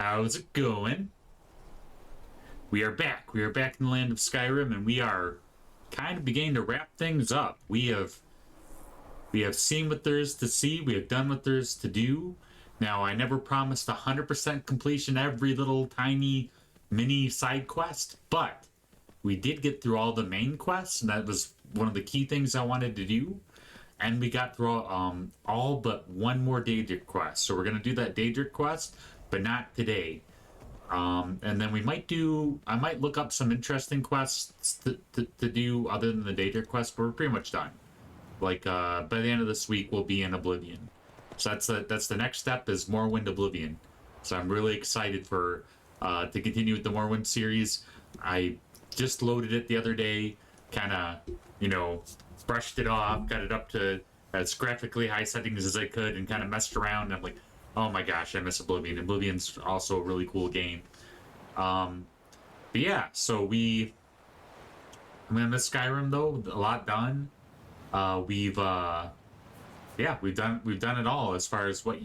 How's it going? We are back. We are back in the land of Skyrim, and we are kind of beginning to wrap things up. We have seen what there is to see. We have done what there is to do. Now, I never promised 100% completion every little tiny mini side quest, but we did get through all the main quests, and that was one of the key things I wanted to do. And we got through all but one more Daedric quest. So we're gonna do that Daedric quest, but not today. And then I might look up some interesting quests to do other than the Daedric quest, but we're pretty much done. Like, by the end of this week, we'll be in Oblivion. So that's the next step is Morrowind Oblivion. So I'm really excited for, to continue with the Morrowind series. I just loaded it the other day, kind of, brushed it off, got it up to as graphically high settings as I could, and kind of messed around. And I'm like, oh my gosh, I miss Oblivion. Oblivion's also a really cool game. But yeah, so I'm gonna miss Skyrim though. A lot done. We've done it all as far as what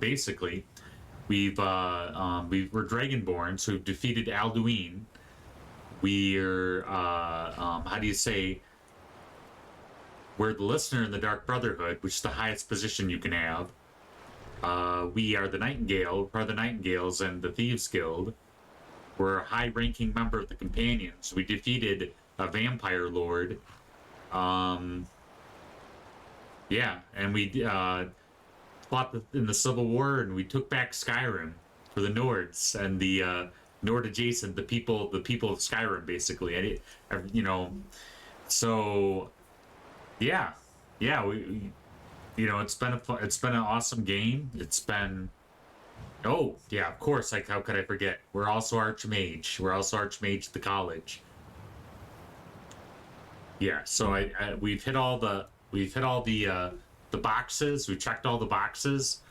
basically we're Dragonborn, so we've defeated Alduin. We're how do you say? We're the listener in the Dark Brotherhood, which is the highest position you can have. We are the Nightingale, part of the Nightingales and the Thieves Guild. We're a high-ranking member of the Companions. We defeated a vampire lord. And we fought in the Civil War, and we took back Skyrim for the Nords and the Nord adjacent, the people of Skyrim, basically. So yeah, it's been an awesome game. It's been, oh yeah, of course. Like, how could I forget? We're also Archmage. We're also Archmage at the college. Yeah, so we've hit all the boxes. We checked all the boxes,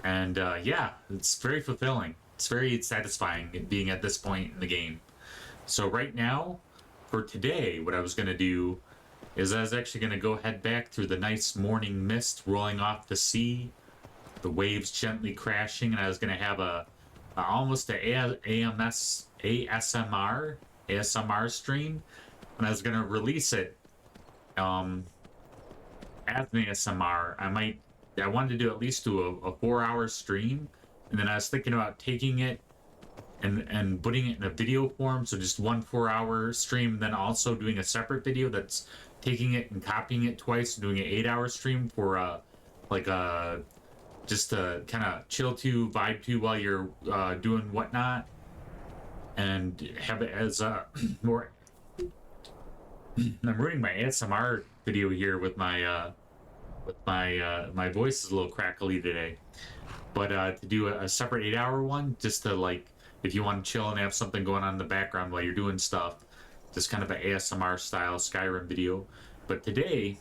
and yeah, it's very fulfilling. It's very satisfying being at this point in the game. So right now, for today, what I was gonna do is I was actually going to go head back through the nice morning mist rolling off the sea, the waves gently crashing, and I was going to have almost a ASMR stream, and I was going to release it as an ASMR. I wanted to do at least a 4-hour stream, and then I was thinking about taking it and putting it in a video form, so just one 4-hour stream, and then also doing a separate video that's taking it and copying it twice and doing an 8-hour stream for just to kind of chill to, vibe to while you're doing whatnot, and have it as more. I'm ruining my ASMR video here with my my voice is a little crackly today, but to do a separate 8-hour one, just to, like, if you want to chill and have something going on in the background while you're doing stuff, just kind of an ASMR style Skyrim video. But today,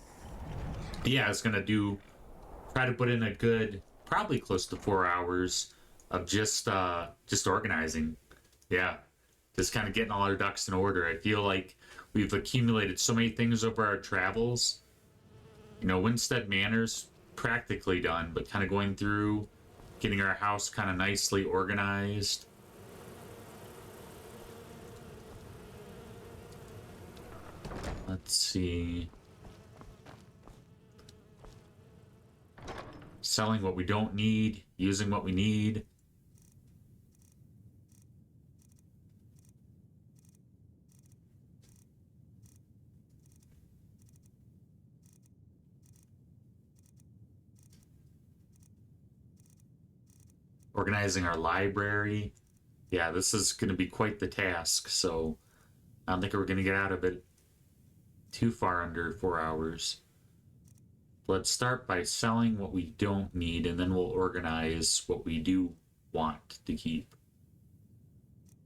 yeah, I was gonna try to put in a good, probably close to 4 hours of just organizing. Yeah, just kind of getting all our ducks in order. I feel like we've accumulated so many things over our travels. Winstead Manor's practically done, but kind of going through, getting our house kind of nicely organized. Let's see. Selling what we don't need, using what we need. Organizing our library. Yeah, this is going to be quite the task, so I don't think we're going to get out of it too far under 4 hours. Let's start by selling what we don't need, and then we'll organize what we do want to keep.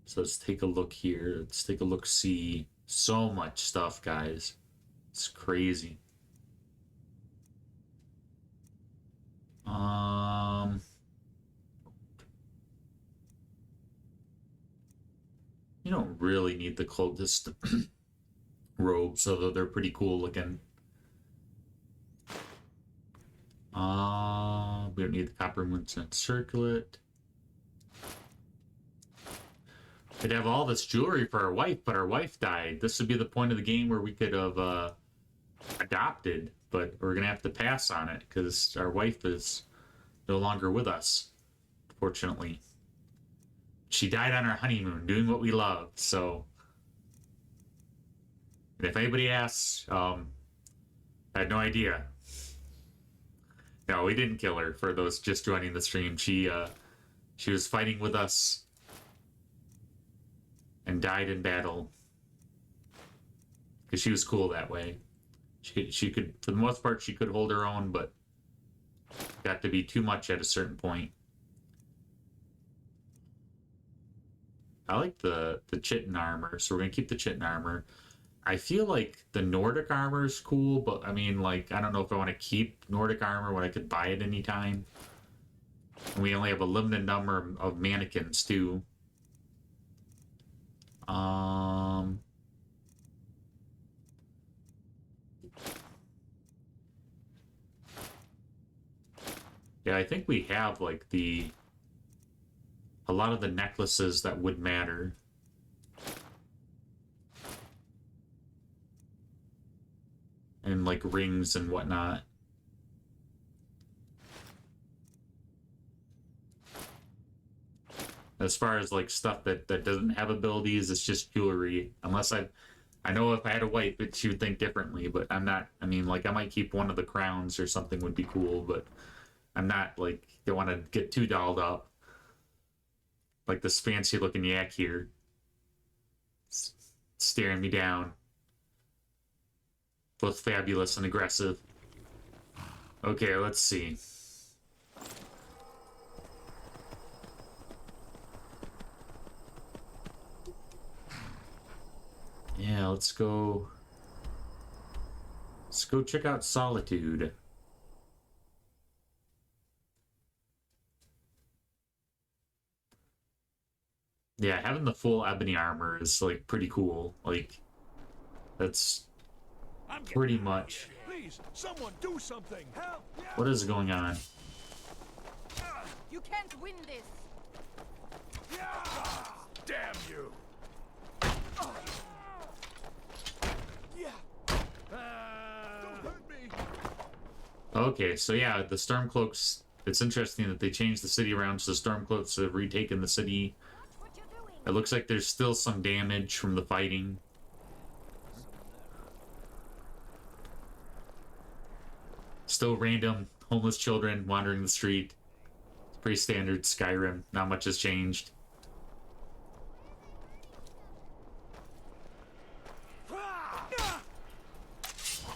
So let's take a look here. Let's take a look, see. So much stuff, guys. It's crazy. You don't really need the cultist robes, although they're pretty cool looking. We don't need the copper moonstone circlet. We'd have all this jewelry for our wife, but our wife died. This would be the point of the game where we could have adopted, but we're gonna have to pass on it because our wife is no longer with us, fortunately. She died on our honeymoon, doing what we loved, so... And if anybody asks, I had no idea. No, we didn't kill her, for those just joining the stream. She was fighting with us and died in battle. Because she was cool that way. She could, for the most part, she could hold her own, but got to be too much at a certain point. I like the chitin armor, so we're gonna keep the chitin armor. I feel like the Nordic armor is cool, but I mean, like, I don't know if I want to keep Nordic armor when I could buy it anytime. And we only have a limited number of mannequins too. Yeah, I think we have like a lot of the necklaces that would matter. And like rings and whatnot. As far as like stuff that doesn't have abilities, it's just jewelry. Unless I know if I had a wife, she would think differently, but I'm not. I mean, like, I might keep one of the crowns or something would be cool, but I'm not, like, don't want to get too dolled up. Like this fancy looking yak here. Staring me down. Both fabulous and aggressive. Okay, let's see. Yeah, let's go check out Solitude. Yeah, having the full ebony armor is like pretty cool. Like, that's pretty much. Please, someone do something. Help! What is going on? You can't win this. Damn you! Don't hurt me! Okay, so yeah, the Stormcloaks. It's interesting that they changed the city around so the Stormcloaks have retaken the city. It looks like there's still some damage from the fighting. Still random homeless children wandering the street. It's pretty standard Skyrim. Not much has changed.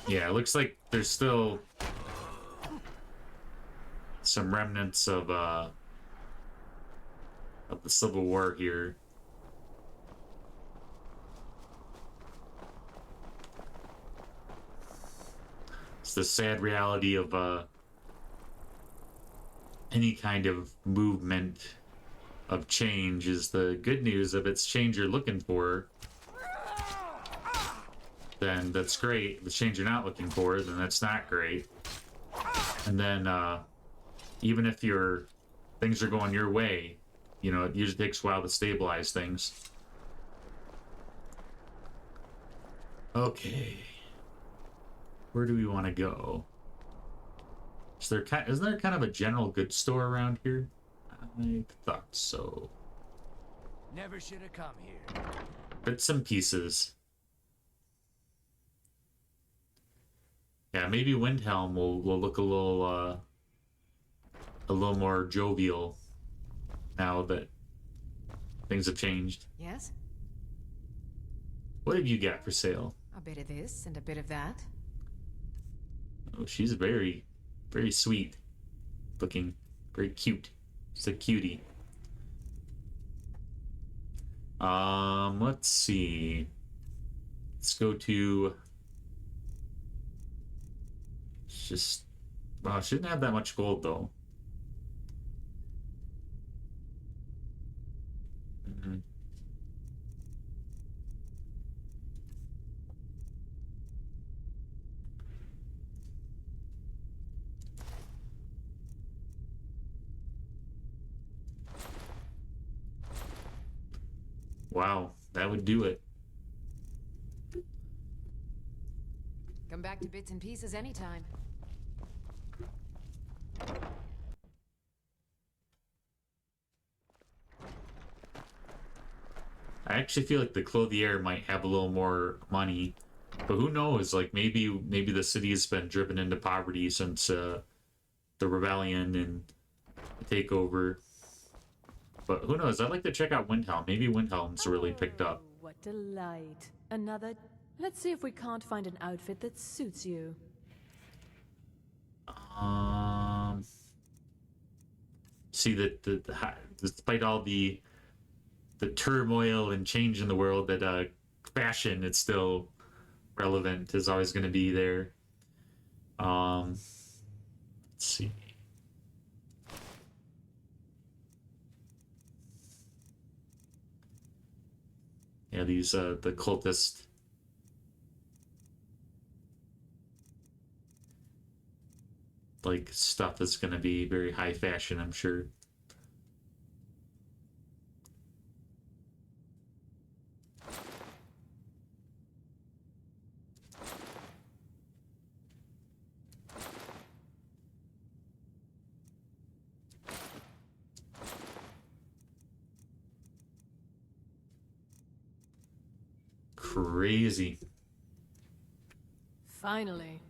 Yeah, it looks like there's still some remnants of the Civil War here. It's the sad reality of any kind of movement of change. Is the good news. If it's change you're looking for, then that's great. If it's change you're not looking for, then that's not great. And then even if things are going your way, you know, it usually takes a while to stabilize things. Okay. Where do we want to go? Isn't there kind of a general goods store around here? I thought so. Never should have come here. Bits and pieces. Yeah, maybe Windhelm will look a little more jovial now that things have changed. Yes? What have you got for sale? A bit of this and a bit of that. Oh, she's very, very sweet looking. Very cute. She's a cutie. Let's see. Let's go to... It's just... Wow, she didn't have that much gold, though. Wow, that would do it. Come back to bits and pieces anytime. I actually feel like the Clothier might have a little more money, but who knows? Like maybe the city has been driven into poverty since the rebellion and the takeover. But who knows? I'd like to check out Windhelm. Maybe Windhelm's really picked up. Oh, what delight. Another... Let's see if we can't find an outfit that suits you. See that despite all the turmoil and change in the world, that fashion is still relevant, is always going to be there. Let's see. Yeah, these the cultist. Like stuff is going to be very high fashion, I'm sure. Crazy. Finally.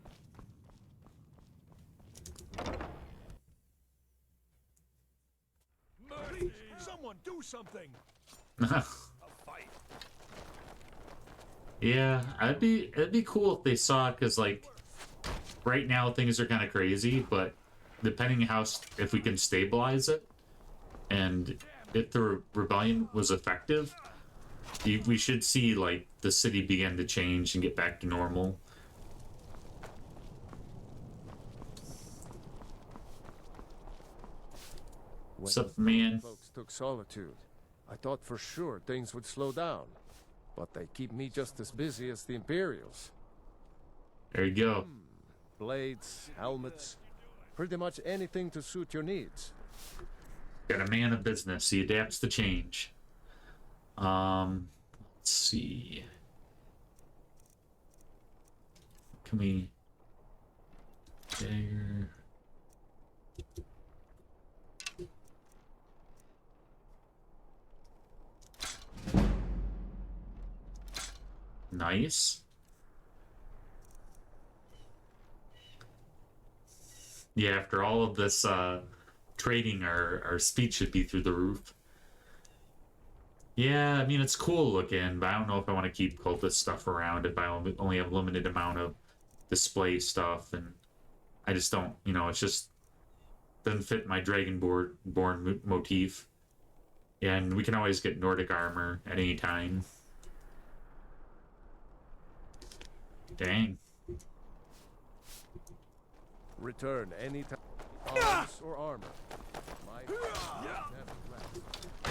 Mercy! Someone do something! A fight. Yeah, it'd be cool if they saw it, because like right now things are kind of crazy, but depending how if we can stabilize it and if the rebellion was effective, we should see like the city begin to change and get back to normal. What's up, man? Folks took Solitude. I thought for sure things would slow down, but they keep me just as busy as the Imperials. There you go. Blades, helmets, pretty much anything to suit your needs. Got a man of business. He adapts to change. Let's see. Can we... Dagger... Nice. Yeah, after all of this trading, our speed should be through the roof. Yeah, I mean, it's cool looking, but I don't know if I want to keep cultist stuff around if I only have a limited amount of display stuff, and I just don't, you know, it's just doesn't fit my Dragonborn motif. Yeah, and we can always get Nordic armor at any time. Dang. Return anytime. Arms or armor.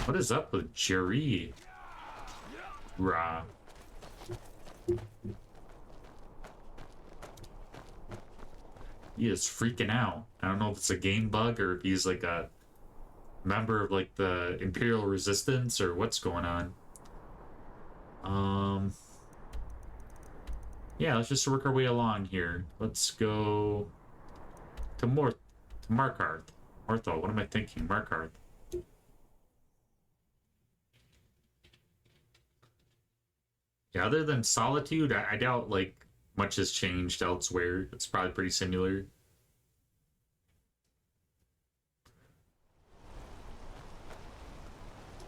What is up with Jerry? Rah. He is freaking out. I don't know if it's a game bug or if he's like a member of like the Imperial Resistance or what's going on. Yeah, let's just work our way along here. Let's go to Markarth. Ortho, what am I thinking? Markarth. Yeah, other than Solitude, I doubt like much has changed elsewhere. It's probably pretty similar.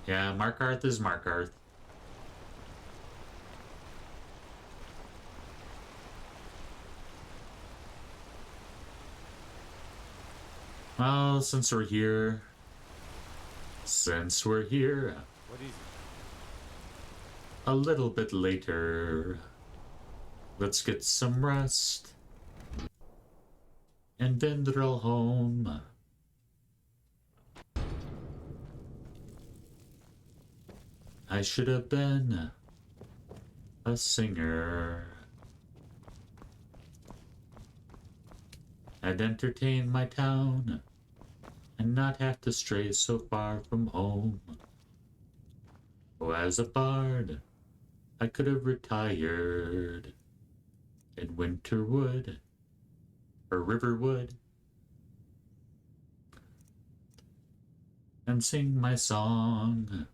Yeah, Markarth is Markarth. Well, since we're here, What is it? a little bit later, let's get some rest and then drill home. I should have been a singer. I'd entertain my town and not have to stray so far from home. Oh, as a bard, I could have retired in Winterwood or Riverwood and sing my song.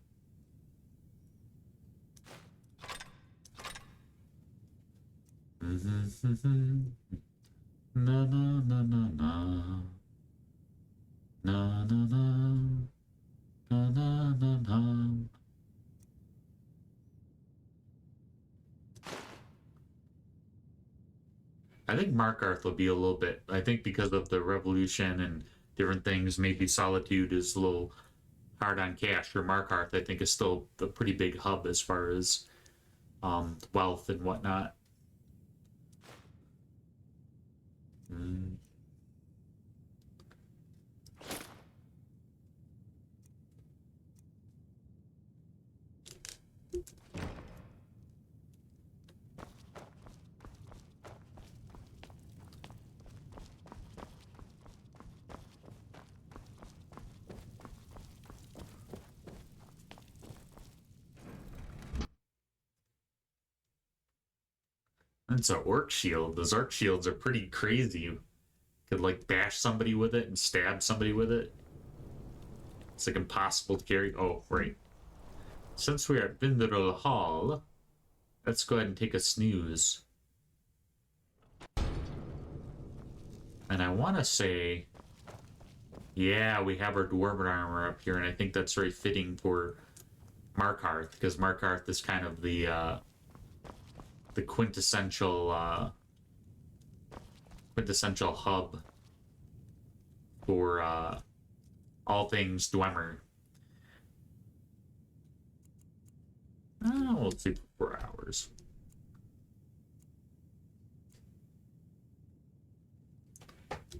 Na na na na na na na na na na na na. I think Markarth will be a little bit. I think because of the revolution and different things, maybe Solitude is a little hard on cash. For Markarth, I think is still a pretty big hub as far as wealth and whatnot. Mm. It's an orc shield. Those orc shields are pretty crazy. You could like bash somebody with it and stab somebody with it. It's like impossible to carry. Oh, right. Since we're at Vindrel Hall, let's go ahead and take a snooze. And I want to say, yeah, we have our dwarven armor up here, and I think that's very fitting for Markarth, because Markarth is kind of the quintessential hub for all things Dwemer. We'll sleep for 4 hours.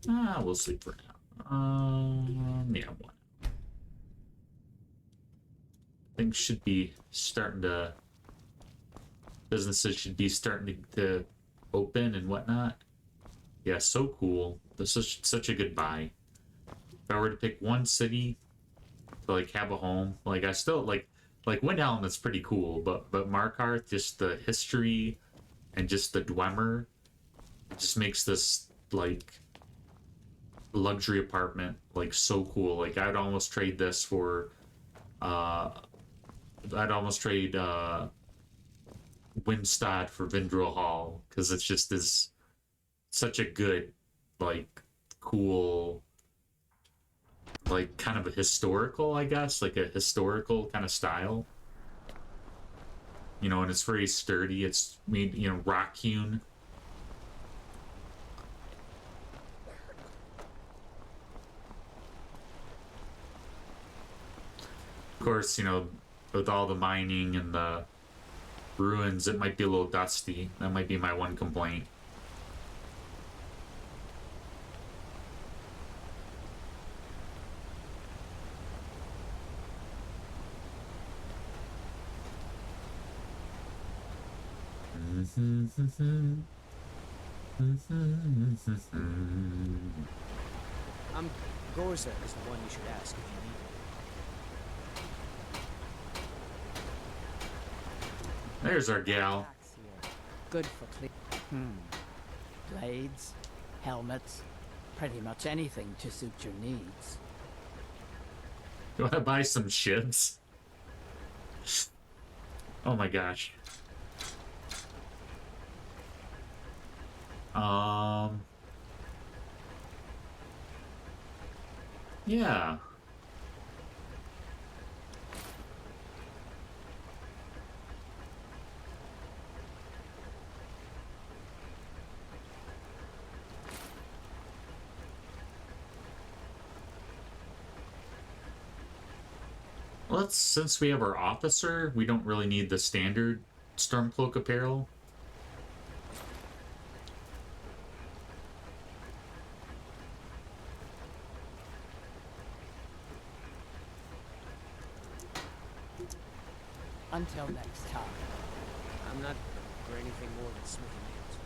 We'll sleep for now. Yeah, 1 hour. Things should be starting to... Businesses should be starting to open and whatnot. Yeah, so cool. This is such a good buy. If I were to pick one city to like have a home, like I still like Windhelm is pretty cool, but Markarth, just the history and just the Dwemer, just makes this like luxury apartment like so cool. Like I'd almost trade this for Windstad for Vindrel Hall, because it's just such a good, like, cool, like, kind of a historical, I guess, like a historical kind of style. You know, and it's very sturdy. It's made, you know, rock hewn. Of course, you know, with all the mining and the ruins, it might be a little dusty. That might be my one complaint. Gorza is the one you should ask if you need it. There's our gal. Good for blades, helmets, pretty much anything to suit your needs. You want to buy some shivs? Oh my gosh. Yeah. Let's, since we have our officer, we don't really need the standard Stormcloak apparel. Until next time. I'm not for anything more than smithing nails.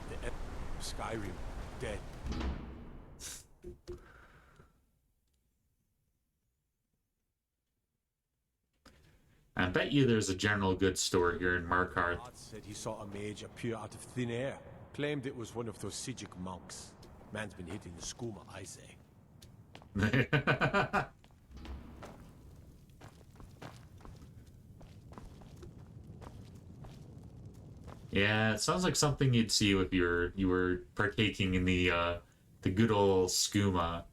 The Elder Skyrim, dead. bet you there's a general goods store here in Markarth. Art said he saw a mage appear out of thin air. Claimed it was one of those Sijic monks. Man's been hitting the skooma, I say. Yeah, it sounds like something you'd see if you were partaking in the good old skooma.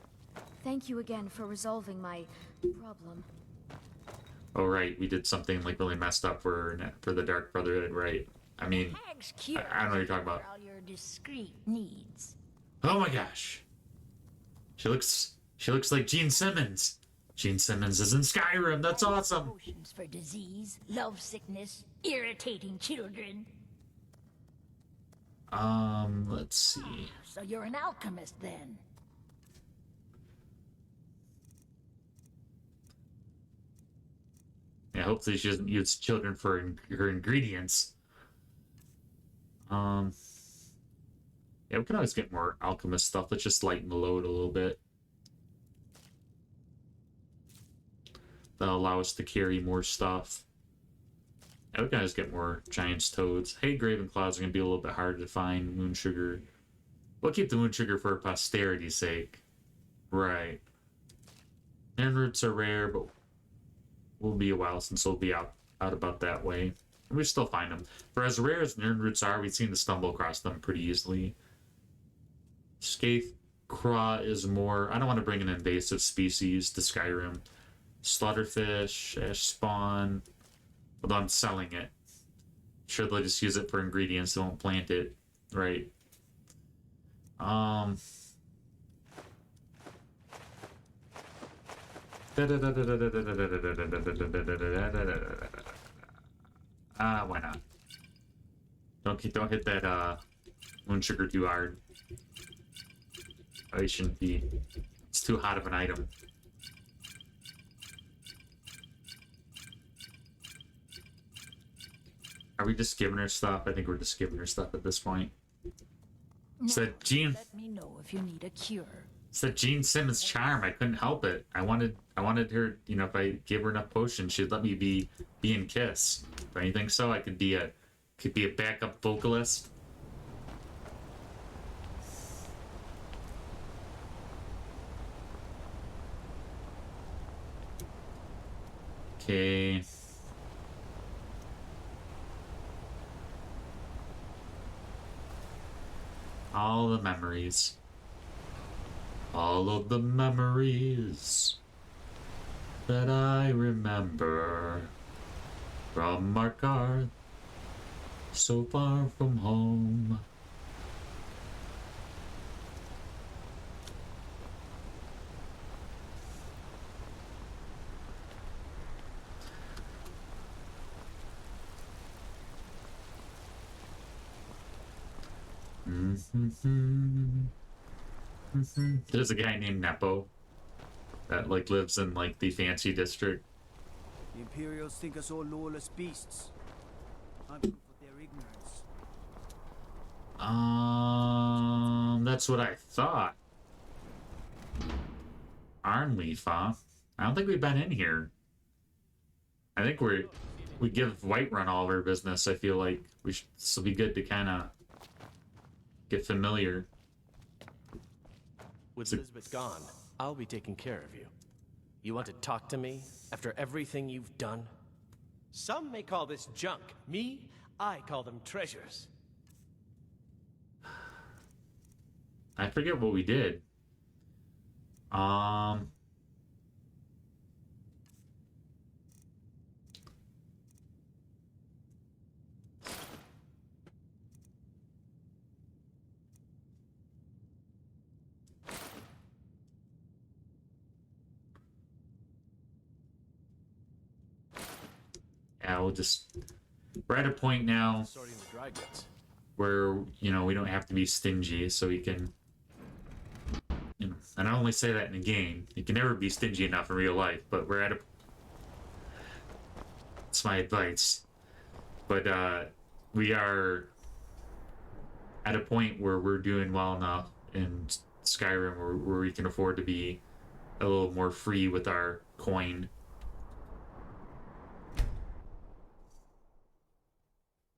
Thank you again for resolving my problem. Oh right, we did something like really messed up for the Dark Brotherhood, right? I mean, Hag's cure I don't know what you're talking about. for all your discreet needs. Oh my gosh, she looks like Gene Simmons. Gene Simmons is in Skyrim. That's awesome. Potions for disease, love sickness, irritating children. Let's see. So you're an alchemist then? Yeah, hopefully she doesn't use children for her ingredients. Yeah, we can always get more alchemist stuff. Let's just lighten the load a little bit. That'll allow us to carry more stuff. Yeah, we can always get more giant's toads. Hey, Gravenclaws are gonna be a little bit harder to find. Moon sugar. We'll keep the moon sugar for posterity's sake. Right. Nern roots are rare, but will be a while since they'll be out about that way. We still find them. For as rare as Nern roots are, we seem to stumble across them pretty easily. Scathe Craw is more... I don't want to bring an invasive species to Skyrim. Slaughterfish, ash spawn. Although I'm selling it. Sure, they'll just use it for ingredients. They won't plant it. Right. Why not? Don't hit that moon sugar too hard. Oh, you shouldn't be. It's too hot of an item. Are we just giving her stuff? I think we're just giving her stuff at this point. It's that Gene. Let me know if you need a cure. It's that Gene Simmons charm. I couldn't help it. I wanted her. You know, if I gave her enough potions, she'd let me be in Kiss. Don't you think so? I could be a backup vocalist. Okay. All the memories. All of the memories that I remember from Markarth, so far from home. There's a guy named Nepo that like lives in like the fancy district. The Imperials think us all lawless beasts. I'm good for their ignorance. That's what I thought. Arnleaf, huh? I don't think we've been in here. I think we give Whiterun all of our business. I feel like this will be good to kind of get familiar. With Elizabeth gone, I'll be taking care of you. You want to talk to me after everything you've done? Some may call this junk. Me, I call them treasures. I forget what we did. Yeah, we're at a point now Sorting the dry goods. where, you know, we don't have to be stingy, so we can, you know, and I only say that in a game. You can never be stingy enough in real life, but we're at a, it's my advice. But, we are at a point where we're doing well enough in Skyrim where we can afford to be a little more free with our coin.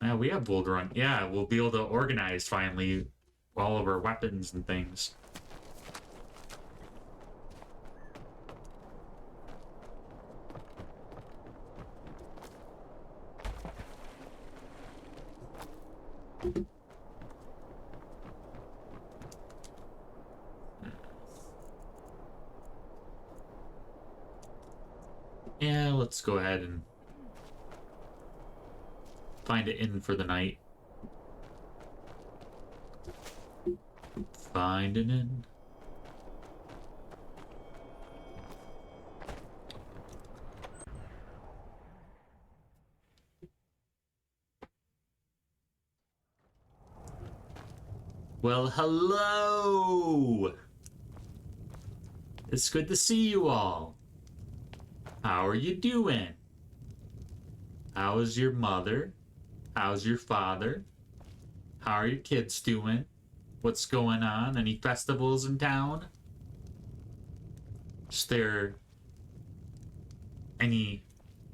Yeah, we have Bull Run. Yeah, we'll be able to organize finally all of our weapons and things. Yeah, let's go ahead and find an inn for the night. Find an inn. Well, hello! It's good to see you all. How are you doing? How's your mother? How's your father? How are your kids doing? What's going on? Any festivals in town? Is there any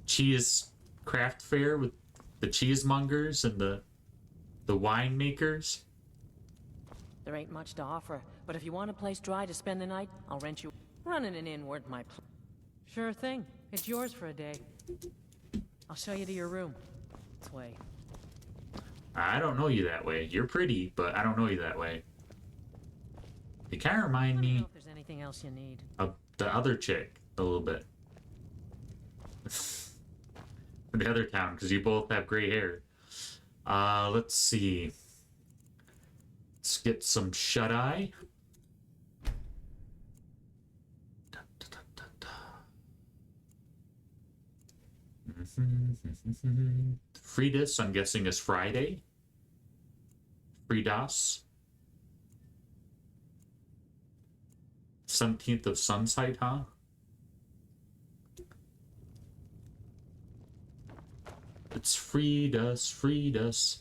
cheese craft fair with the cheesemongers and the winemakers? There ain't much to offer, but if you want a place dry to spend the night, I'll rent you. Running an inn weren't my Sure thing. It's yours for a day. I'll show you to your room. This way. I don't know you that way. You're pretty, but I don't know you that way. You kind of remind me If there's anything else you need. of the other chick a little bit. The other town, because you both have gray hair. Let's see. Let's get some shut-eye. Fridas, I'm guessing, is Friday. Fridas. 17th of Sunsight, huh? It's Fridas, Fridas.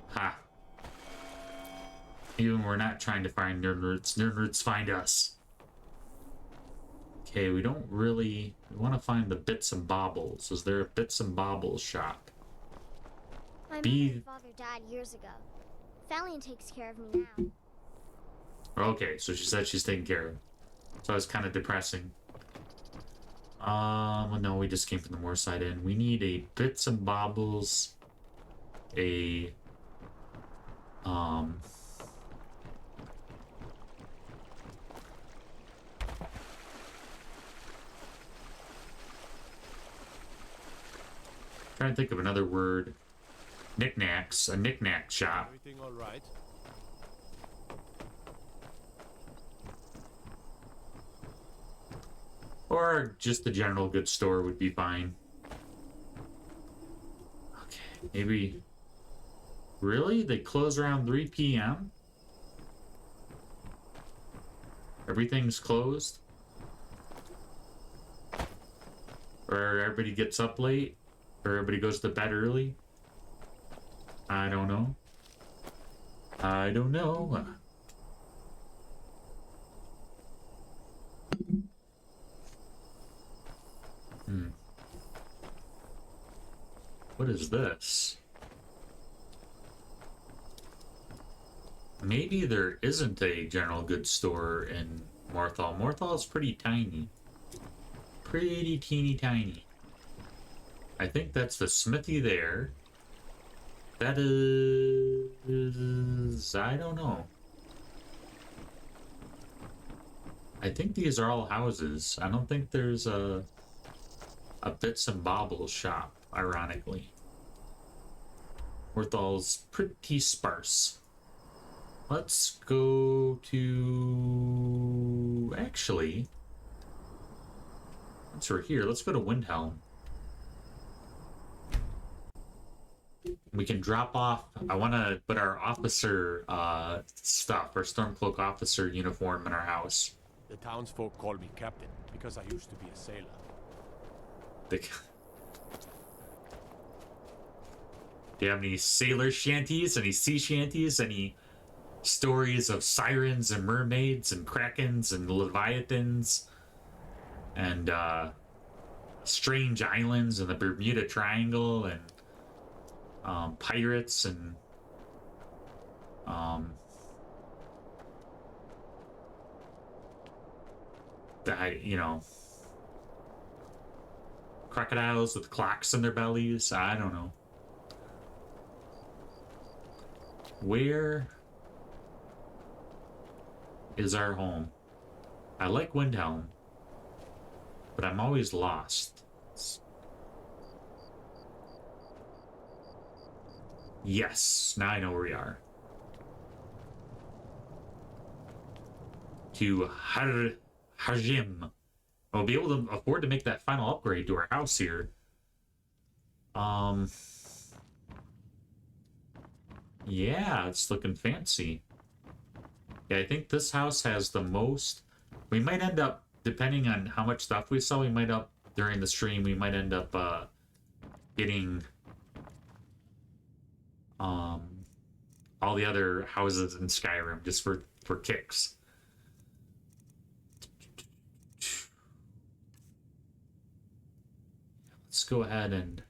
Ha. Even we're not trying to find nerd roots find us. Okay, we don't really... We want to find the bits and baubles. Is there a bits and baubles shop? My mother and father died years ago. Falion takes care of me now. Okay, so she said she's taken care of. So it's kind of depressing. No, we just came from the Moorside Inn. We need a bits and baubles, a trying to think of another word. Knickknacks, a knickknack shop. Everything all right? Or just a general goods store would be fine. Okay, maybe... Really? They close around 3 p.m.? Everything's closed? Or everybody gets up late? Or everybody goes to bed early? I don't know. I don't know. What is this? Maybe there isn't a general goods store in Morthal. Morthal is pretty tiny. Pretty teeny tiny. I think that's the smithy there. That is... I don't know. I think these are all houses. I don't think there's a bits and baubles shop, ironically. Morthal's pretty sparse. Let's go to... Actually, once we're here, let's go to Windhelm. We can drop off... I want to put our officer stuff, our Stormcloak officer uniform in our house. The townsfolk call me captain because I used to be a sailor. Do you have any sailor shanties? Any sea shanties? Any stories of sirens and mermaids and krakens and leviathans and strange islands in the Bermuda Triangle and pirates and you know, crocodiles with clocks in their bellies? I don't know. Where is our home? I like Windhelm, but I'm always lost. Yes, now I know where we are. To Hajim. I'll be able to afford to make that final upgrade to our house here. Yeah, it's looking fancy. Yeah, I think this house has the most. We might end up, depending on how much stuff we sell, we might up during the stream, we might end up getting all the other houses in Skyrim just for kicks. Let's go ahead and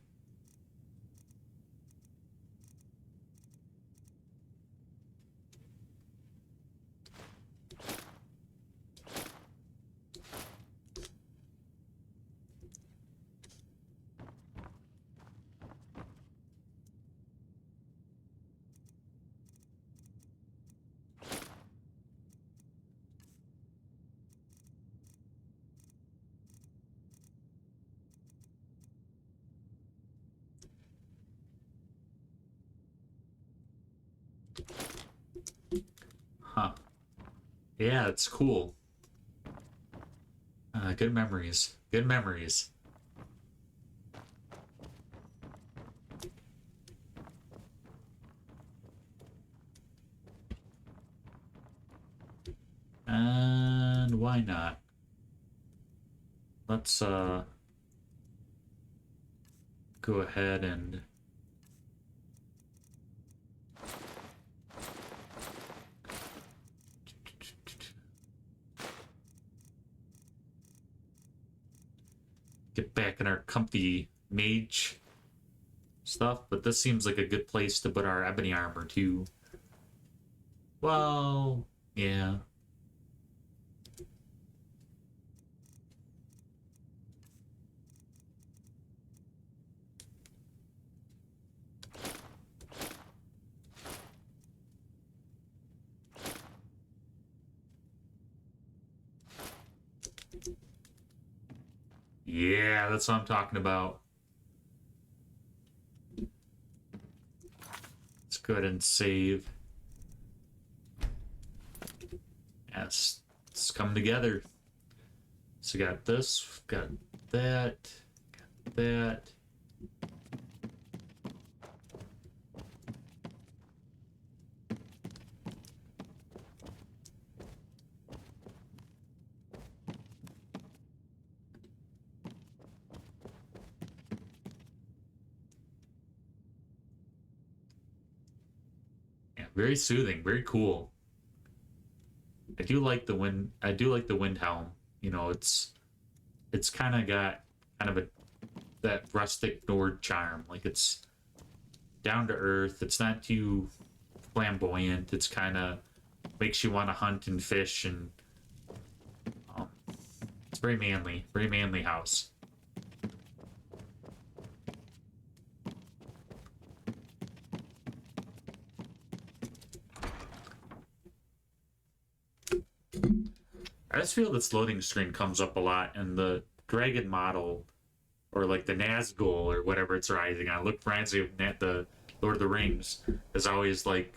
yeah, it's cool. Good memories. Good memories. And why not? Let's go ahead and get back in our comfy mage stuff, but this seems like a good place to put our ebony armor too. Well, yeah. Yeah, that's what I'm talking about. Let's go ahead and save. Yes, it's come together. So we got this, got that, got that. Very soothing, very cool. I do like the wind. I do like the Windhelm. You know, it's kind of got kind of that rustic Nord charm. Like it's down to earth. It's not too flamboyant. It's kind of makes you want to hunt and fish, and it's very manly house. I just feel this loading screen comes up a lot, and the dragon model, or like the Nazgul or whatever it's rising on, look reminds me of the Lord of the Rings, is always like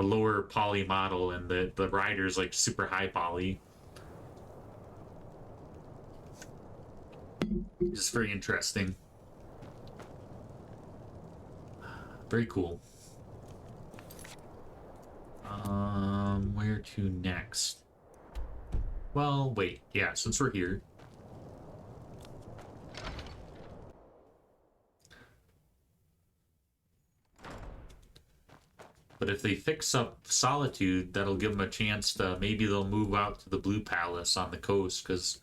a lower poly model, and the rider's like super high poly. Just very interesting. Very cool. Where to next? Well, wait. Yeah, since we're here. if they fix up Solitude, that'll give them a chance to, maybe they'll move out to the Blue Palace on the coast, because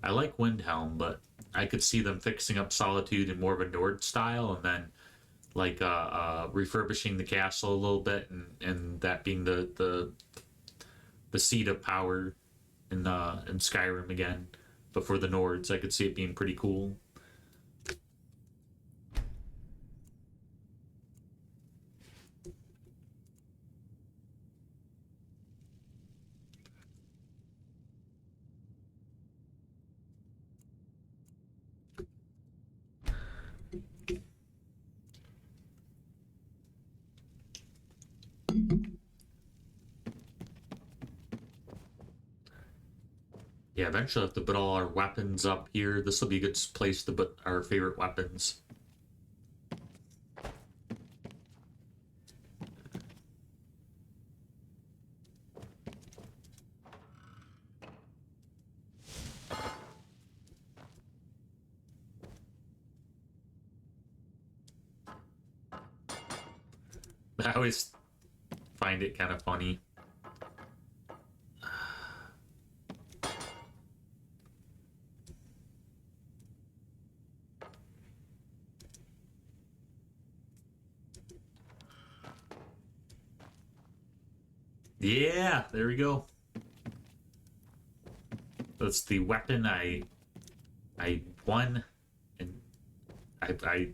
I like Windhelm, but I could see them fixing up Solitude in more of a Nord style, and then like refurbishing the castle a little bit, and that being the seat of power in Skyrim again. But for the Nords, I could see it being pretty cool. Yeah, eventually I'll have to put all our weapons up here. This will be a good place to put our favorite weapons. I always find it kind of funny. Yeah, there we go. That's the weapon I won and I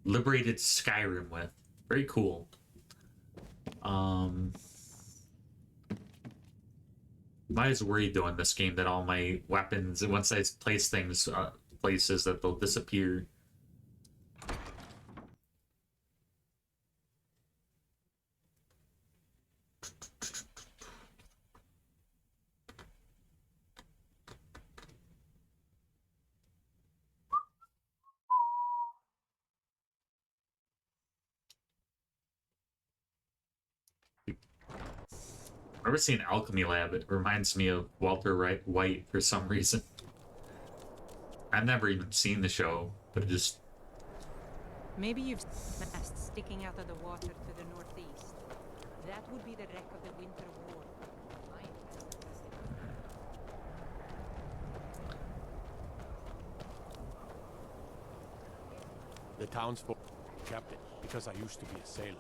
liberated Skyrim with. Very cool. I'm always worried though in this game that all my weapons, once I place things places, that they'll disappear. I've never seen Alchemy Lab. It reminds me of Walter White for some reason. I've never even seen the show, but it just... Maybe you've mast sticking out of the water to the northeast. That would be the wreck of the Winter War. The townsfolk kept it because I used to be a sailor.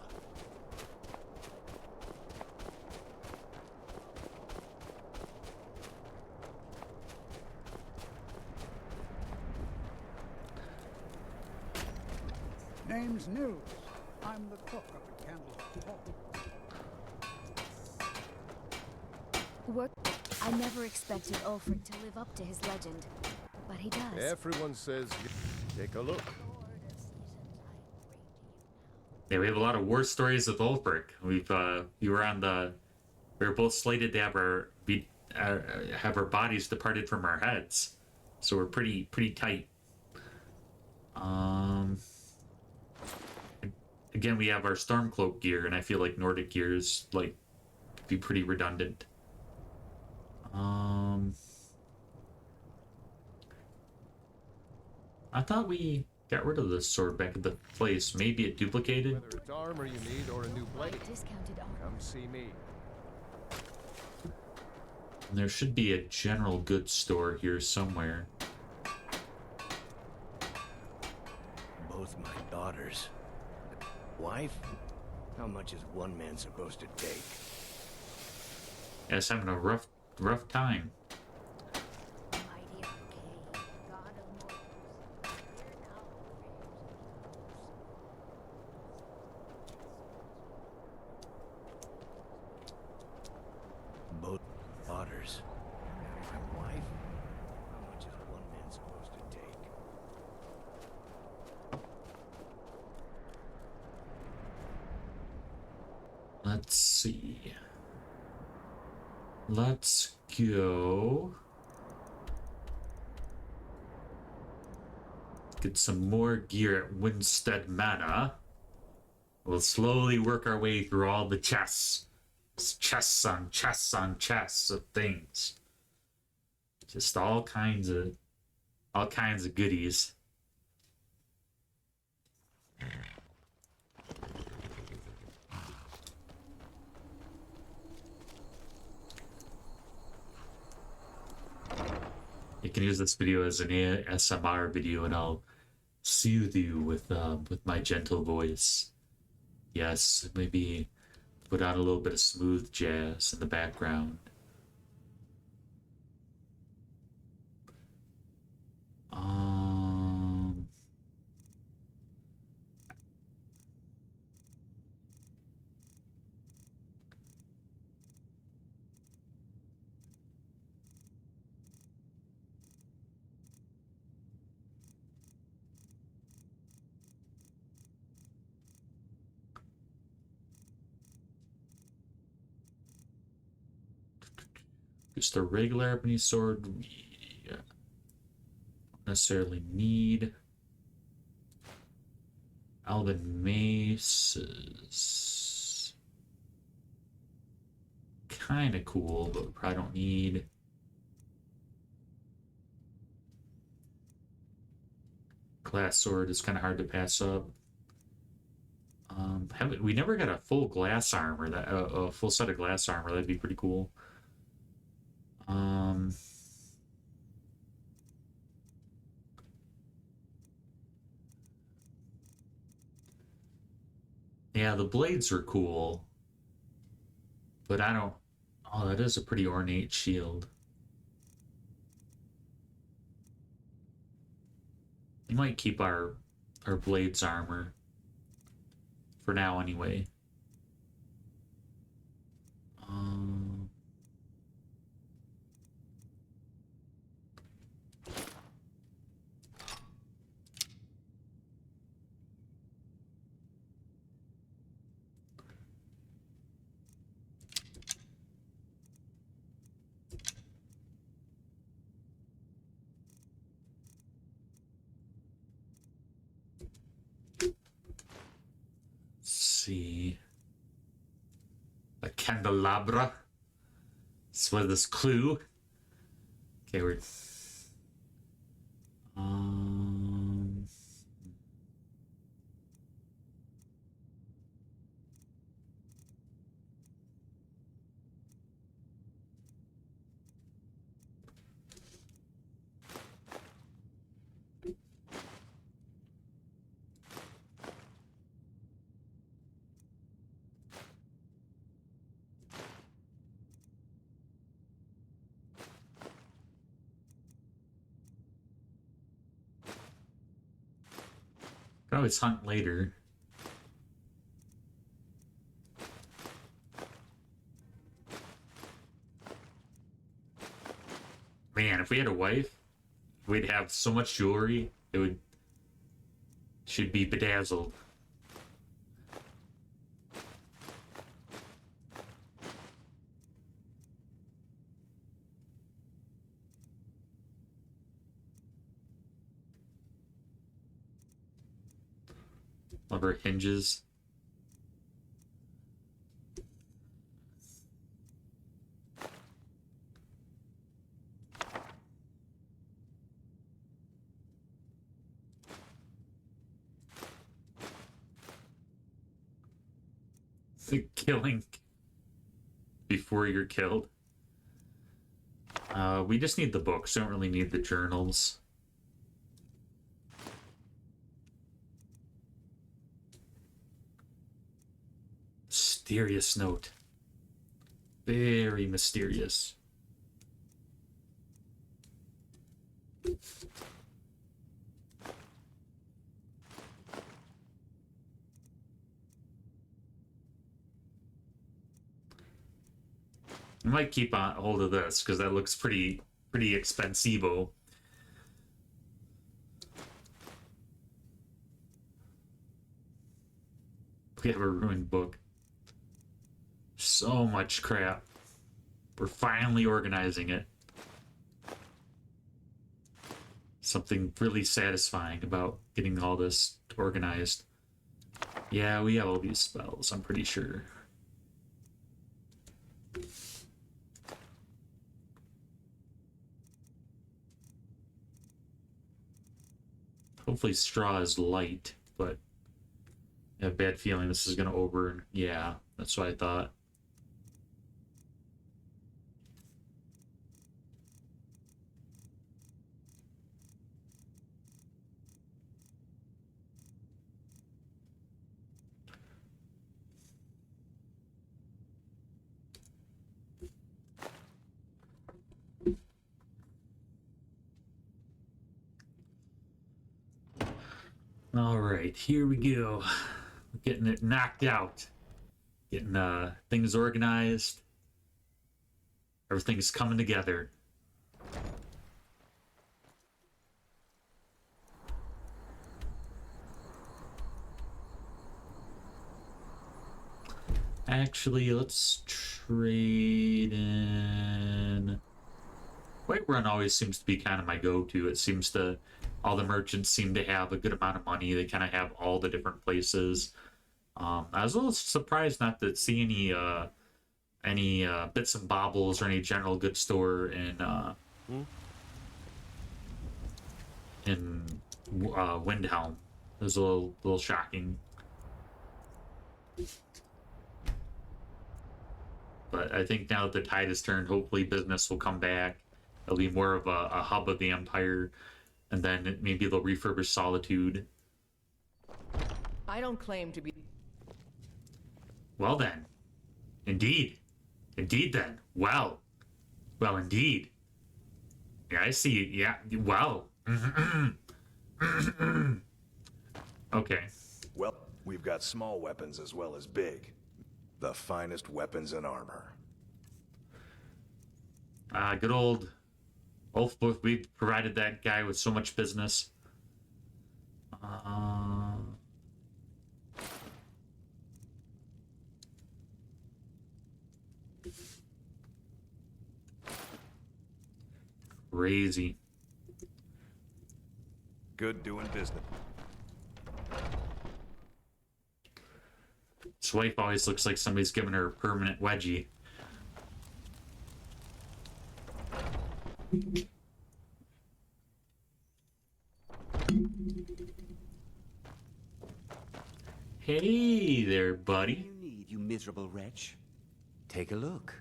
Name's Nils. I'm the cook up at Candle's Hall. Work. I never expected Ulfric to live up to his legend, but he does. Everyone says, take a look. Yeah, we have a lot of war stories with Ulfric. We were both slated to have our bodies departed from our heads, so we're pretty tight. Again, we have our Stormcloak gear, and I feel like Nordic gear is like be pretty redundant. I thought we got rid of this sword back at the place. Maybe it duplicated. Whether it's armor you need or a new blade, come see me. And there should be a general goods store here somewhere. Both my daughters. Wife? How much is one man supposed to take? Yeah, it's having a rough time. Both daughters. My wife? How much is one man supposed to take? Let's see. Let's go. Get some more gear at Winstead Manor. We'll slowly work our way through all the chests. Chests on chests on chests of things. Just all kinds of goodies. You can use this video as an ASMR video, and I'll soothe you with my gentle voice. Yes, maybe put on a little bit of smooth jazz in the background. Just a regular ebony sword. We don't necessarily need. Elven mace is kind of cool, but we probably don't need. Glass sword is kind of hard to pass up. We never got a full glass armor, that a full set of glass armor. That'd be pretty cool. Yeah, the blades are cool, but I don't. Oh, that is a pretty ornate shield. We might keep our blades armor for now, anyway. See, a candelabra. This was this clue. Okay, we're can always hunt later. Man, if we had a wife, we'd have so much jewelry, should be bedazzled. Love her hinges. The killing before you're killed. We just need the books. Don't really need the journals. Mysterious note. Very mysterious. I might keep on hold of this because that looks pretty expensivo. We have a ruined book. So much crap. We're finally organizing it. Something really satisfying about getting all this organized. Yeah, we have all these spells, I'm pretty sure. Hopefully straw is light, but I have a bad feeling this is going to over... Yeah, that's what I thought. right, here we go. We're getting it knocked out. Getting things organized. Everything's coming together. Actually, let's trade in... Whiterun always seems to be kind of my go-to. It seems to... All the merchants seem to have a good amount of money. They kind of have all the different places. I was a little surprised not to see any bits and baubles or any general goods store in Windhelm. It was a little shocking. But I think now that the tide has turned, hopefully business will come back. It'll be more of a hub of the Empire, and then maybe they'll refurbish Solitude. I don't claim to be... Well then. Indeed. Indeed then. Well. Well, indeed. Yeah, I see. Yeah, well. Okay. Well, we've got small weapons as well as big. The finest weapons and armor. Good old Ulfbooth, we provided that guy with so much business. Crazy. Good doing business. His wife always looks like somebody's giving her a permanent wedgie. Hey there, buddy. What do you need, you miserable wretch? Take a look.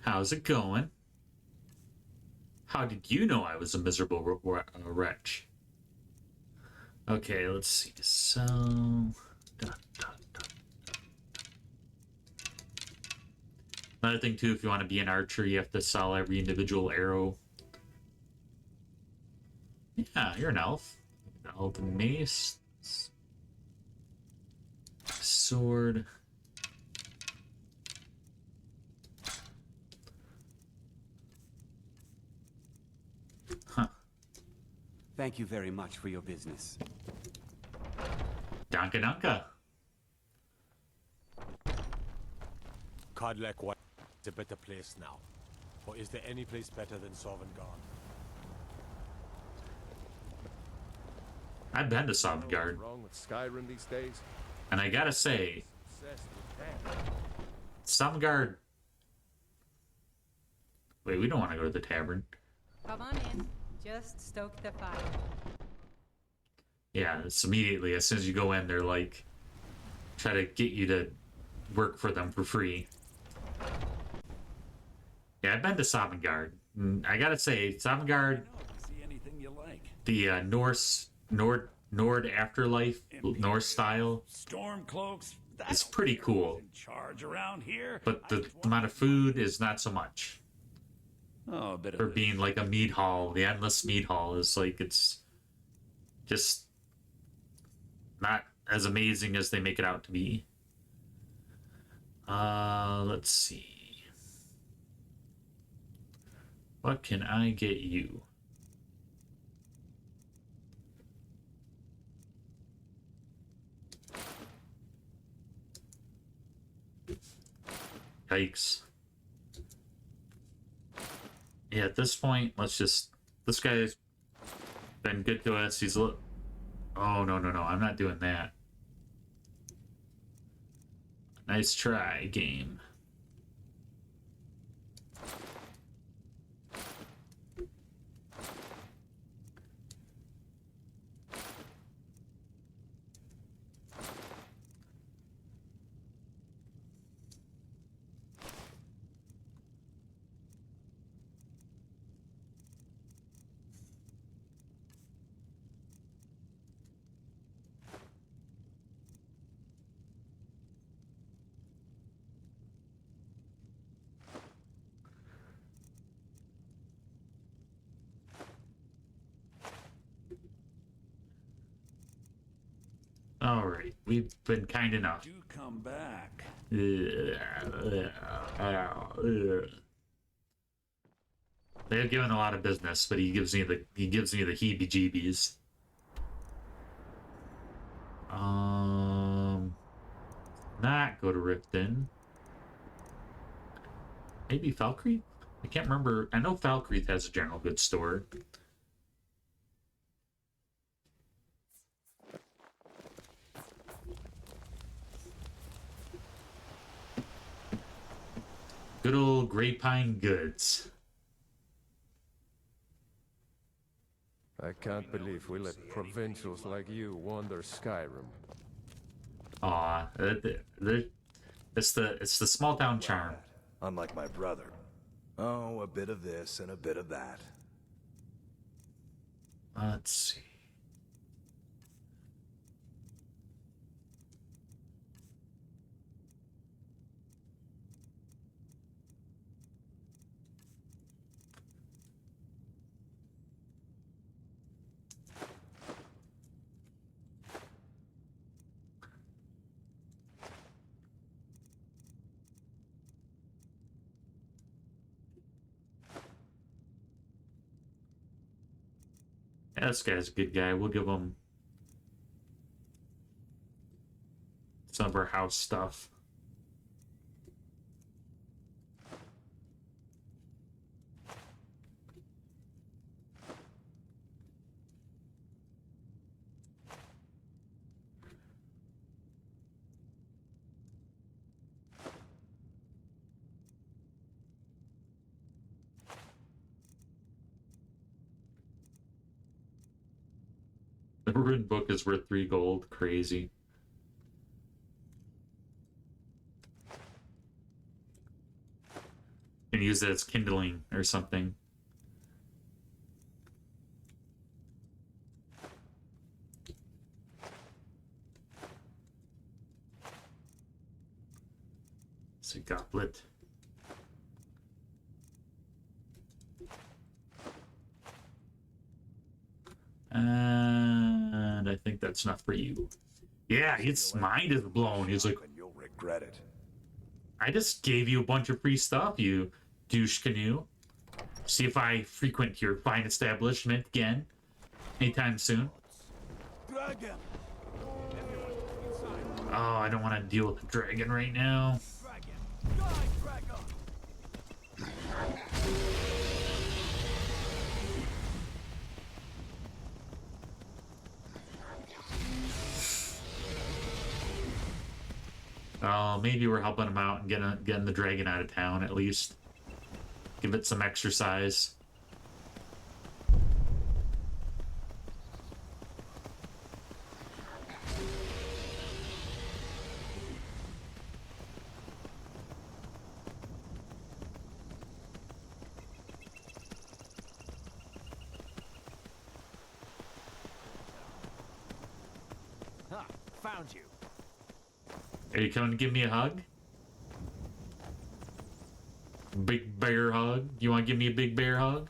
How's it going? How did you know I was a miserable wretch? Okay, let's see. So... Another thing, too, if you want to be an archer, you have to sell every individual arrow. Yeah, you're an elf. Elven mace. Sword. Huh. Thank you very much for your business. Danka danka. Codlek White is a better place now. Or is there any place better than Sovngarde? I've been to Sovngarde. What's wrong with Skyrim these days? And I gotta say, Sovngarde... Wait, we don't want to go to the tavern. Come on in. Just stoke the fire. Yeah, it's immediately, as soon as you go in, they're like, try to get you to work for them for free. Yeah, I've been to Sovngarde. I gotta say, Sovngarde, the Nord afterlife, Norse style, Storm cloaks. is pretty cool. Charge around here. But the amount of food is not so much. Oh, a bit For of being like a mead hall, the endless mead hall is like, it's just not as amazing as they make it out to be. Let's see. What can I get you? Yikes. Yeah, at this point, let's just... This guy's been good to us. He's... Oh, no, I'm not doing that. Nice try, game. right. We've been kind enough. Do come back. They've given a lot of business, but he gives me the heebie-jeebies. Not go to Riften. Maybe Falkreath? I can't remember. I know Falkreath has a general goods store. Good old Grapevine Goods. I can't believe we let provincials like you wander Skyrim. Aw, it's the small town charm. Unlike my brother. Oh, a bit of this and a bit of that. Let's see. Yeah, this guy's a good guy. We'll give him some of our house stuff. The Ruined Book is worth 3 gold. Crazy. You can use it as kindling or something. It's a goblet. And I think that's enough for you. Yeah, his mind is blown. He's like, You'll regret it. I just gave you a bunch of free stuff, you douche canoe. See if I frequent your fine establishment again anytime soon. Dragon. Oh, I don't want to deal with the dragon right now. Oh, maybe we're helping him out and getting the dragon out of town at least. Give it some exercise. Ha! Found you. Are you coming to give me a hug? Big bear hug? You want to give me a big bear hug?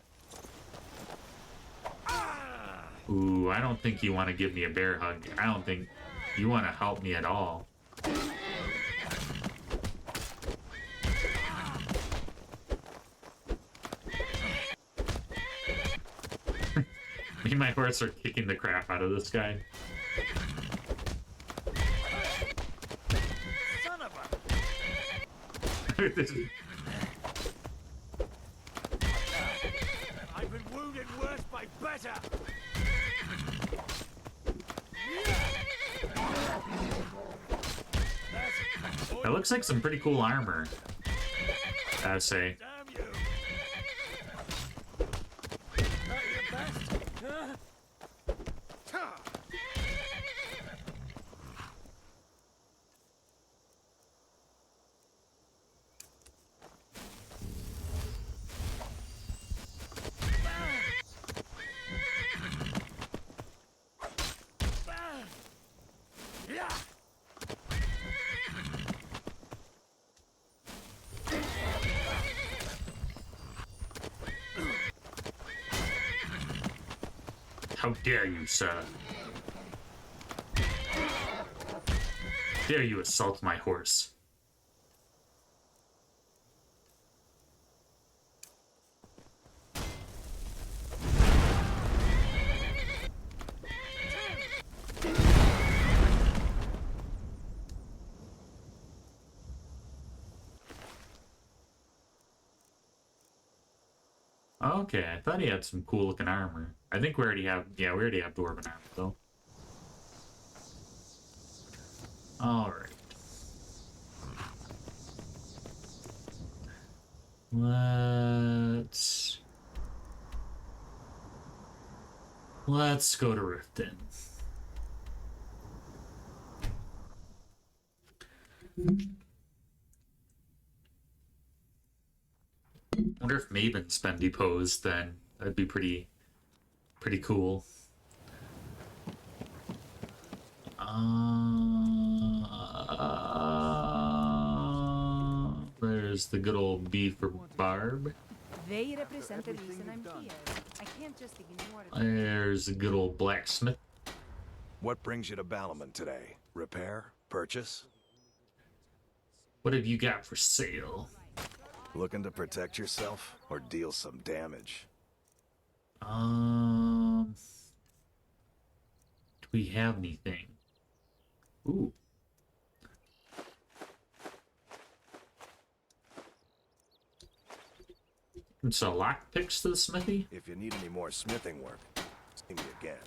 Ooh, I don't think you want to give me a bear hug. I don't think you want to help me at all. Me and my horse are kicking the crap out of this guy. Son of a... I've been wounded worse by better. That looks like some pretty cool armor, I would say. How dare you, sir? dare you assault my horse? Okay, I thought he had some cool looking armor. I think we already have, yeah, we already have dwarven armor though. Alright. Let's go to Riften. Wonder if Maven's been deposed then. That'd be pretty cool. There's the good old B for Barb. They represent the reason I'm here. I can't just ignore it. There's the good old blacksmith. What brings you to Balliman today? Repair? Purchase? What have you got for sale? Looking to protect yourself or deal some damage? Do we have anything? Ooh. You can sell lockpicks to the smithy? If you need any more smithing work, see me again.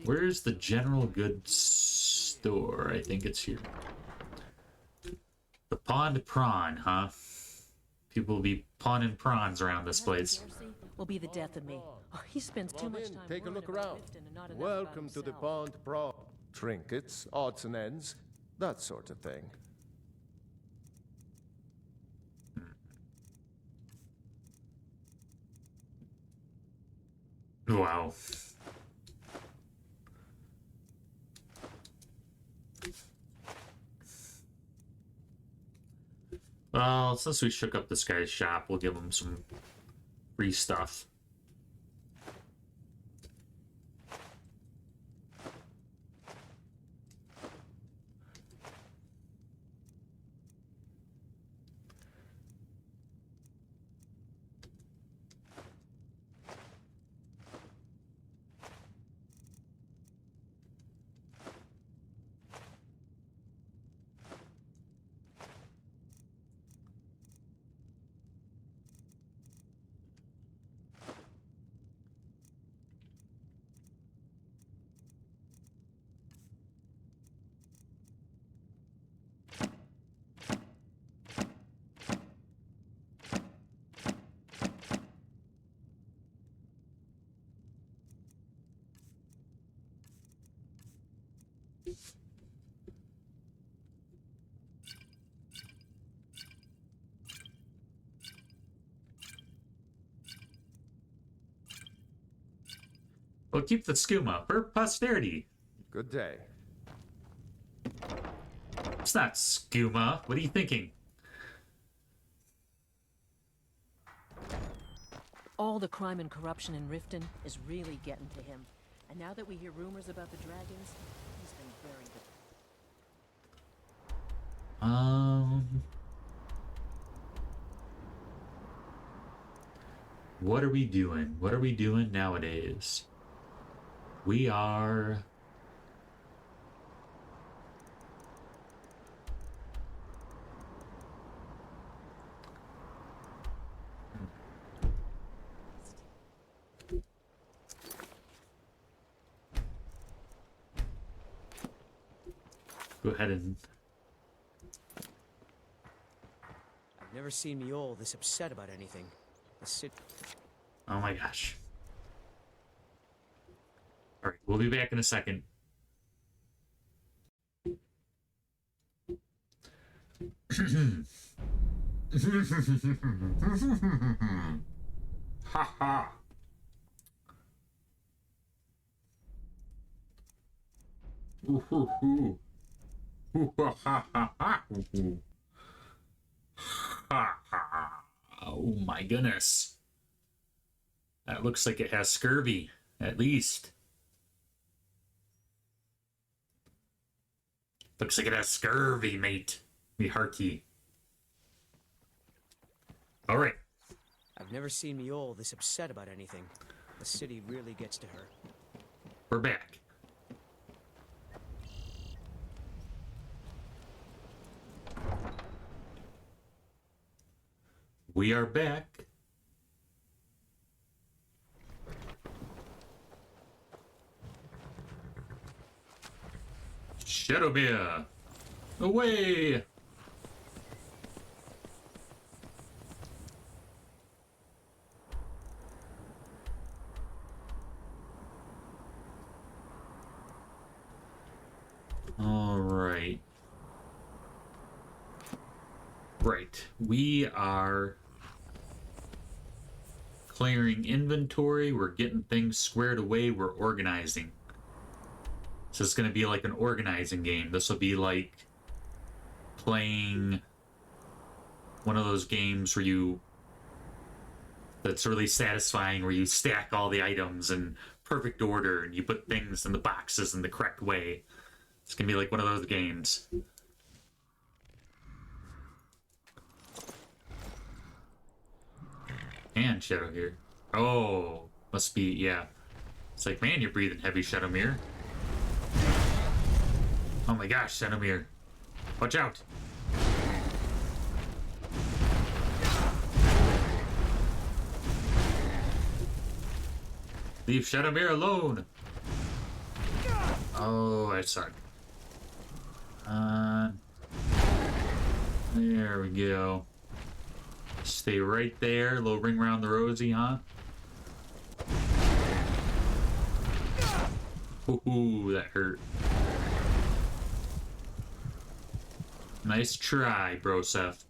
Where's the general goods store? I think it's here. The Pond Prawn, huh? People will be pawning prawns around this place. Will be the death of me. Oh, he spends too much time. Take a look worrying about around. Riften and not enough Welcome about to the himself. Pond Pro. Trinkets, odds and ends, that sort of thing. Wow. Well, since we shook up this guy's shop, we'll give him some free stuff. We'll keep the skooma for posterity. Good day. It's not skooma. What are you thinking? All the crime and corruption in Riften is really getting to him. And now that we hear rumors about the dragons, he's been very good. What are we doing? What are we doing nowadays? We are... Go ahead and... I've never seen me all this upset about anything. Oh my gosh. Alright, we'll be back in a second. Ha ha. Ooh hoo hoo. Ooh ha ha ha ha. Ha ha. Oh my goodness. That looks like it has scurvy, at least. Looks like it has scurvy, mate. Me hearty. All right. I've never seen Miol this upset about anything. The city really gets to her. We're back. We are back. Shadowmere! Away! All right. Right. We are clearing inventory. We're getting things squared away. We're organizing. So it's going to be like an organizing game. This will be like playing one of those games where that's really satisfying, where you stack all the items in perfect order and you put things in the boxes in the correct way. It's going to be like one of those games. And Shadow here. Oh, must be, yeah. It's like, man, you're breathing heavy, Shadowmere. Oh my gosh, Shadowmere. Watch out. Leave Shadowmere alone. Oh, I suck. There we go. Stay right there. Little ring around the rosy, huh? Ooh, that hurt. Nice try, Broseph.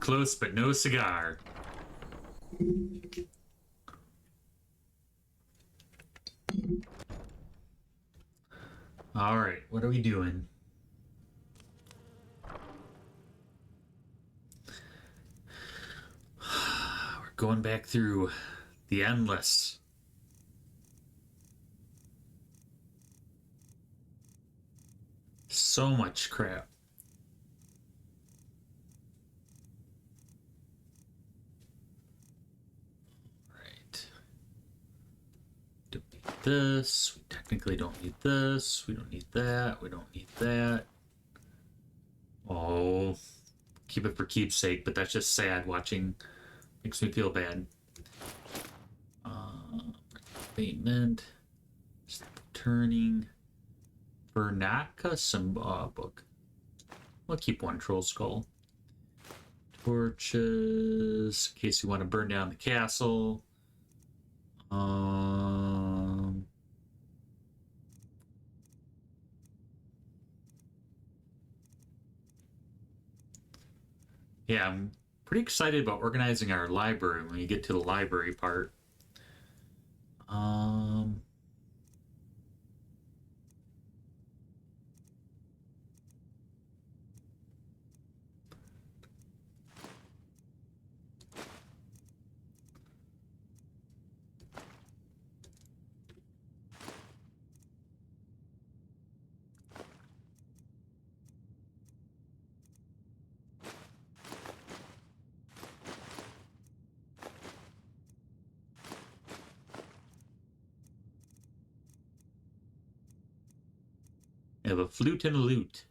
Close, but no cigar. All right, what are we doing? We're going back through the endless. So much crap. Right. Don't need this. We technically don't need this. We don't need that. We don't need that. Oh, keep it for keepsake, but that's just sad watching. Makes me feel bad. Abatement. Turning. Vernaka Simba book. We'll keep one troll skull. Torches, in case you want to burn down the castle. Yeah, I'm pretty excited about organizing our library when we get to the library part. I have a flute and a lute.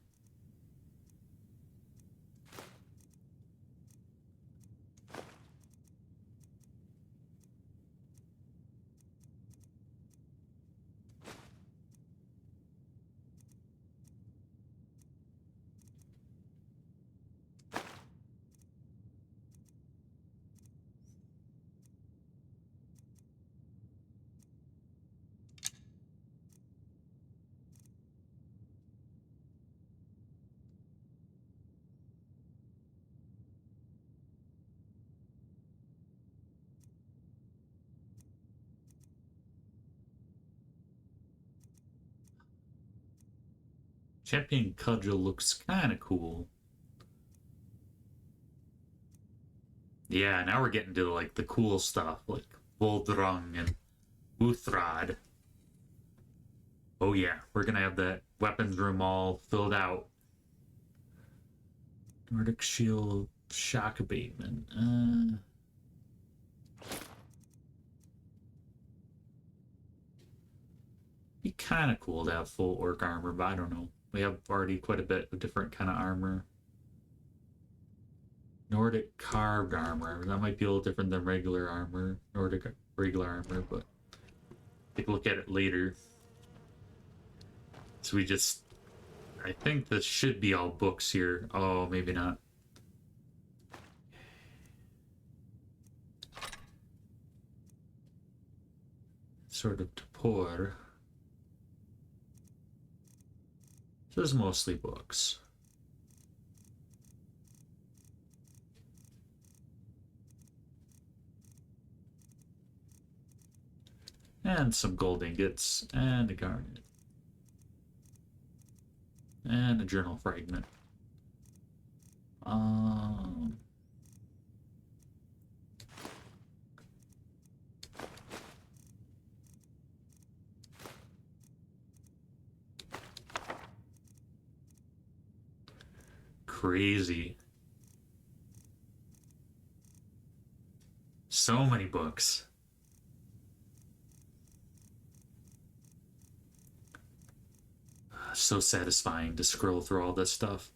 Champion Cudgel looks kind of cool. Yeah, now we're getting to like the cool stuff, like Voldrung and Uthrad. Oh yeah, we're gonna have that weapons room all filled out. Nordic Shield, shock abatement. Be kind of cool to have full orc armor, but I don't know. We have already quite a bit of different kind of armor. Nordic carved armor. That might be a little different than regular armor. Nordic regular armor, but take a look at it later. So we just... I think this should be all books here. Oh, maybe not. Sort of Tapor. So it's mostly books. And some gold ingots, and a garnet. And a journal fragment. Crazy. So many books. So satisfying to scroll through all this stuff.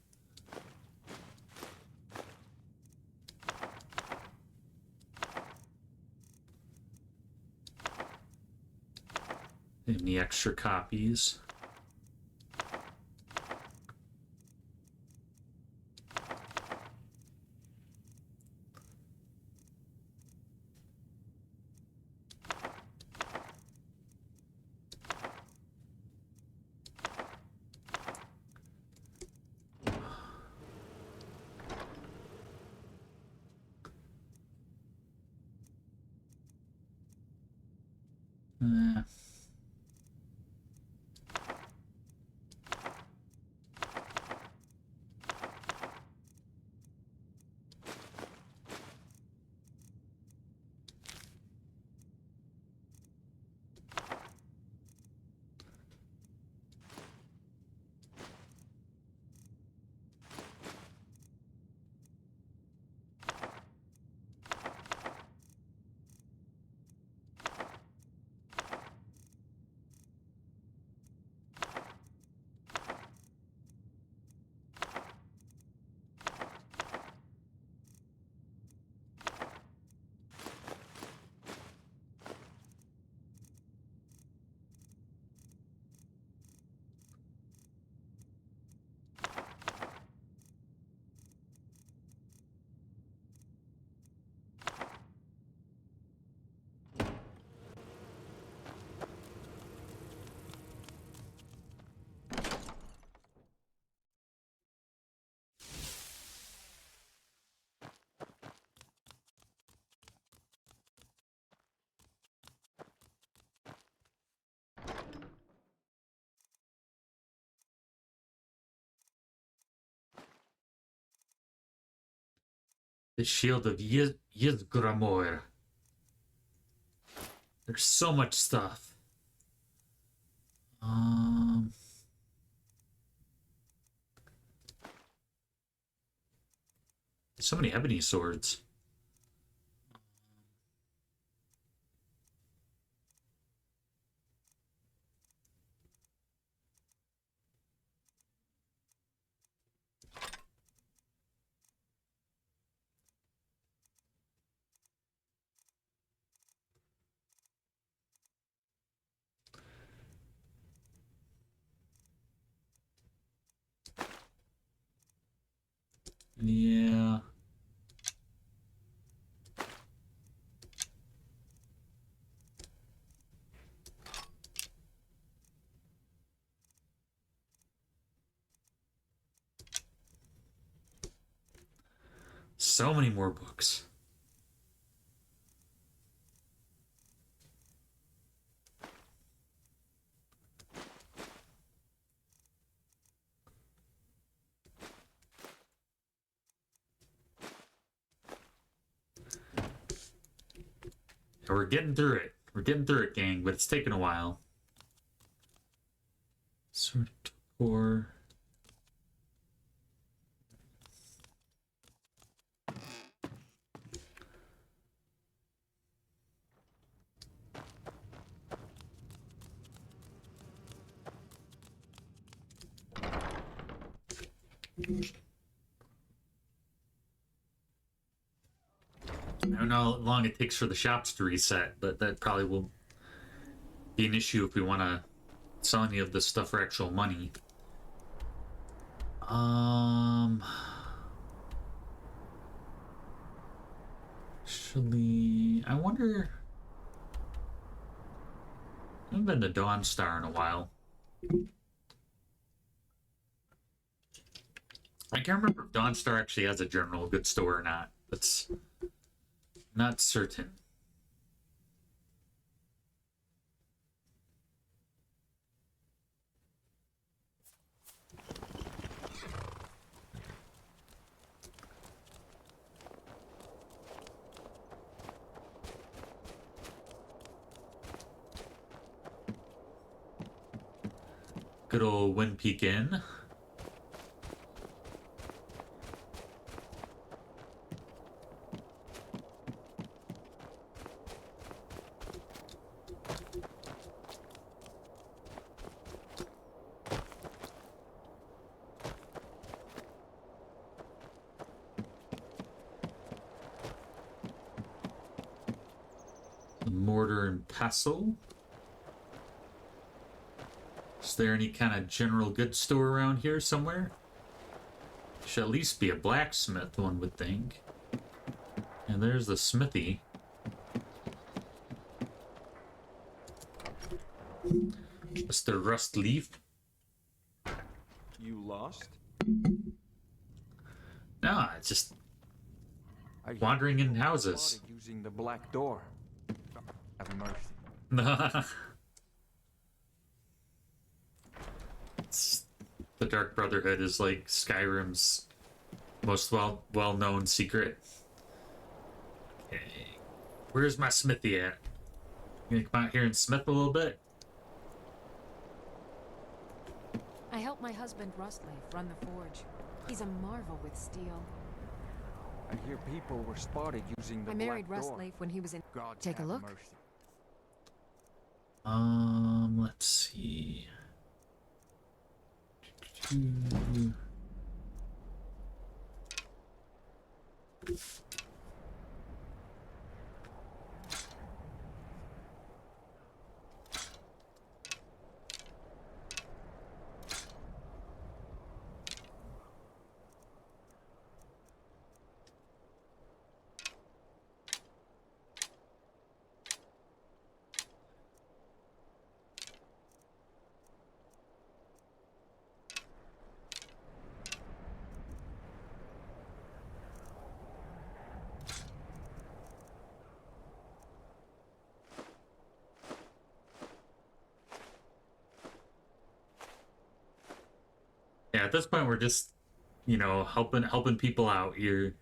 Any extra copies? The Shield of Yizgramor. There's so much stuff. So many ebony swords. Yeah. So many more books. We're getting through it. We're getting through it, gang, but it's taking a while. Sort of poor. I don't know how long it takes for the shops to reset, but that probably will be an issue if we want to sell any of this stuff for actual money. Actually, I wonder. I haven't been to Dawn Star in a while. I can't remember if Dawn Star actually has a general good store or not. That's not certain. Good old Wind Peak Inn. Mortar and pestle. Is there any kind of general goods store around here somewhere? Should at least be a blacksmith, one would think. And there's the smithy. Mr. Rustleaf. You lost? No, it's just wandering in houses. Using the black door. Have mercy. The Dark Brotherhood is like Skyrim's most well-known secret. Okay. Where's my smithy at? You gonna come out here and smith a little bit? I help my husband Rustleaf run the forge. He's a marvel with steel. I hear people were spotted using the I married black door. Rustleaf when he was in. God Take a have look. mercy. Let's see. Yeah, at this point we're just, you know, helping people out here.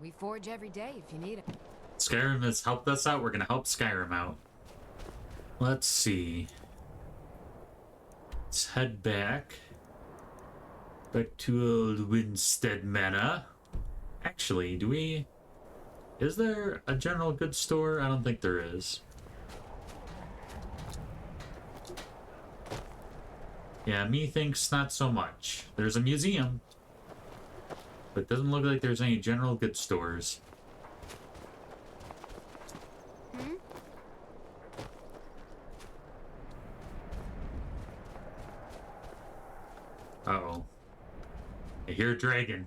We forge every day if you need it. Skyrim has helped us out. We're gonna help Skyrim out. Let's see. Let's head back. Back to old Winstead Manor. Actually, is there a general goods store? I don't think there is. Yeah, me thinks not so much. There's a museum. But it doesn't look like there's any general goods stores. Uh-oh. I hear a dragon.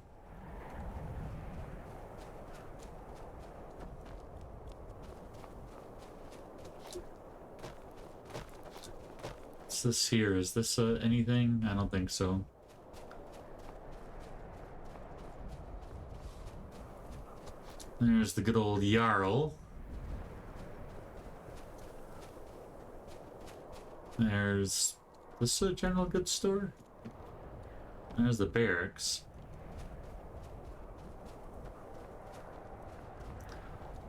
What's this here? Is this anything? I don't think so. There's the good old Jarl. There's this a general goods store? There's the barracks.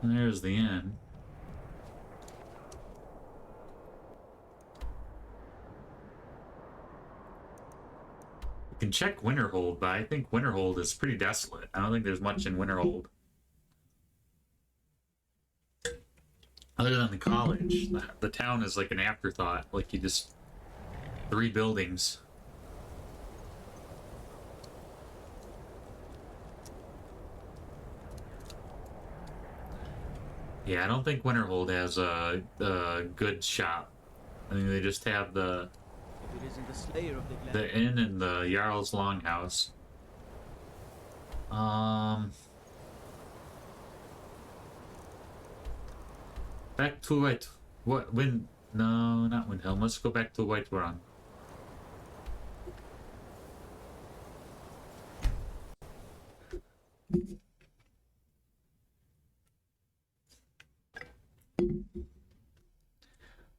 And there's the inn. You can check Winterhold, but I think Winterhold is pretty desolate. I don't think there's much in Winterhold. Other than the college, the town is like an afterthought. Like you just 3 buildings. Yeah, I don't think Winterhold has a good shop. I think they just have the If it isn't the slayer of the inn and the Jarl's Longhouse. Back to White. What? No, not Windhelm. Let's go back to Whiterun.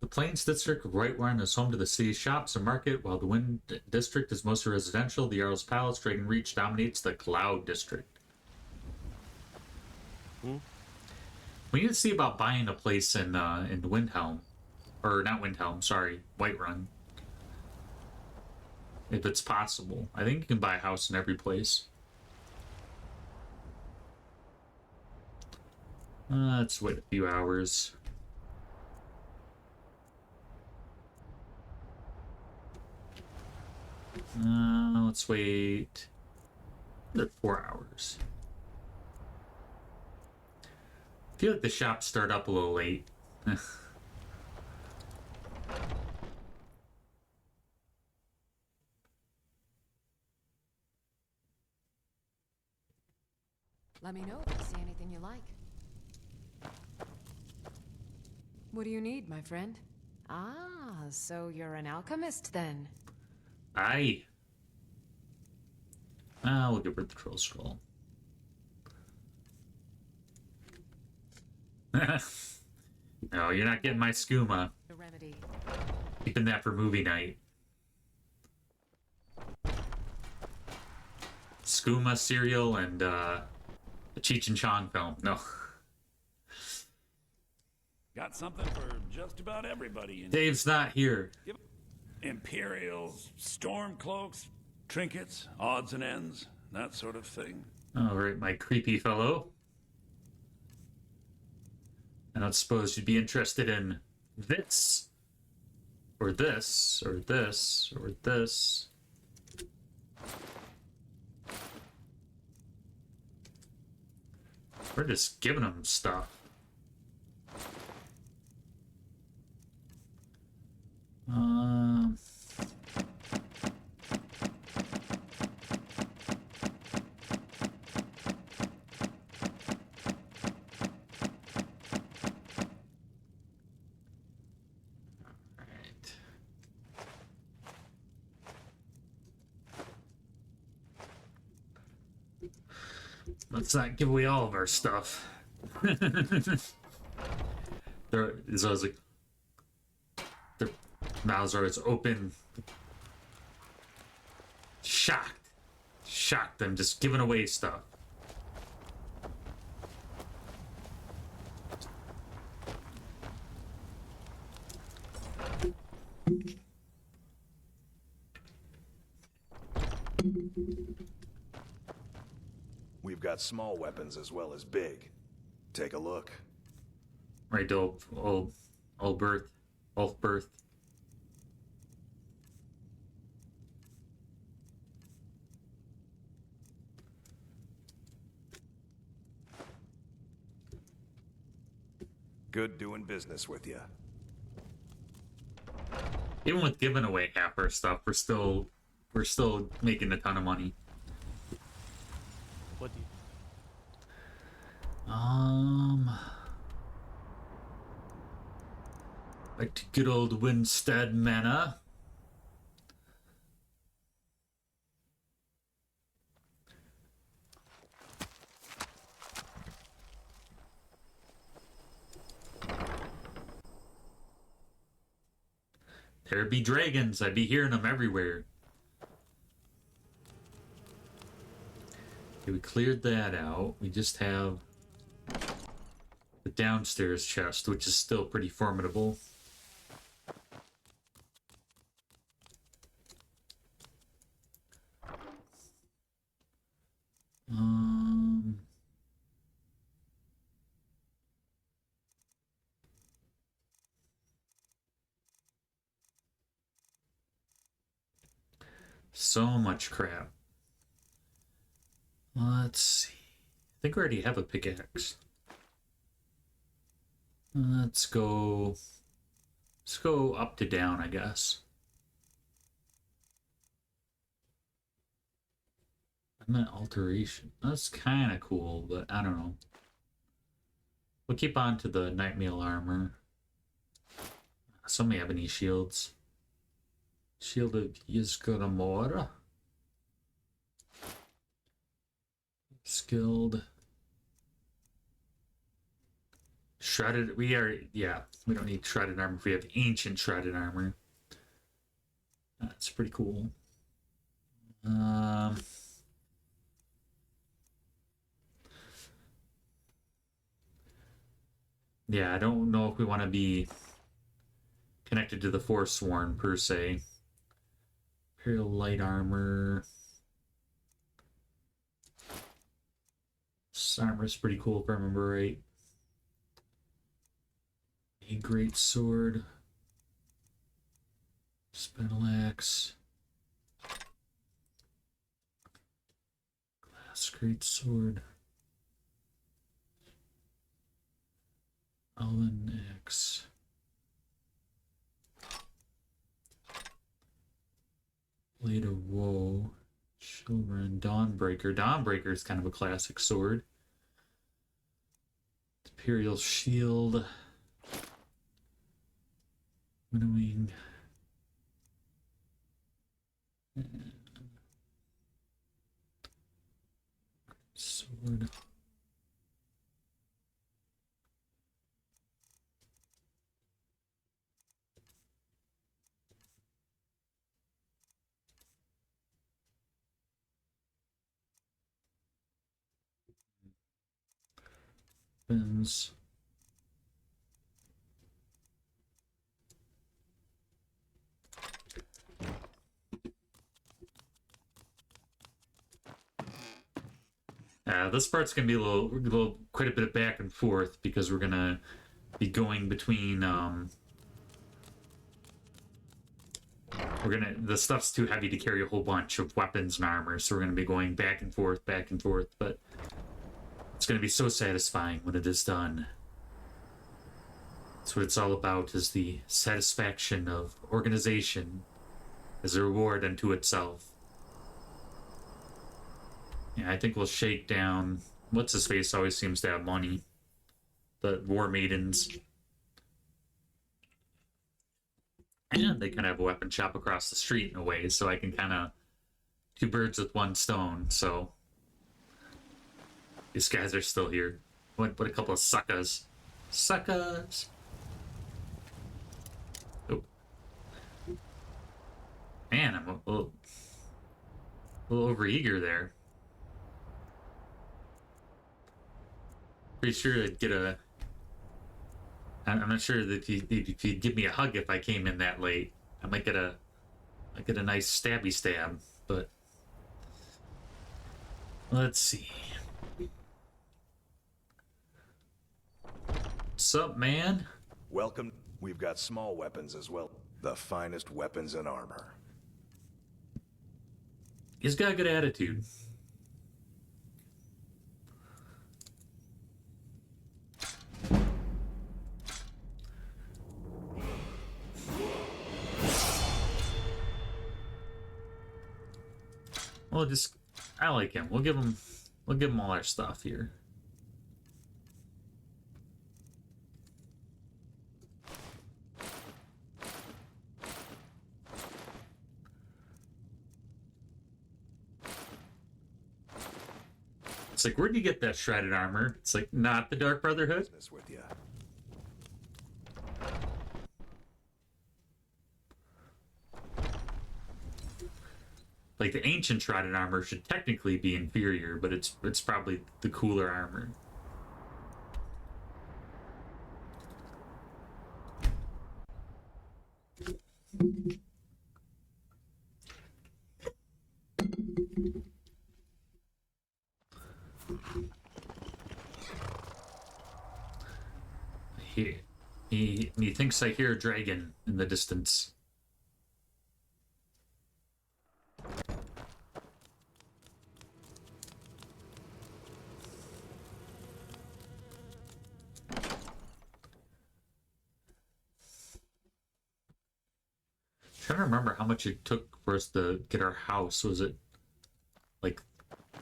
The Plains District of Whiterun is home to the city's shops and market, while the Wind District is mostly residential. The Jarl's Palace, Dragon Reach dominates the Cloud District. We need to see about buying a place in Windhelm. Or not Windhelm, sorry, Whiterun. If it's possible. I think you can buy a house in every place. Let's wait a few hours. Let's wait another 4 hours. I feel like the shops start up a little late. Let me know if you see anything you like. What do you need, my friend? Ah, so you're an alchemist then? Aye. We'll give her the troll scroll. No, you're not getting my skooma. The remedy. Keeping that for movie night. Skooma cereal and a Cheech and Chong film. No. Got something for just about everybody. Dave's not here. Imperials, storm cloaks, trinkets, odds and ends, that sort of thing. All right, my creepy fellow. I don't suppose you'd be interested in this, or this, or this, or this. We're just giving them stuff. Let's not give away all of our stuff. There is always like their mouths are always open. Shocked. I'm just giving away stuff. We've got small weapons as well as big. Take a look. Right, old birth. Good doing business with you. Even with giving away half our stuff, we're still making a ton of money. What do you... Like to good old Winstead Manor. There'd be dragons. I'd be hearing them everywhere. Okay, we cleared that out. We just have the downstairs chest, which is still pretty formidable. So much crap. Let's see. I think we already have a pickaxe. Let's go up to down, I guess. I meant alteration. That's kind of cool, but I don't know. We'll keep on to the night mail armor. Some ebony shields. Shield of Yizgoramora. Skilled. Shredded. We don't need shredded armor if we have ancient shredded armor. That's pretty cool. Yeah, I don't know if we want to be connected to the Forsworn per se. Imperial light armor. This armor's pretty cool if I remember right. A great sword. Spinal axe. Glass great sword. Elven axe. Blade of Woe. Children. Dawnbreaker. Dawnbreaker is kind of a classic sword. Imperial shield. Winnowing. Sword. Weapons. This part's gonna be quite a bit of back and forth because we're gonna be going between. The stuff's too heavy to carry a whole bunch of weapons and armor, so we're gonna be going back and forth, but it's gonna be so satisfying when it is done. That's what it's all about, is the satisfaction of organization as a reward unto itself. Yeah, I think we'll shake down... What's-his-face always seems to have money. The War Maidens. And they kind of have a weapon shop across the street in a way, so I can kind of... two birds with one stone, so... These guys are still here. What a couple of suckers. Suckers! Oh. Man, I'm a little overeager there. Pretty sure I'd get a... I'm not sure that if you'd give me a hug if I came in that late. I might get a nice stabby stab, but... Let's see. What's up, man? Welcome. We've got small weapons as well. The finest weapons and armor. He's got a good attitude. Well, I like him. We'll give him all our stuff here. It's like, where do you get that shredded armor? It's like, not the Dark Brotherhood? Business with you. like the ancient shrouded armor should technically be inferior, but it's probably the cooler armor. He thinks I hear a dragon in the distance. Trying to remember how much it took for us to get our house. Was it like,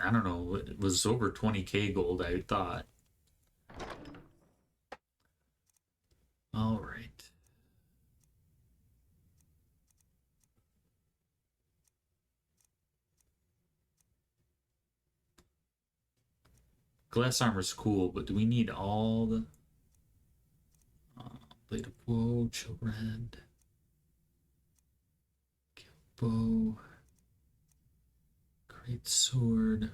I don't know, it was over 20k gold, I thought. All right. Glass armor's cool, but do we need all the blade of woe, chill red, bow, great sword,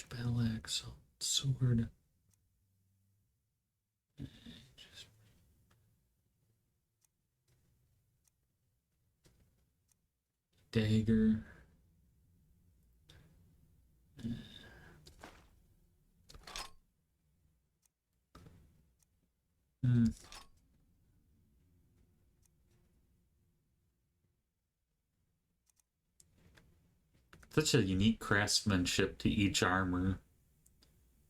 battle axe, sword. Dagger. Such a unique craftsmanship to each armor.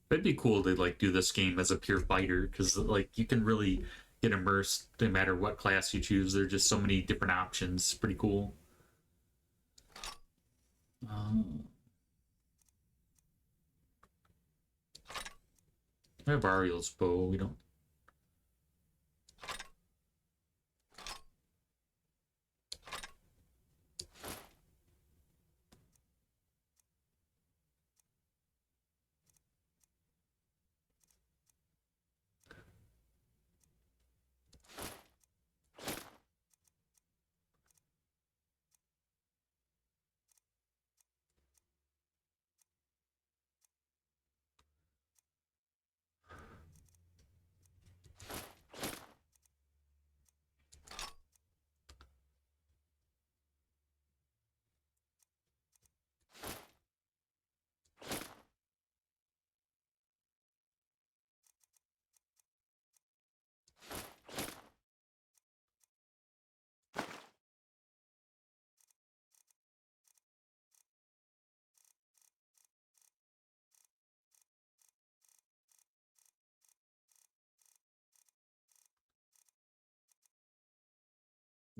It'd be cool to like do this game as a pure fighter, because like you can really get immersed no matter what class you choose. There's just so many different options. Pretty cool. I have Ariel's bow. We don't.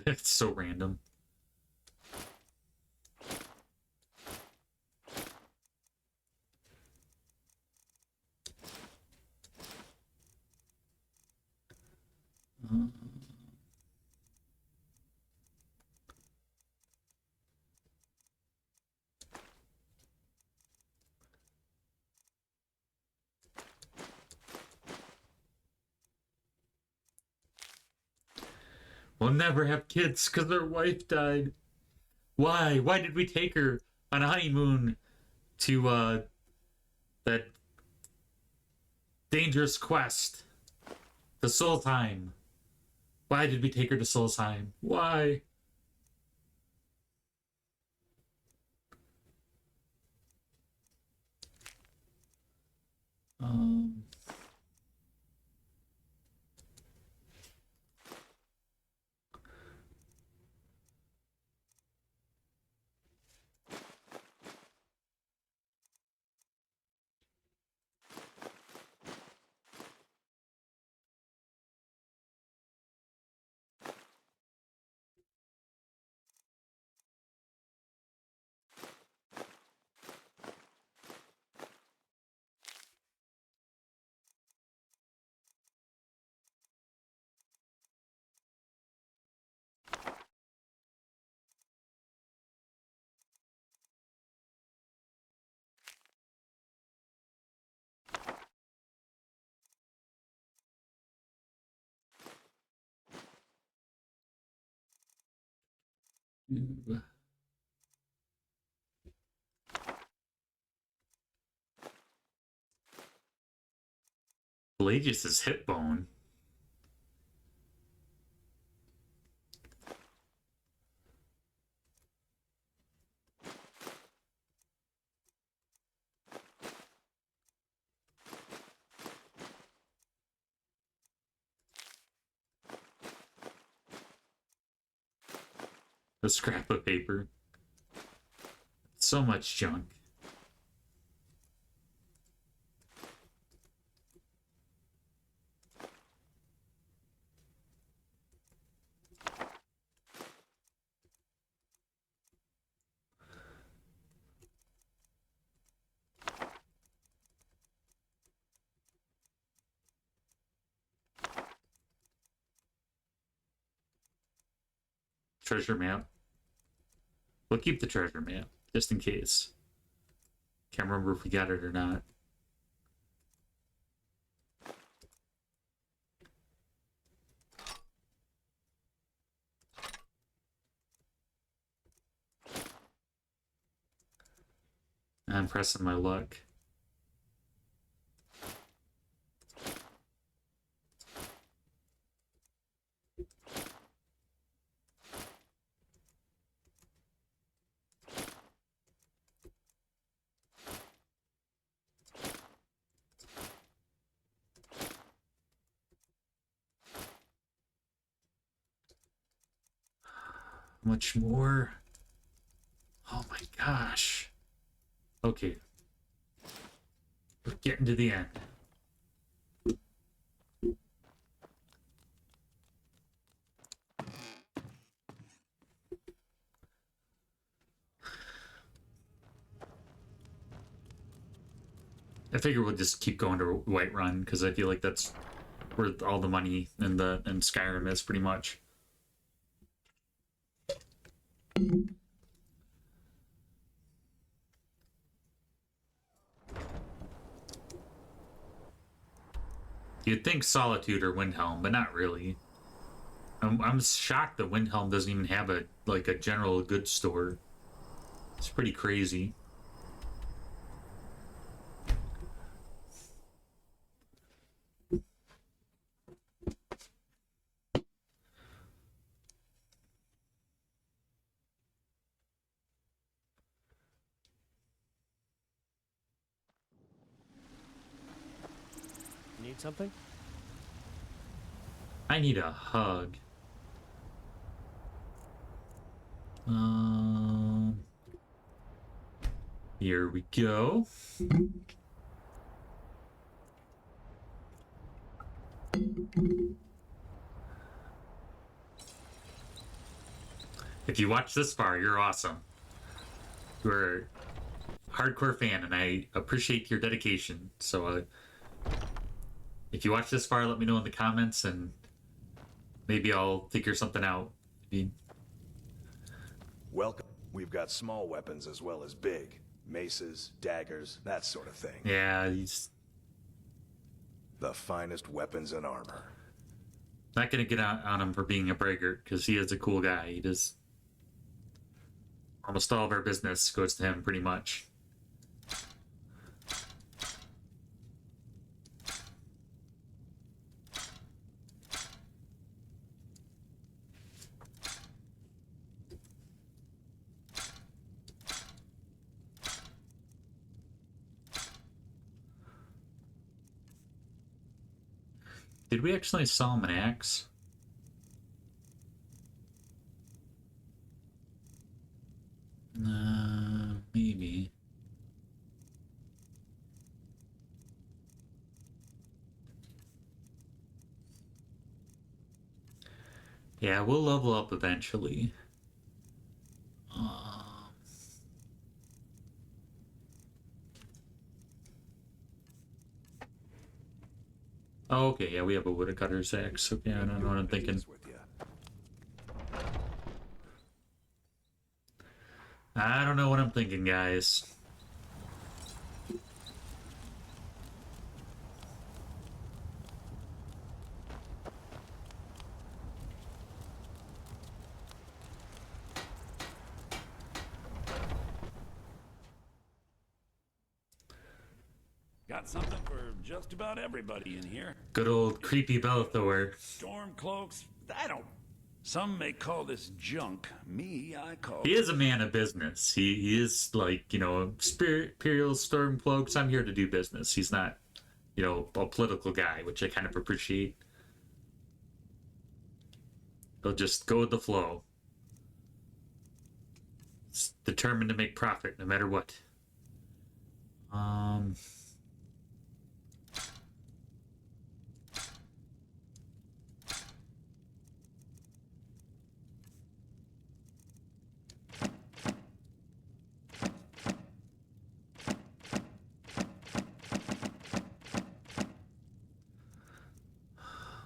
It's so random. We'll never have kids because their wife died. Why? Why did we take her on a honeymoon to that dangerous quest to Solheim? Why did we take her to Solheim? Why? Pelagius's hip bone. A scrap of paper. So much junk. Treasure map. We'll keep the treasure map, just in case. Can't remember if we got it or not. I'm pressing my luck. Much more. Oh my gosh. Okay. We're getting to the end. I figure we'll just keep going to Whiterun because I feel like that's where all the money in Skyrim is pretty much. You'd think Solitude or Windhelm, but not really. I'm shocked that Windhelm doesn't even have a general goods store. It's pretty crazy. Need something? I need a hug. Here we go. If you watch this far, you're awesome. You're a hardcore fan, and I appreciate your dedication. So, if you watch this far, let me know in the comments, and maybe I'll figure something out. Welcome. We've got small weapons as well as big. Maces, daggers, that sort of thing. Yeah, he's... The finest weapons and armor. Not gonna get on him for being a braggart, because he is a cool guy. He does... Almost all of our business goes to him, pretty much. Did we actually sell him an axe? Maybe. Yeah, we'll level up eventually. Oh, okay, yeah, we have a woodcutter's axe. Okay, I don't know what I'm thinking. I don't know what I'm thinking, guys. got something for just about everybody in here. Good old creepy Belthor. Storm cloaks, I don't... Some may call this junk. Me, I call He is a man of business. He is like, you know, Imperial Storm Cloaks. I'm here to do business. He's not, you know, a political guy, which I kind of appreciate. He'll just go with the flow. He's determined to make profit no matter what.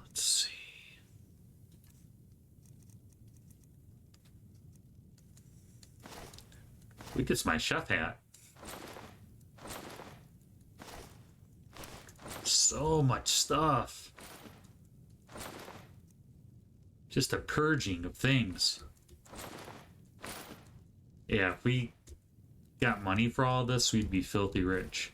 Let's see. We gets my chef hat. So much stuff. Just a purging of things. Yeah, if we got money for all this, we'd be filthy rich.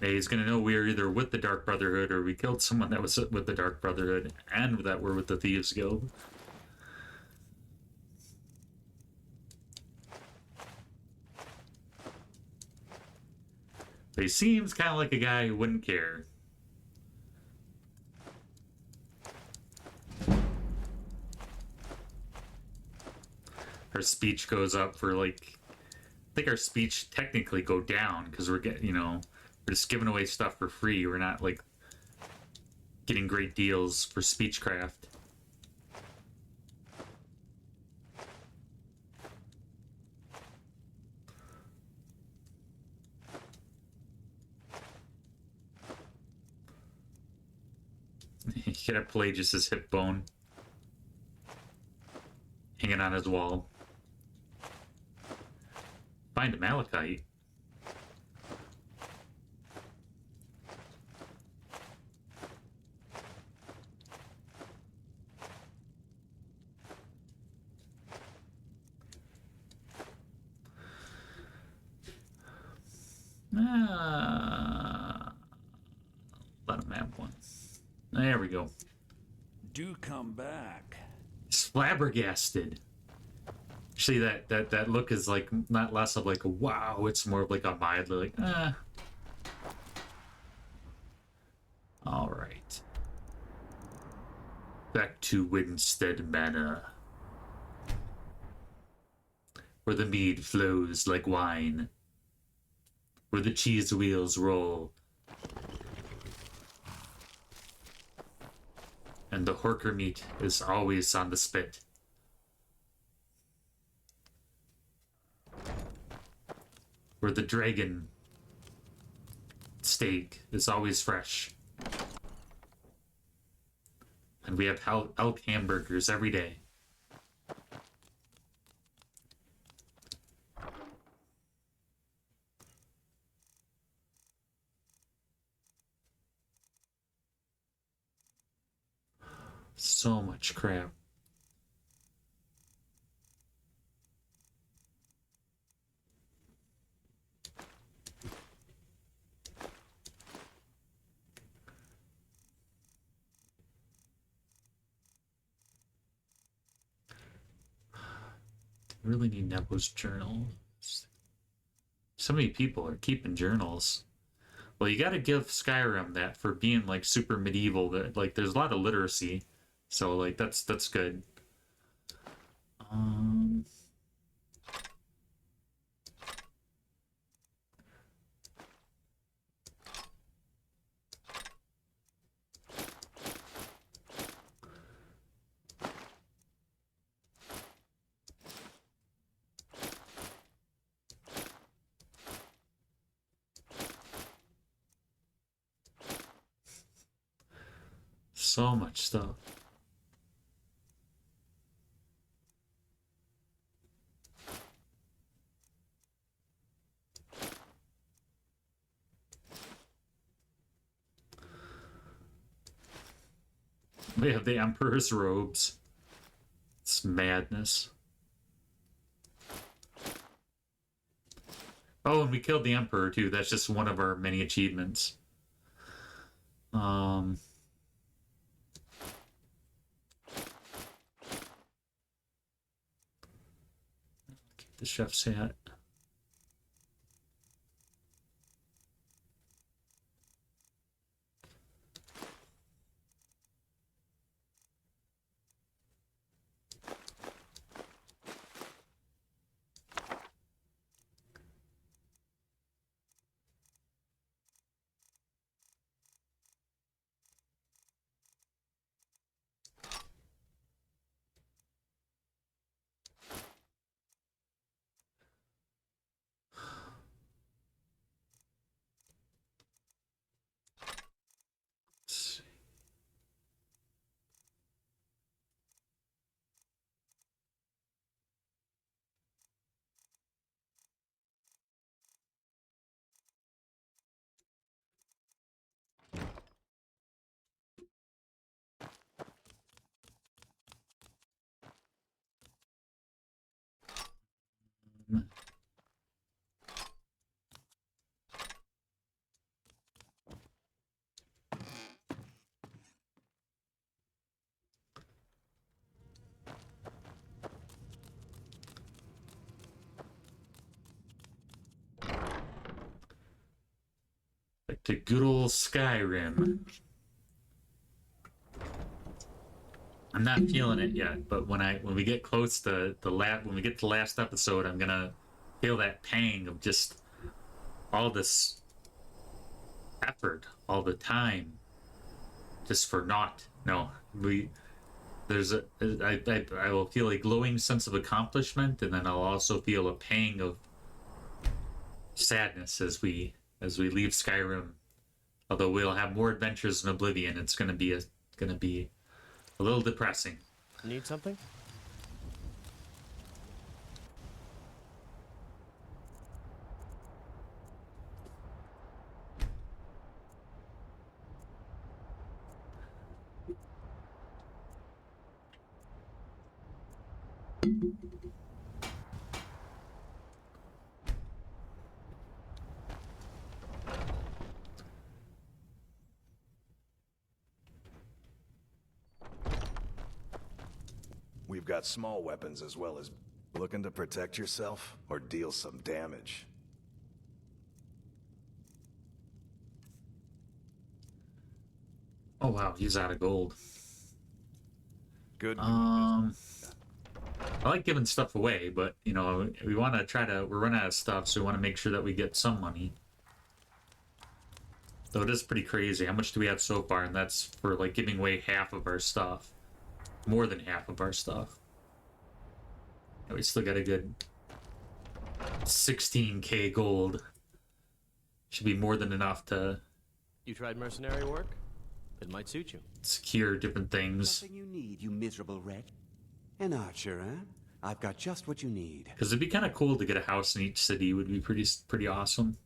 Yeah, he's gonna know we are either with the Dark Brotherhood or we killed someone that was with the Dark Brotherhood and that we're with the Thieves Guild. But he seems kind of like a guy who wouldn't care. Our speech goes up for like... I think our speech technically go down because we're getting, you know... We're just giving away stuff for free. We're not, like, getting great deals for speechcraft. You could have Pelagius' hip bone hanging on his wall. Find a malachite. Let him have one. There we go. Do come back. He's flabbergasted. Actually, that look is like not less of like a wow. It's more of like a mildly like All right. Back to Winstead Manor, where the mead flows like wine, where the cheese wheels roll, and the horker meat is always on the spit. Where the dragon steak is always fresh. And we have elk hamburgers every day. So much crap. Really need Nepo's journal. So many people are keeping journals. Well, you gotta give Skyrim that for being like super medieval. That like there's a lot of literacy, so like that's good. So much stuff. We have the Emperor's robes. It's madness. Oh, and we killed the Emperor too. That's just one of our many achievements. The chef's hat. Back to good old Skyrim. I'm not feeling it yet, but when we get close to when we get to the last episode, I'm gonna feel that pang of just all this effort, all the time, just for naught. No, I will feel a glowing sense of accomplishment, and then I'll also feel a pang of sadness as we leave Skyrim. Although we'll have more adventures in Oblivion, it's gonna be a little depressing. Need something? We've got small weapons as well as... Looking to protect yourself or deal some damage? Oh wow, he's out of gold. Good. I like giving stuff away, but you know, we want to we're running out of stuff, so we want to make sure that we get some money. Though it is pretty crazy. How much do we have so far? And that's for like giving away half of our stuff. More than half of our stuff. And we still got a good 16k gold. Should be more than enough to... You tried mercenary work? It might suit you. Secure different things. Something you need, you miserable wretch. An archer, huh? I've got just what you need. Because it'd be kind of cool to get a house in each city. Would be pretty awesome.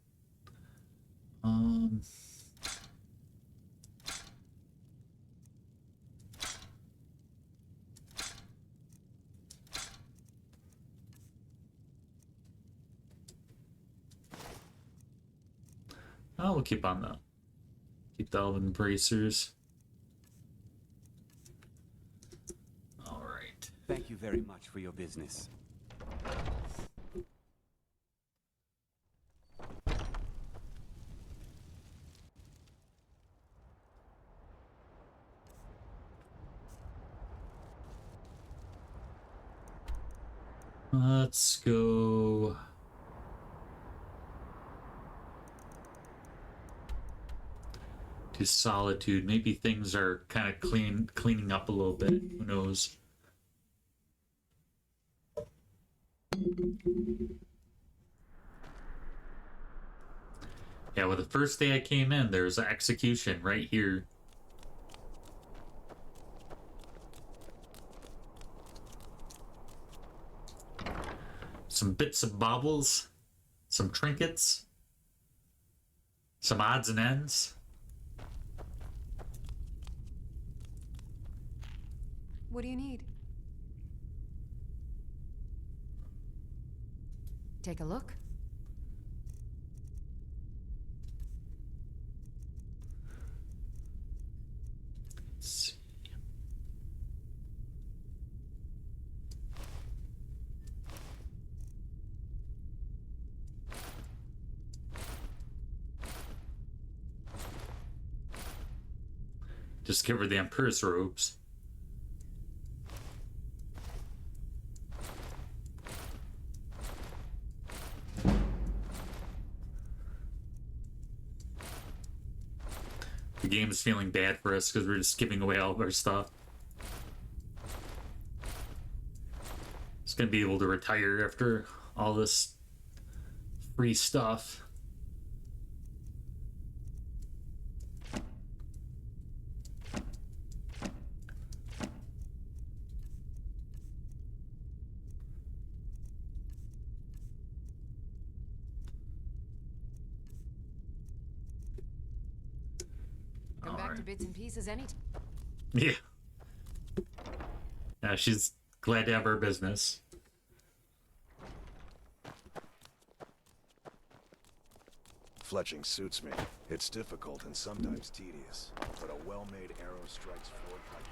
Oh, we'll keep the elven bracers. All right. Thank you very much for your business. Let's go. To Solitude. Maybe things are kind of cleaning up a little bit. Who knows? Yeah, well, the first day I came in, there was an execution right here. Some bits of baubles, some trinkets, some odds and ends. What do you need? Take a look. Let's see. Just give her the Emperor's robes. The game is feeling bad for us because we're just giving away all of our stuff. It's gonna be able to retire after all this free stuff. Come back to bits and pieces anytime. Yeah. Yeah, she's glad to have her business. Fletching suits me. It's difficult and sometimes tedious, but a well-made arrow strikes forth like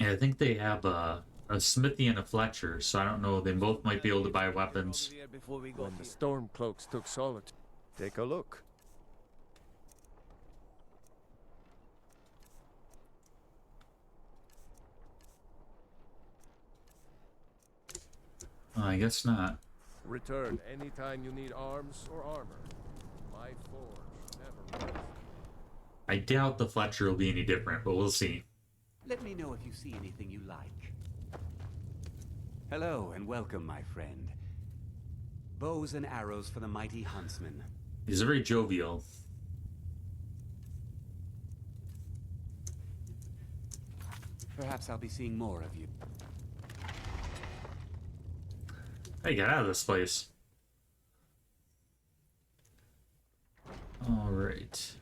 a Yeah, I think they have a smithy and a fletcher, so I don't know. They both might be able to buy weapons. When the Stormcloaks took Solitude, take a look. I guess not. Return anytime you need arms or armor. My forge never rests. I doubt the fletcher will be any different, but we'll see. Let me know if you see anything you like. Hello and welcome, my friend. Bows and arrows for the mighty huntsman. He's very jovial. Perhaps I'll be seeing more of you. Hey, get out of this place. All right.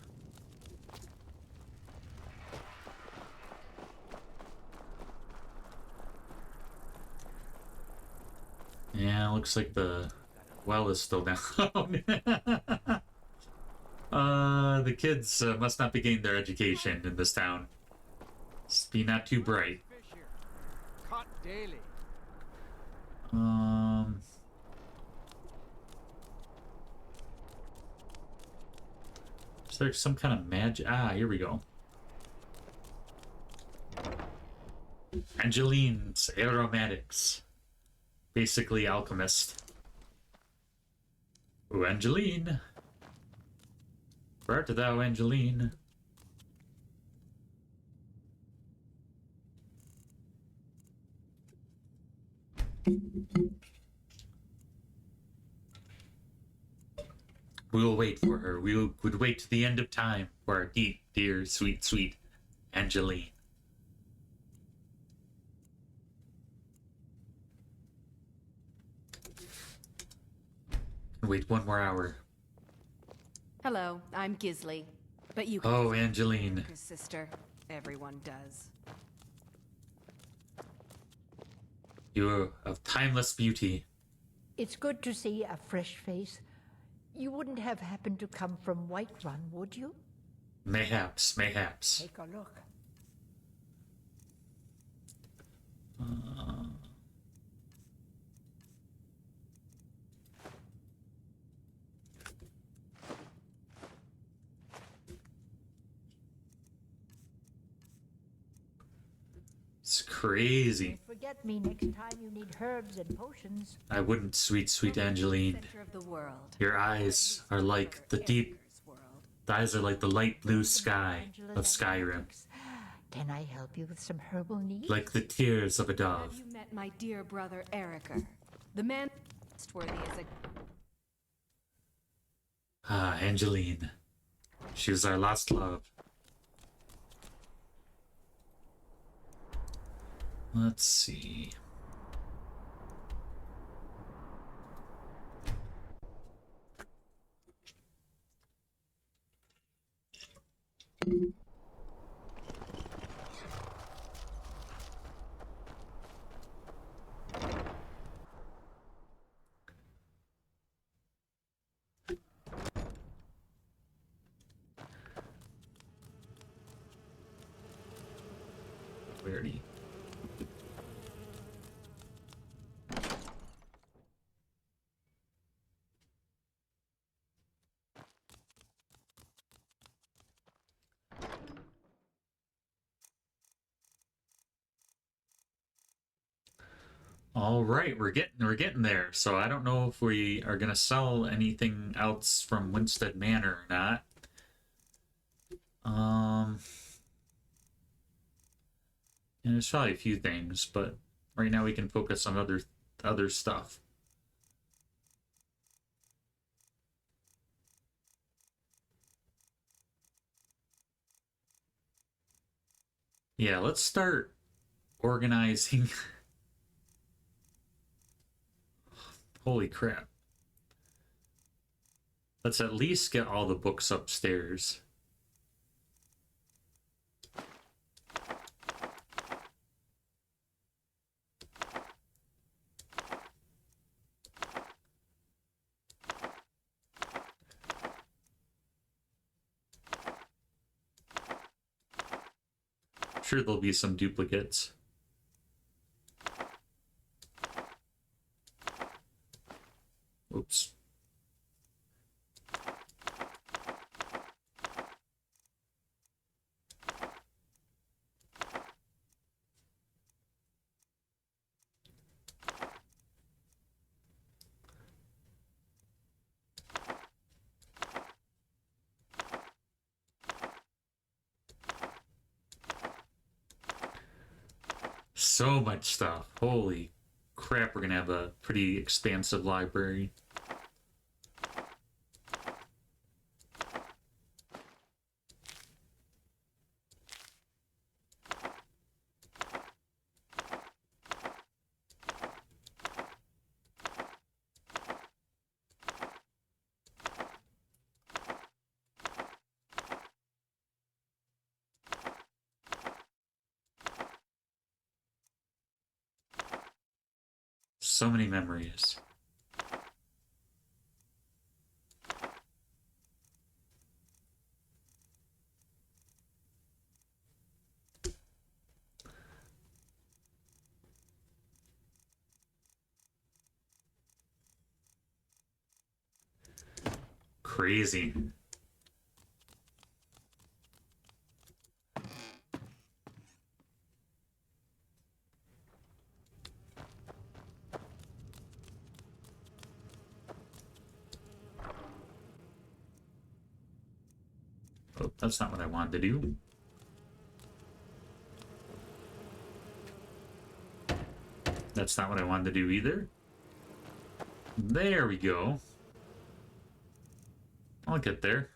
Yeah, looks like the well is still down. The kids must not be getting their education in this town. Must be not too bright. Caught daily. Is there some kind of magic? Ah, here we go. Angeline's aromatics. Basically alchemist. Ooh, Angeline. Where art thou, Angeline? We will wait for her. We would wait to the end of time for our deep, dear, sweet, sweet Angeline. Wait one more hour. Hello, I'm Gisley. But you Oh, Angeline. sister. Everyone does. You are of timeless beauty. It's good to see a fresh face. You wouldn't have happened to come from Whiterun, would you? Mayhaps, mayhaps. Take a look. It's crazy. Forget me next time you need herbs and potions. I wouldn't, sweet, sweet Angeline. Center of the world. Your eyes are like the deep... The eyes are like the light blue sky of Skyrim. Can I help you with some herbal needs? Like the tears of a Have dove. you met my dear brother Erica? The man trustworthy as a... Ah, Angeline. She was our lost love. Let's see. All right, we're getting there. So I don't know if we are gonna sell anything else from Winstead Manor or not. And there's probably a few things, but right now we can focus on other stuff. Yeah, let's start organizing. Holy crap. Let's at least get all the books upstairs. Sure, there'll be some duplicates. Oops. So much stuff. Holy crap, we're gonna have a pretty expansive library. So many memories. Crazy. Oh, that's not what I wanted to do. That's not what I wanted to do either. There we go. I'll get there.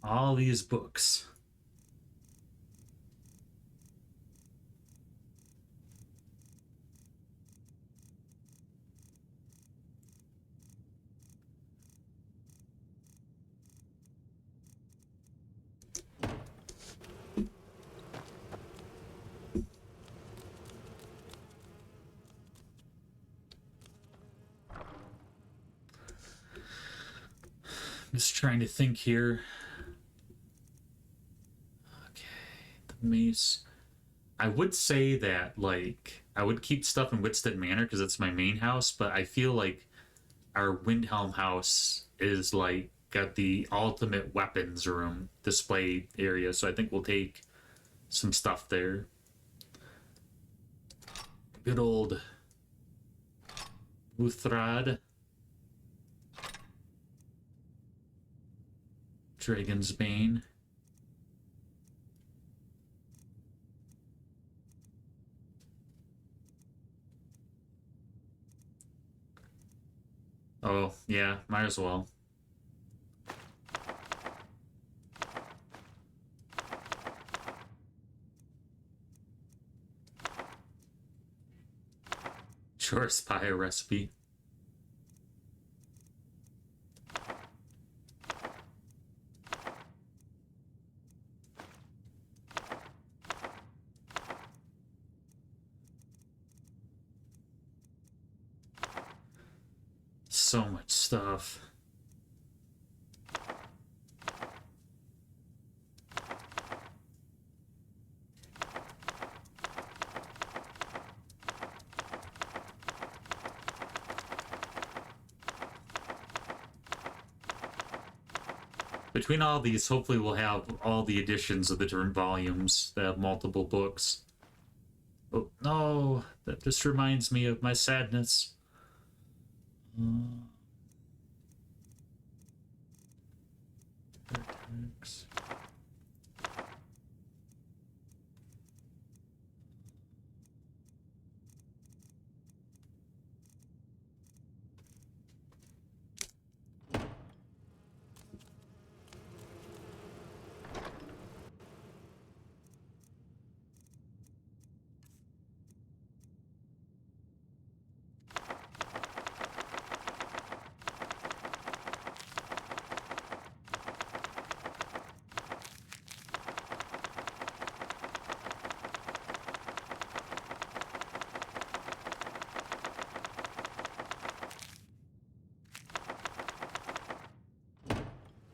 All these books. Just trying to think here. Okay, the mace. I would say that, like, I would keep stuff in Whitstead Manor because it's my main house, but I feel like our Windhelm house is, like, got the ultimate weapons room display area, so I think we'll take some stuff there. Good old Uthrad. Dragon's Bane. Oh, yeah, might as well. Sure, spy a recipe. So much stuff. Between all these, hopefully we'll have all the editions of the different volumes that have multiple books. Oh, no, that just reminds me of my sadness. Vertex.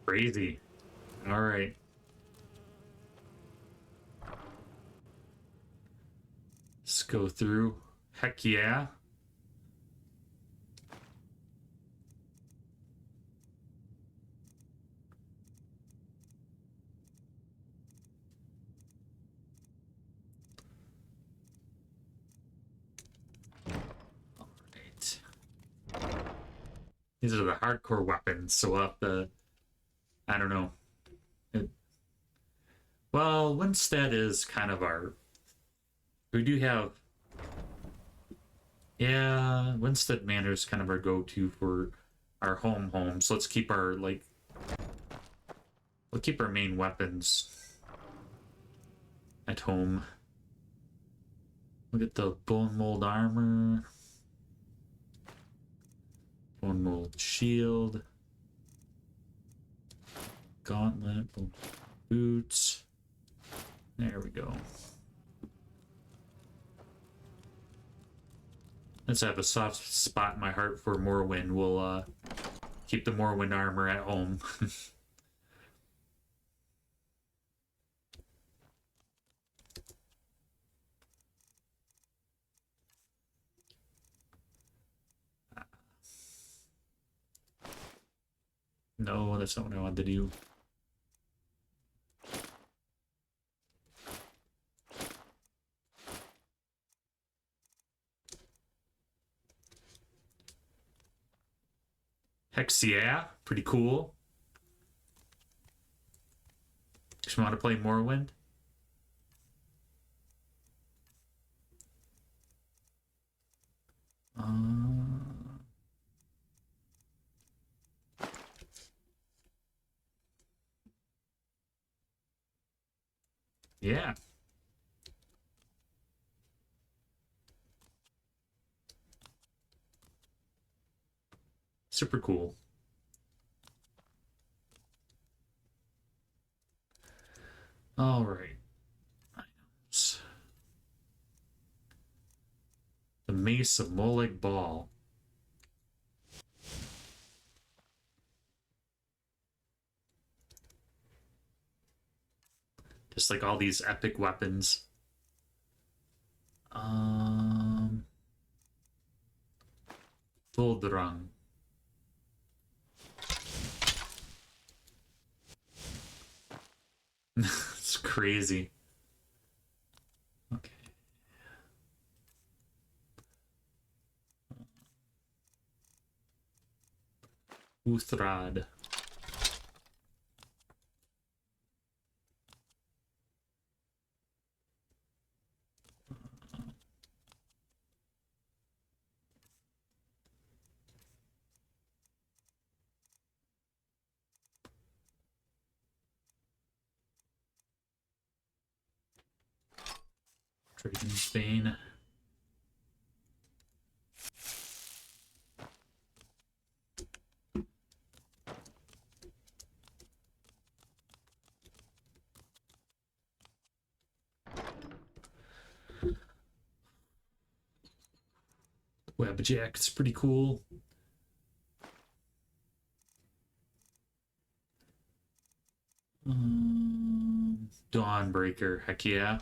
Crazy. All right. Let's go through. Heck yeah. All right. These are the hardcore weapons, so we'll have to, I don't know. Well, Winstead is kind of our... We do have... Yeah, Winstead Manor is kind of our go-to for our home. So let's keep our, like... We'll keep our main weapons at home. Look at the bone mold armor. Bone mold shield. Gauntlet. Boots. There we go. Let's have a soft spot in my heart for Morrowind. We'll keep the Morrowind armor at home. No, that's not what I wanted to do. Hex yeah, pretty cool. Just want to play Morrowind? Yeah. Super cool. All right. Items. The Mace of Molag Bal. Just like all these epic weapons. Voldrang. It's crazy. Okay. Uthrad. Dragon's Bane. Webjack's pretty cool. Dawnbreaker, heck yeah.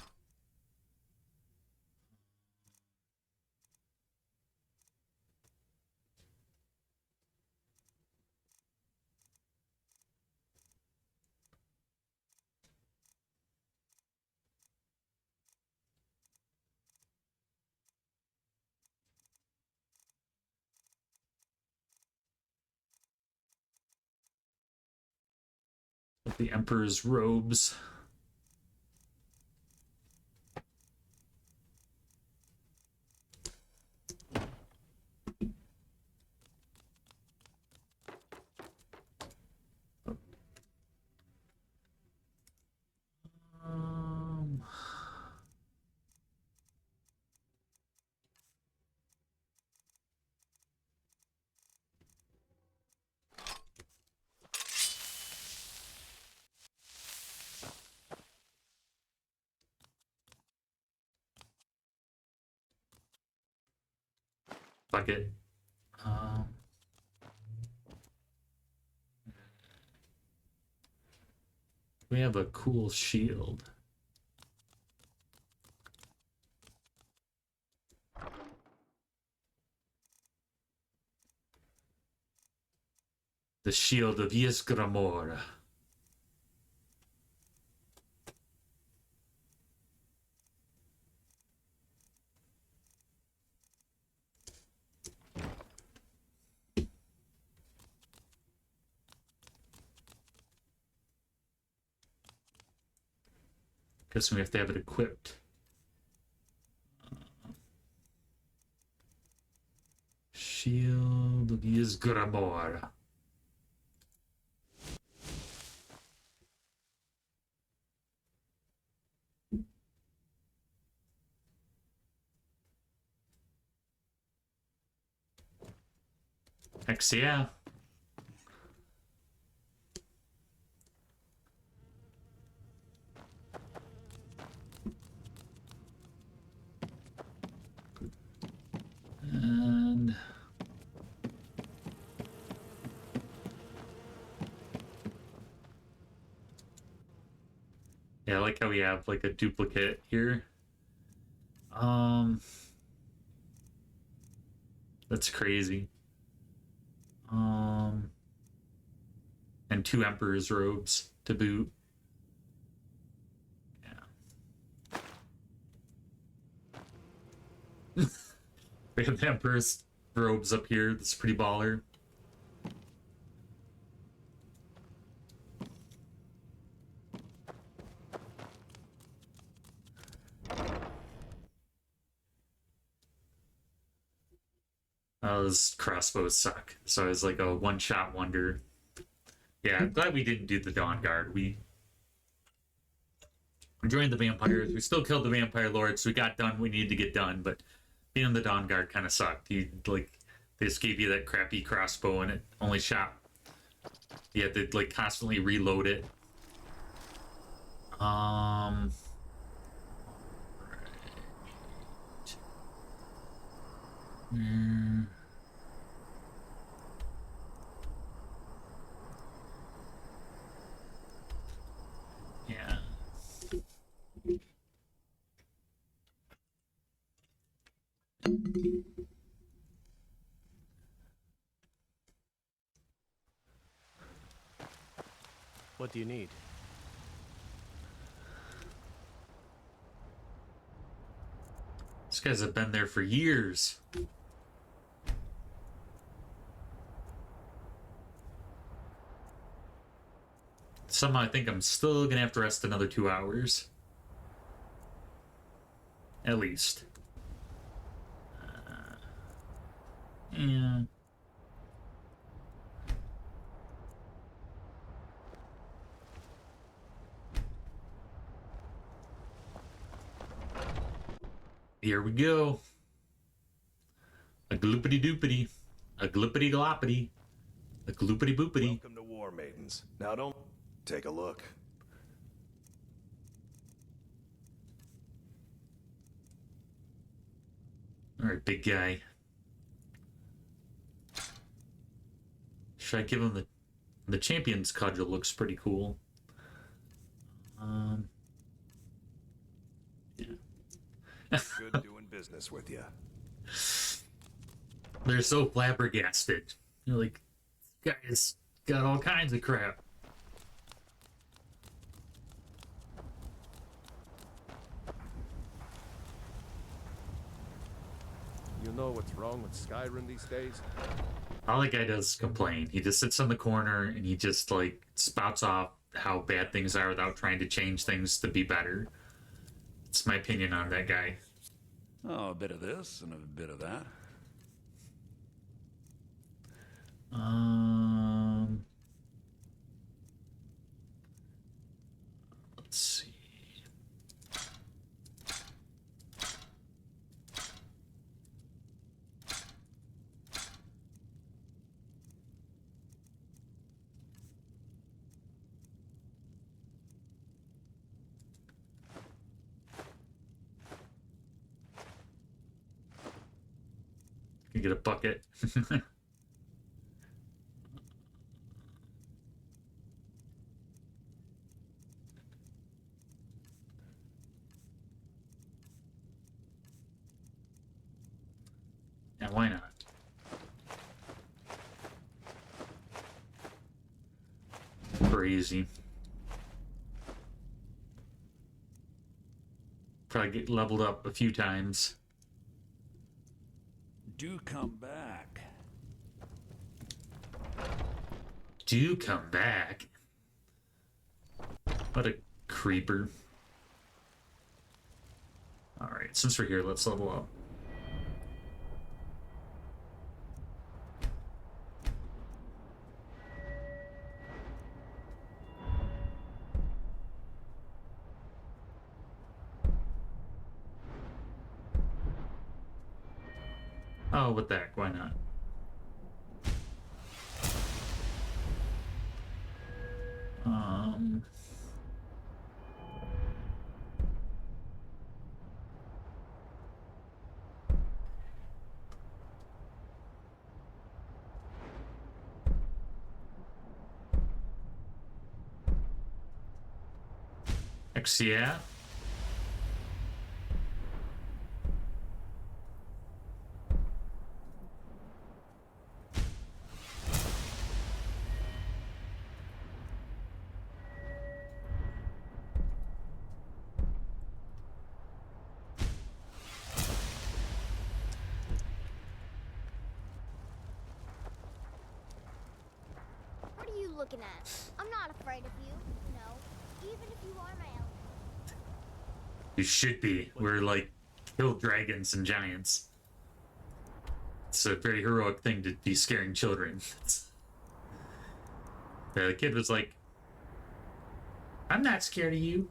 The Emperor's robes. Fuck it. We have a cool shield. The shield of Ysgramor. Guess we have to have it equipped. Shield of Ysgramor. Hex yeah. And yeah, I like how we have like a duplicate here. That's crazy. And 2 Emperor's robes to boot. Yeah. We have the Emperor's robes up here. That's pretty baller. Those crossbows suck. So it's like a one-shot wonder. Yeah, I'm glad we didn't do the Dawn Guard. We joined the vampires. We still killed the vampire lord, so we got done what we needed to get done, but being on the Dawn Guard kind of sucked. You like they just gave you that crappy crossbow and it only shot. You had to like constantly reload it. Right. Yeah. What do you need? These guys have been there for years. Somehow I think I'm still gonna have to rest another 2 hours. At least. Yeah. Here we go. A gloopity doopity. A gloopity gloppity. A gloopity boopity. Welcome to War Maidens. Now don't take a look. Alright, big guy. Should I give him the champion's cudgel? Looks pretty cool. Yeah. Good doing business with you. They're so flabbergasted. You're like, guys got all kinds of crap. You know what's wrong with Skyrim these days? All the guy does is complain. He just sits in the corner and he just like spouts off how bad things are without trying to change things to be better. It's my opinion on that guy. Oh, a bit of this and a bit of that. Let's see. You get a bucket. Yeah, why not? Crazy. Probably get leveled up a few times. Do come back. Do come back. What a creeper. Alright, since we're here, let's level up. Oh, what the heck, why not? Yeah. What are you looking at? I'm not afraid of you. No. Even if you are my element. You should be. We're like kill dragons and giants. It's a very heroic thing to be scaring children. The kid was like, I'm not scared of you.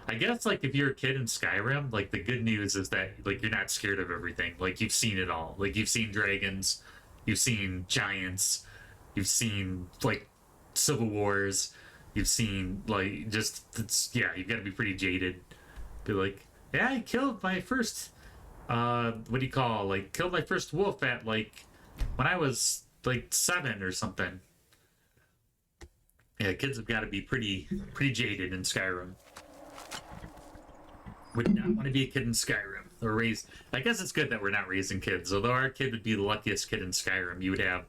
I guess like if you're a kid in Skyrim, like the good news is that like you're not scared of everything. Like you've seen it all. Like you've seen dragons, you've seen giants, you've seen like civil wars, you've seen like just yeah, you've got to be pretty jaded. Be like, yeah, I killed my first what do you call, like killed my first wolf at like when I was like 7 or something. Yeah, kids have got to be pretty jaded in Skyrim. Would not want to be a kid in Skyrim or raise. I guess it's good that we're not raising kids. Although our kid would be the luckiest kid in Skyrim. You would have,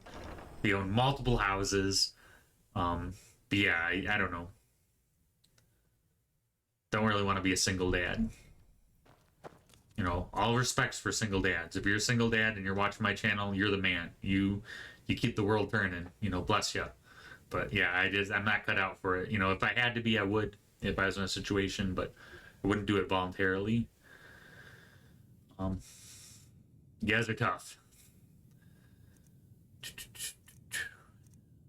you own multiple houses. But yeah, I don't know. Don't really want to be a single dad. You know, all respects for single dads. If you're a single dad and you're watching my channel, you're the man. You keep the world turning. You know, bless you. But yeah, I'm not cut out for it. You know, if I had to be, I would. If I was in a situation, but I wouldn't do it voluntarily. You guys are tough.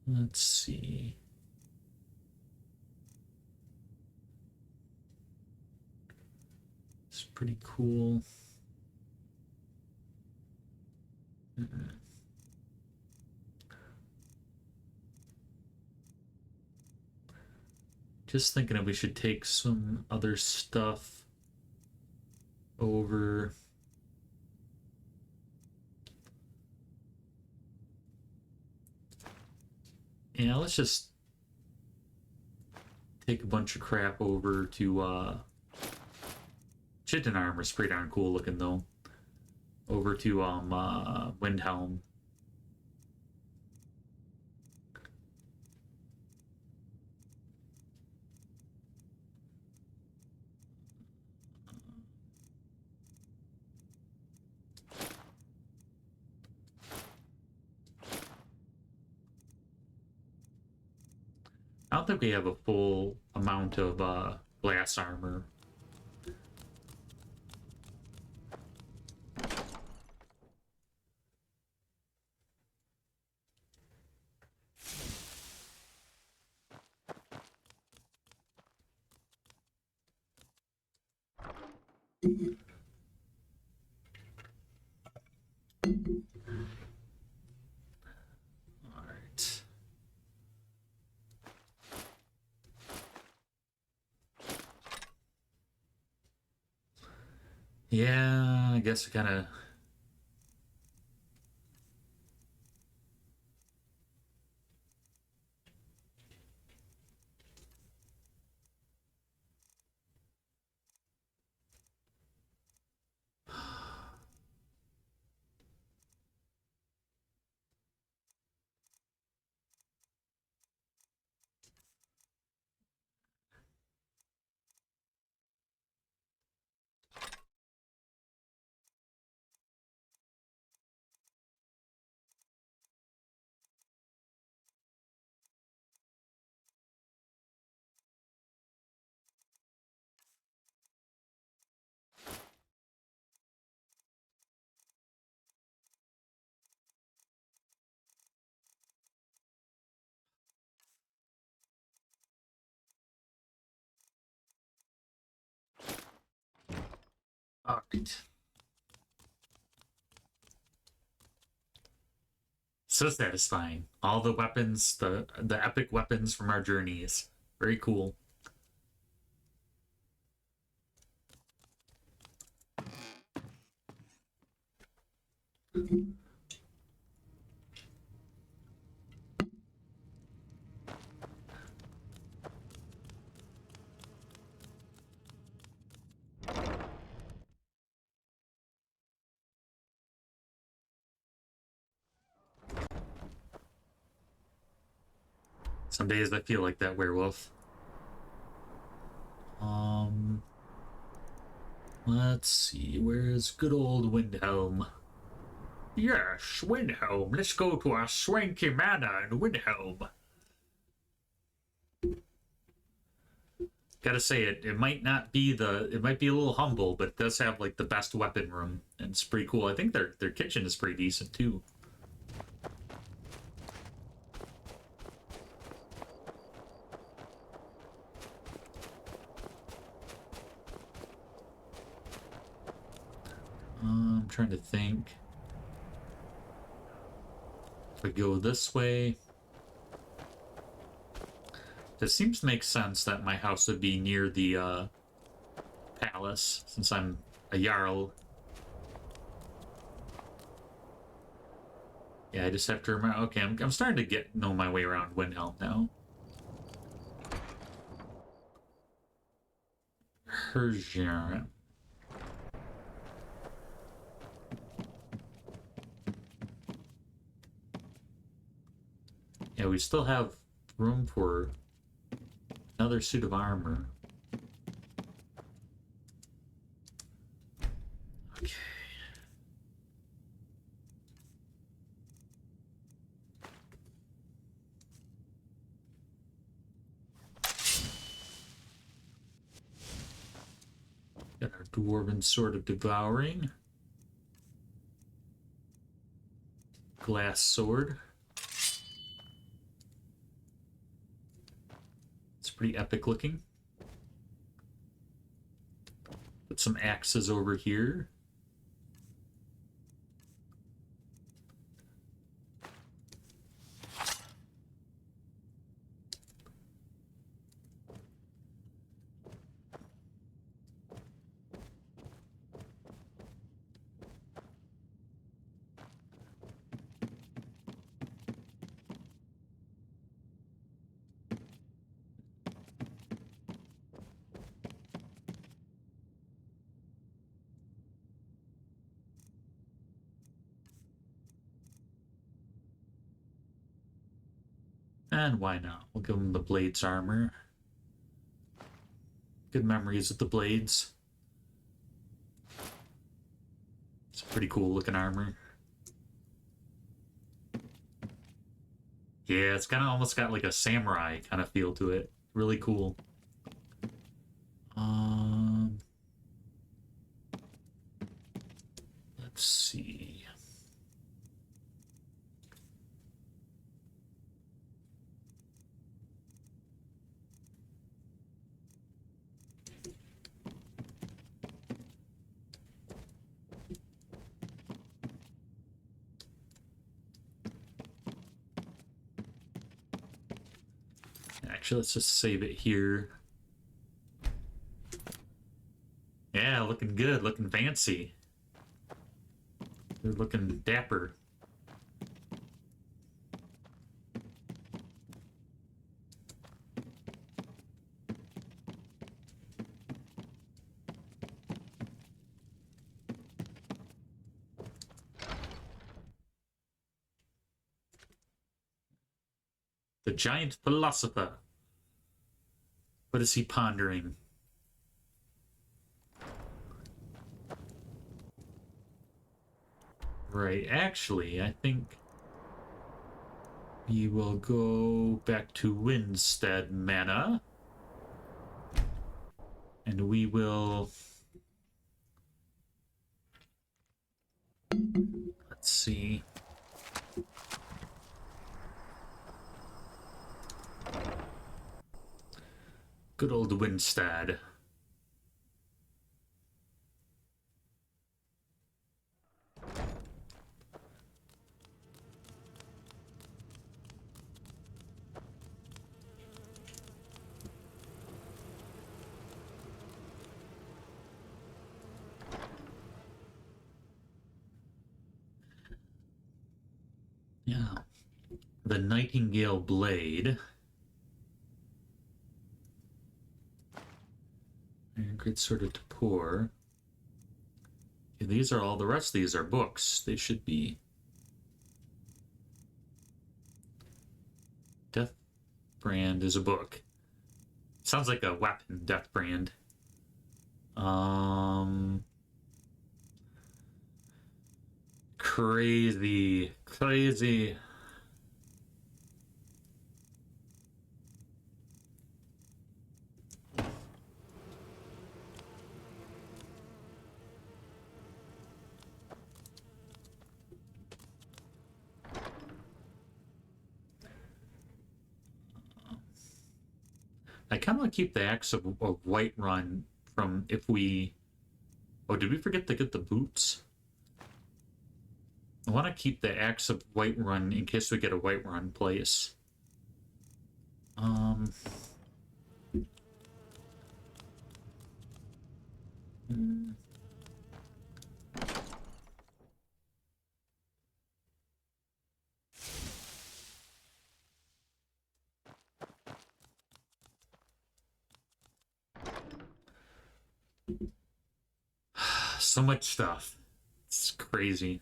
Let's see. It's pretty cool. just thinking if we should take some other stuff over. Yeah, let's just take a bunch of crap over to Chitin armor's pretty darn cool looking though. Over to Windhelm. I don't think we have a full amount of glass armor. Alright. Yeah, I guess I kinda... Alright. So satisfying. All the weapons, the epic weapons from our journeys. Very cool. Some days I feel like that werewolf. Let's see, where's good old Windhelm? Yes, Windhelm. Let's go to our swanky manor in Windhelm. Gotta say it might not be it might be a little humble, but it does have like the best weapon room, and it's pretty cool. I think their kitchen is pretty decent too. I'm trying to think. If I go this way, it seems to make sense that my house would be near the palace, since I'm a Jarl. Yeah, I just have to remember. Okay, I'm starting to know my way around Windhelm now. Hergier. Yeah, we still have room for another suit of armor. Okay. Got our dwarven sword of devouring. Glass sword. It's pretty epic looking. Put some axes over here. And why not? We'll give him the blades armor. Good memories with the blades. It's a pretty cool looking armor. Yeah, it's kind of almost got like a samurai kind of feel to it. Really cool. Let's see. Actually, let's just save it here. Yeah, looking good, looking fancy. They're looking dapper. The giant philosopher. What is he pondering? Right, actually, I think we will go back to Winstead Manor. And we will... Let's see... Good old Winstead. Yeah. The Nightingale Blade. And Great Sword of Tapor. Okay, these are all, the rest of these are books. They should be. Death Brand is a book. Sounds like a weapon, Death Brand. Crazy. Crazy. I kind of want to keep the Axe of Whiterun from if we... Oh, did we forget to get the boots? I want to keep the Axe of Whiterun in case we get a Whiterun place. So much stuff. It's crazy.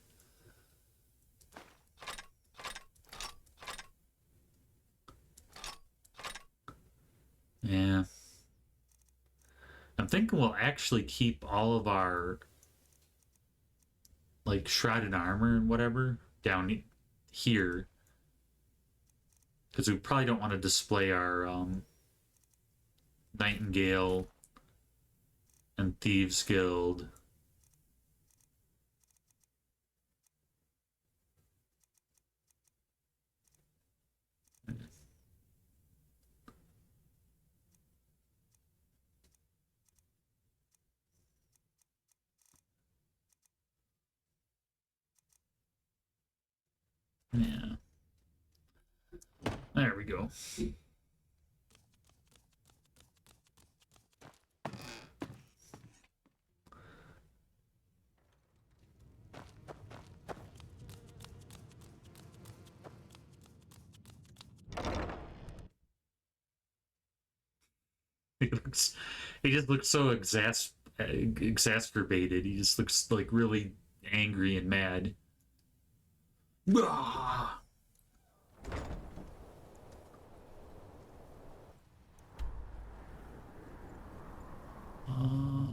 Yeah. I'm thinking we'll actually keep all of our like shrouded armor and whatever down here. Because we probably don't want to display our Nightingale and Thieves Guild. Yeah. There we go. He just looks so exacerbated. He just looks like really angry and mad. Ah! Ah.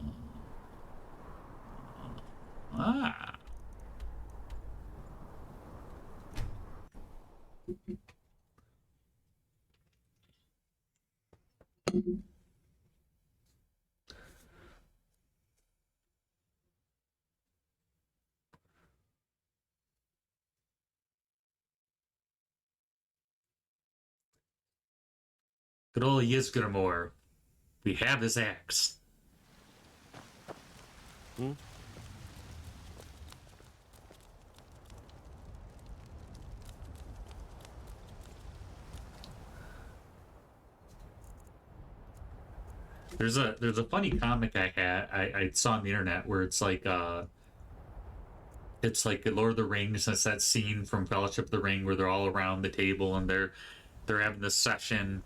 Good old Yizgramor. We have his axe. Hmm? There's a funny comic I saw on the internet where it's like Lord of the Rings, and it's that scene from Fellowship of the Ring where they're all around the table and they're having this session,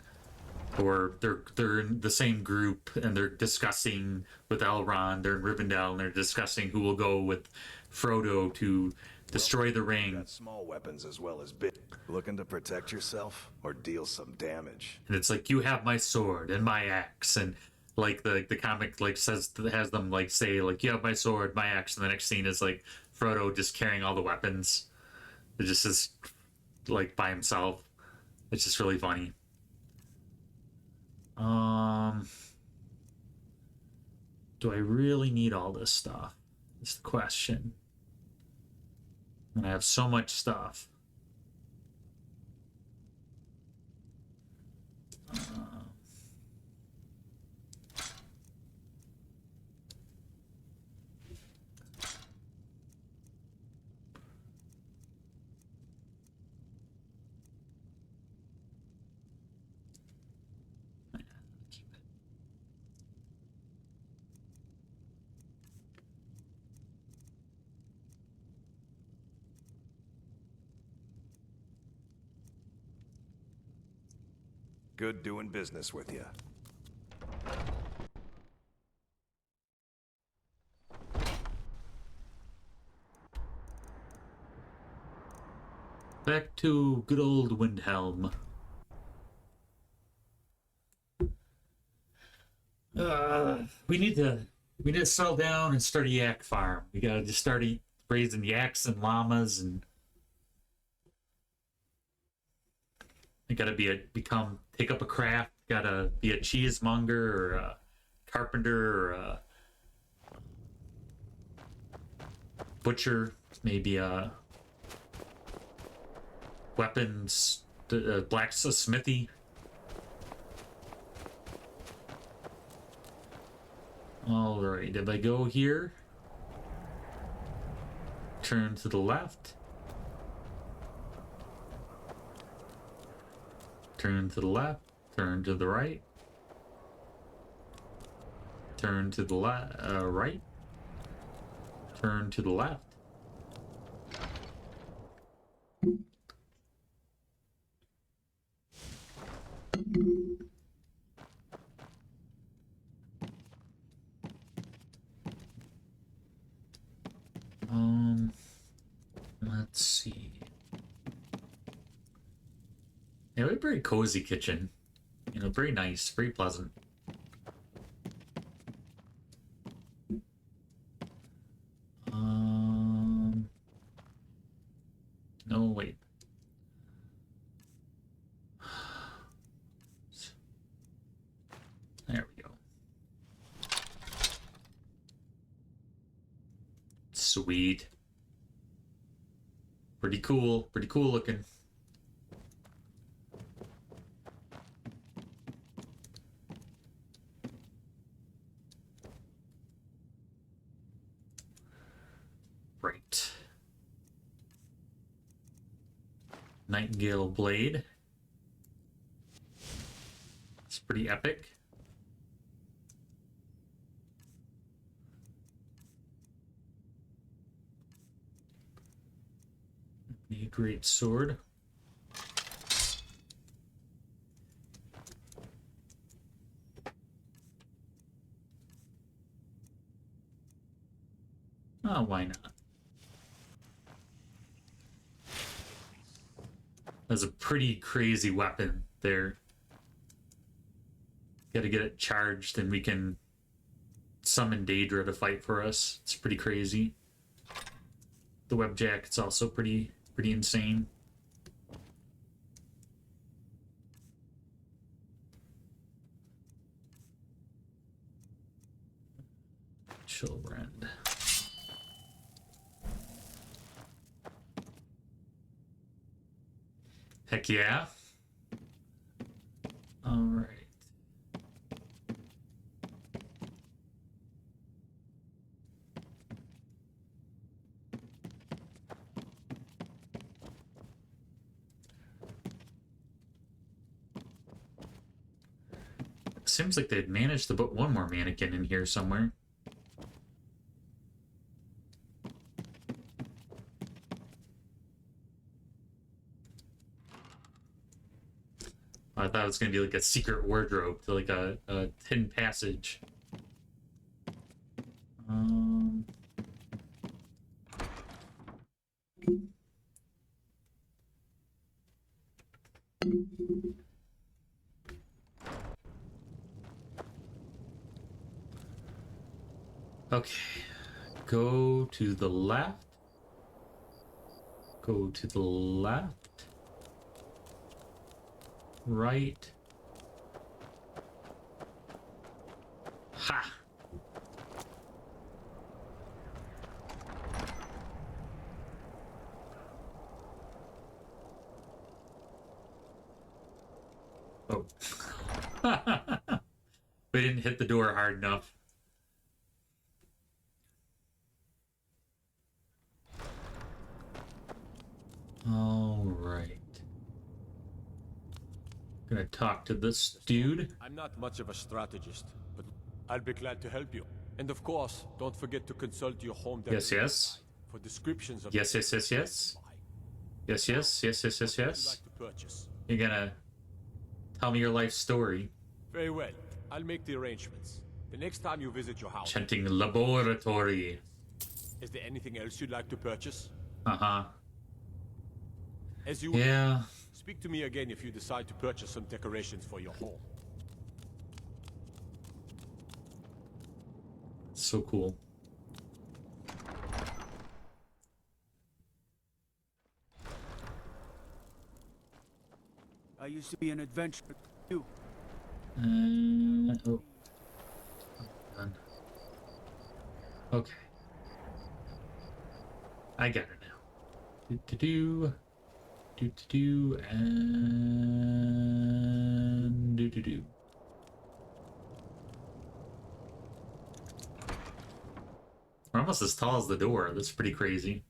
or they're in the same group and they're discussing with Elrond. They're in Rivendell and they're discussing who will go with Frodo to destroy the ring. Got small weapons as well as big. Looking to protect yourself or deal some damage. And it's like, you have my sword and my axe, and like the comic like has them like say like, you have my sword, my axe, and the next scene is like Frodo just carrying all the weapons. It just is like by himself. It's just really funny. Do I really need all this stuff? Is the question. And I have so much stuff. Good doing business with you. Back to good old Windhelm. We need to settle down and start a yak farm. We gotta just start raising yaks and llamas, and you gotta take up a craft. Gotta be a cheesemonger or a carpenter or a butcher, maybe a weapons, blacksmith, smithy. All right, if I go here, turn to the left, turn to the left, turn to the right, turn to the right, turn to the left. Let's see. Yeah, we have a very cozy kitchen. You know, very nice, very pleasant. No, wait. There we go. Sweet. Pretty cool looking. Right. Nightingale blade. It's pretty epic. A great sword. Oh, why not? That's a pretty crazy weapon there. Gotta get it charged and we can summon Daedra to fight for us. It's pretty crazy. The web jacket's also pretty insane. Children. Heck yeah. All right. Seems like they'd managed to put one more mannequin in here somewhere. I thought it was going to be like a secret wardrobe, to like a hidden passage. Okay, go to the left. Go to the left. Right. Ha! Oh. We didn't hit the door hard enough. All right. Gonna talk to this dude. I'm not much of a strategist, but I'll be glad to help you. And of course, don't forget to consult your home Yes, yes. for descriptions of Yes, yes, yes, yes. Yes, yes, yes, yes, yes, yes. You're gonna tell me your life story. Very well. I'll make the arrangements. The next time you visit your house. Chanting laboratory. Is there anything else you'd like to purchase? Uh-huh. As you Yeah. Speak to me again if you decide to purchase some decorations for your home. So cool. I used to be an adventurer too. Oh. Done. Okay. I got it now. Do-do-do. Do-do-do. And do-do-do. We're almost as tall as the door. That's pretty crazy.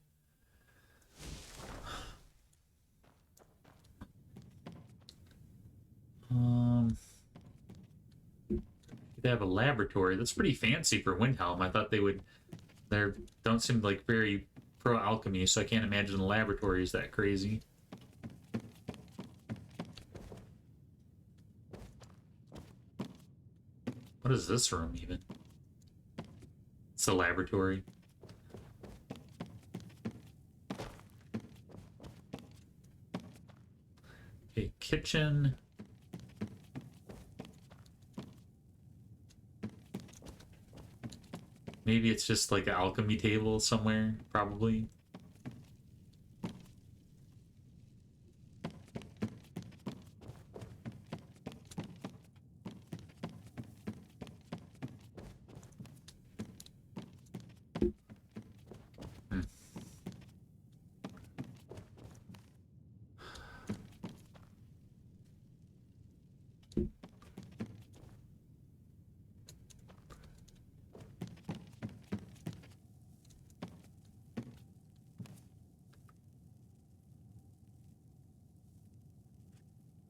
They have a laboratory. That's pretty fancy for Windhelm. I thought they would. They don't seem like very pro alchemy, so I can't imagine the laboratory is that crazy. What is this room even? It's a laboratory. Okay, kitchen. Maybe it's just like an alchemy table somewhere, probably.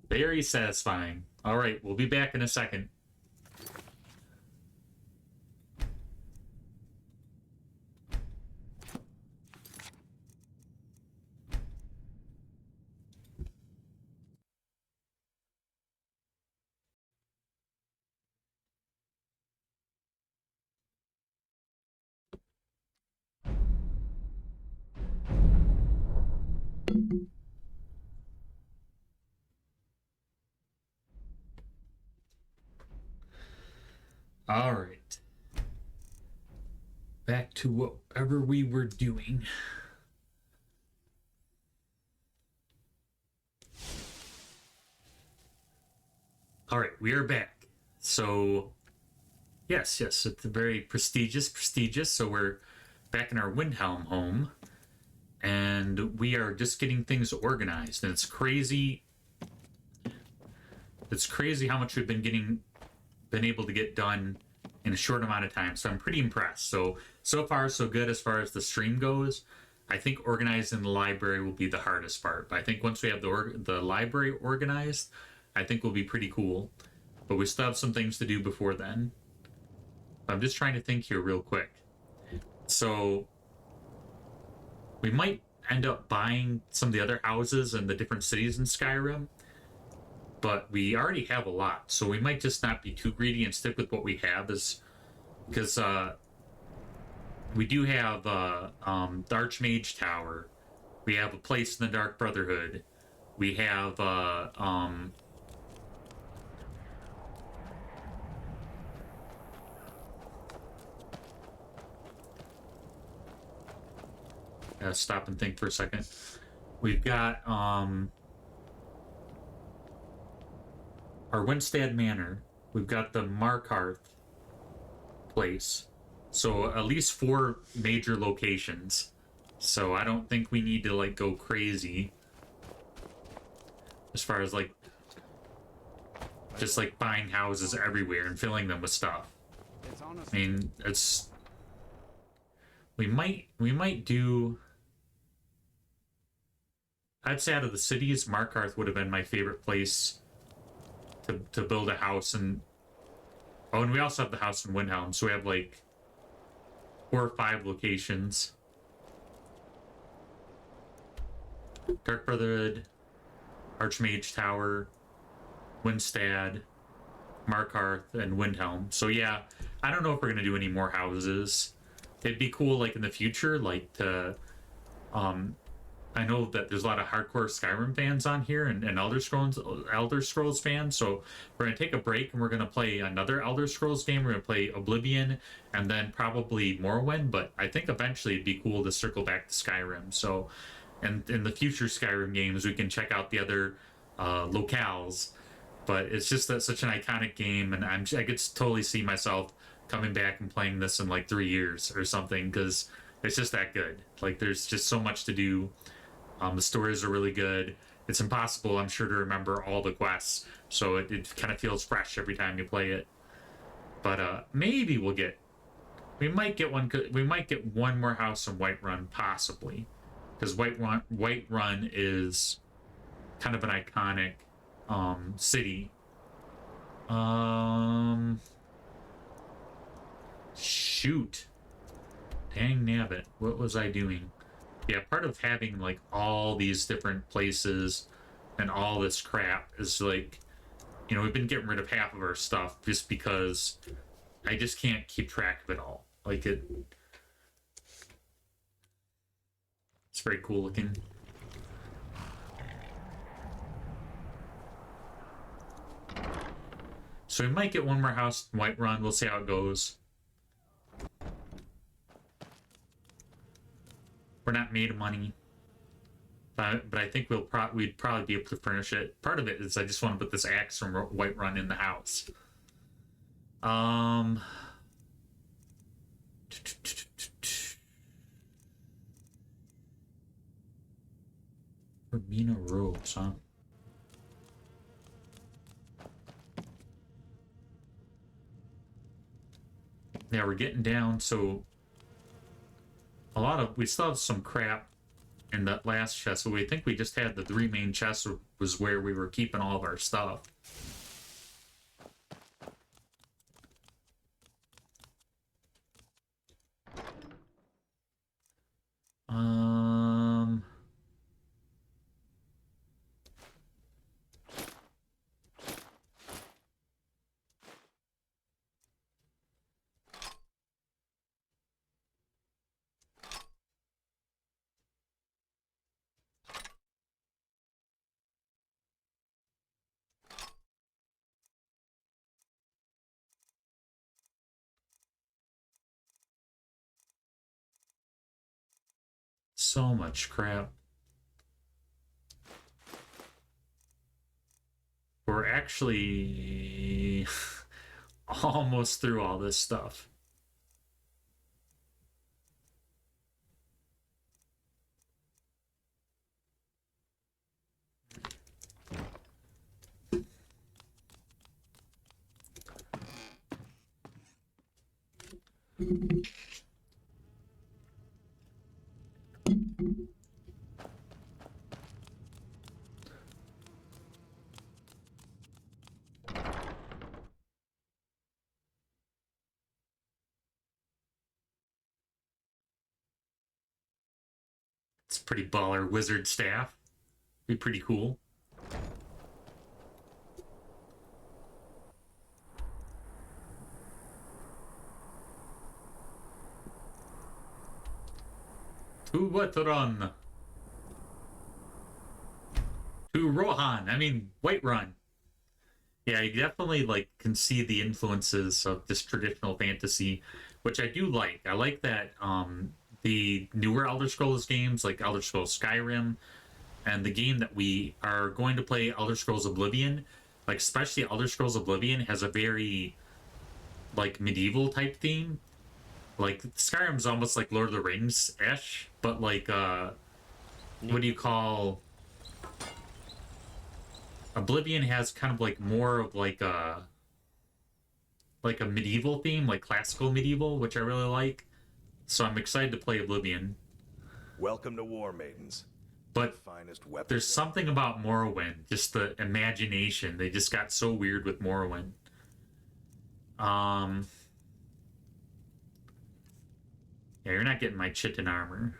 Very satisfying. All right, we'll be back in a second. All right. back to whatever we were doing. All right, we are back. So, yes, it's very prestigious. So we're back in our Windhelm home, and we are just getting things organized. And it's crazy. It's crazy how much we've been able to get done in a short amount of time. So I'm pretty impressed. So far so good as far as the stream goes. I think organizing the library will be the hardest part. But I think once we have the library organized, I think we'll be pretty cool. But we still have some things to do before then. I'm just trying to think here real quick. So we might end up buying some of the other houses in the different cities in Skyrim. But we already have a lot, so we might just not be too greedy and stick with what we have, because we do have the Archmage Tower, we have a place in the Dark Brotherhood, we have stop and think for a second. We've got our Winstead Manor. We've got the Markarth place. So at least 4 major locations. So I don't think we need to like go crazy as far as like just like buying houses everywhere and filling them with stuff. I mean, it's we might do. I'd say out of the cities, Markarth would have been my favorite place to build a house. And oh, and we also have the house in Windhelm, so we have like 4 or 5 locations. Dark Brotherhood, Archmage Tower, Winstead, Markarth, and Windhelm. So yeah, I don't know if we're gonna do any more houses. It'd be cool, like in the future, like to I know that there's a lot of hardcore Skyrim fans on here and Elder Scrolls fans, so we're going to take a break and we're going to play another Elder Scrolls game. We're going to play Oblivion and then probably Morrowind, but I think eventually it'd be cool to circle back to Skyrim. So, and in the future Skyrim games, we can check out the other locales, but it's just such an iconic game, and I could totally see myself coming back and playing this in like 3 years or something, because it's just that good. Like, there's just so much to do. The stories are really good. It's impossible, I'm sure, to remember all the quests, so it kind of feels fresh every time you play it. But maybe we might get one more house in Whiterun, possibly, because Whiterun is kind of an iconic city. Shoot, dang nabbit, what was I doing? Yeah, part of having like all these different places and all this crap is like, you know, we've been getting rid of half of our stuff just because I just can't keep track of it all. Like it's very cool looking. So we might get one more house in Whiterun. We'll see how it goes. We're not made of money, but I think we'd probably be able to furnish it. Part of it is I just want to put this axe from Whiterun in the house. Urbina robes, huh? Yeah, we're getting down, so we still have some crap in that last chest, so we think we just had the 3 main chests was where we were keeping all of our stuff. So much crap. We're actually almost through all this stuff. It's pretty baller wizard staff. Be pretty cool. To Wetteron. To Rohan. I mean, Whiterun. Yeah, you definitely like can see the influences of this traditional fantasy, which I do like. I like that the newer Elder Scrolls games, like Elder Scrolls Skyrim, and the game that we are going to play, Elder Scrolls Oblivion, like especially Elder Scrolls Oblivion has a very like medieval type theme. Like Skyrim's almost like Lord of the Rings-ish, but like what do you call Oblivion has kind of like more of like a medieval theme, like classical medieval, which I really like. So I'm excited to play Oblivion. Welcome to War Maidens. But Finest weapon. there's something about Morrowind, just the imagination. They just got so weird with Morrowind. Yeah, you're not getting my chitin armor.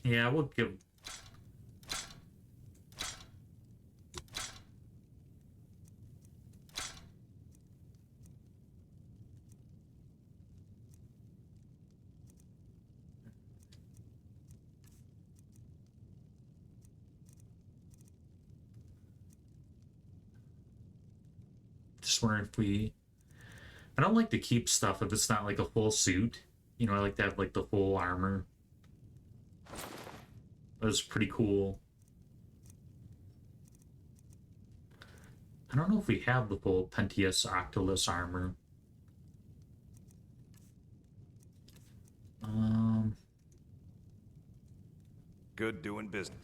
Yeah, we'll give... Just wondering if we... I don't like to keep stuff if it's not like a full suit. You know, I like to have like the full armor. That was pretty cool. I don't know if we have the full Pentius Octolus armor. Good doing business.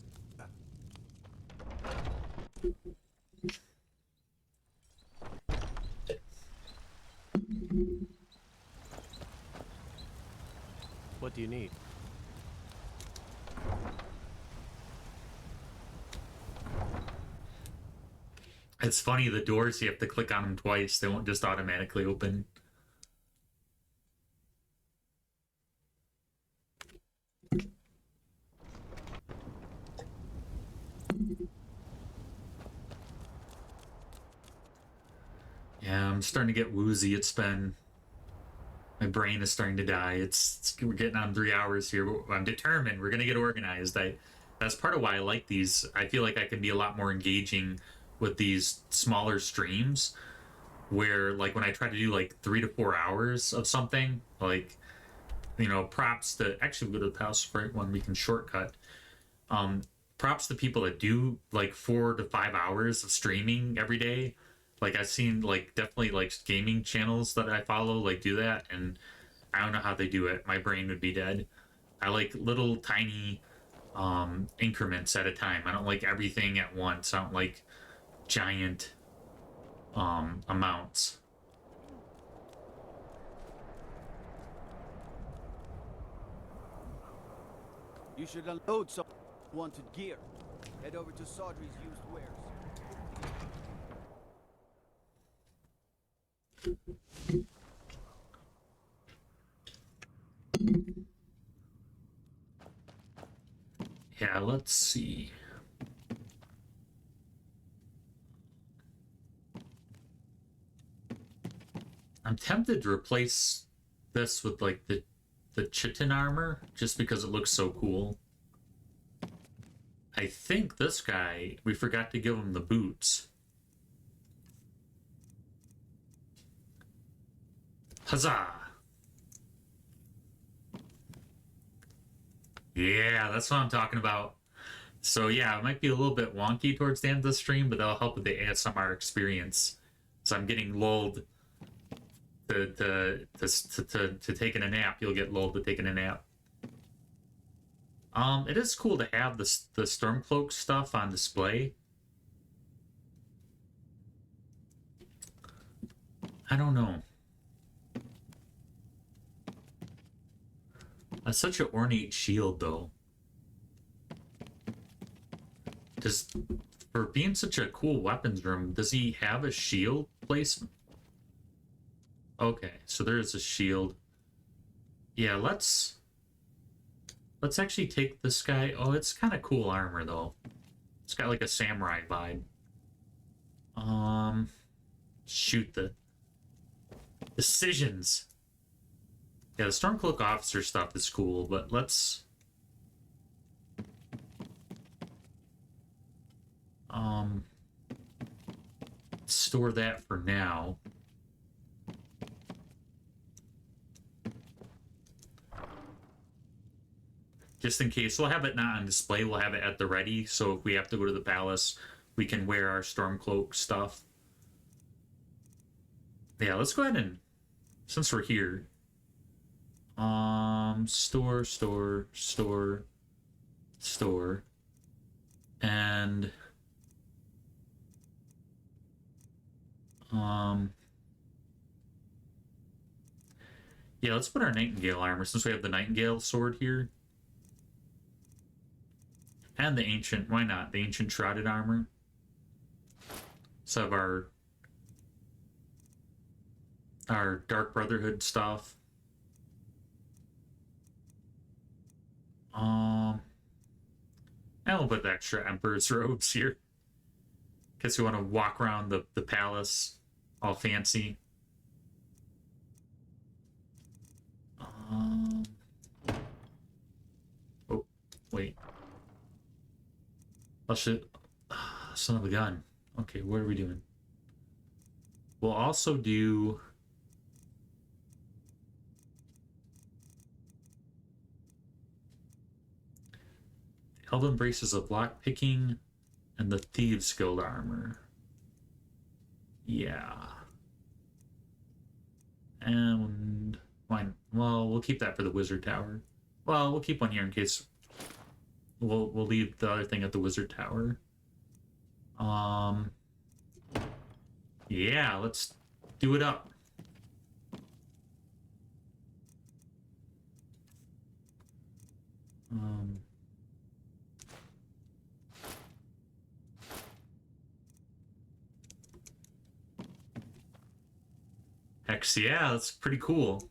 What do you need? It's funny, the doors, you have to click on them twice. They won't just automatically open. Yeah, I'm starting to get woozy. It's been... My brain is starting to die. We're getting on 3 hours here. I'm determined. We're going to get organized. That's part of why I like these. I feel like I can be a lot more engaging with these smaller streams where, like, when I try to do, like, 3 to 4 hours of something, like, you know, props to... Actually, we'll go to the Palace Sprite one. We can shortcut. Props to people that do, like, 4 to 5 hours of streaming every day. Like, I've seen, like, definitely, like, gaming channels that I follow, like, do that, and I don't know how they do it. My brain would be dead. I like little, tiny increments at a time. I don't like everything at once. I don't like giant amounts. You should unload some wanted gear. Head over to Sodri's used wares. Yeah, let's see. I'm tempted to replace this with like the chitin armor just because it looks so cool. I think this guy, we forgot to give him the boots. Huzzah! Yeah, that's what I'm talking about. So yeah, it might be a little bit wonky towards the end of the stream, but that'll help with the ASMR experience. So I'm getting lulled to taking a nap. You'll get lulled to taking a nap. It is cool to have the Stormcloak stuff on display. I don't know. That's such an ornate shield, though. For being such a cool weapons room, does he have a shield placement? Okay, so there's a shield. Yeah, let's actually take this guy. Oh, it's kind of cool armor, though. It's got like a samurai vibe. Shoot the decisions. Yeah, the Stormcloak officer stuff is cool, but let's store that for now. Just in case. We'll have it not on display, we'll have it at the ready, so if we have to go to the palace, we can wear our Stormcloak stuff. Yeah, let's go ahead and, since we're here, store, and yeah, let's put our Nightingale armor, since we have the Nightingale sword here. And the ancient, why not? The ancient shrouded armor. So have our Dark Brotherhood stuff. And we'll put the extra Emperor's robes here. In case we want to walk around the palace all fancy. Oh, wait. Oh shit. Son of a gun. Okay, what are we doing? We'll also do... Elven Braces of Lockpicking and the Thieves Guild armor. Yeah. And... well, we'll keep that for the Wizard Tower. Well, we'll keep one here in case... We'll leave the other thing at the Wizard Tower. Yeah, let's do it up. Hex, yeah, that's pretty cool.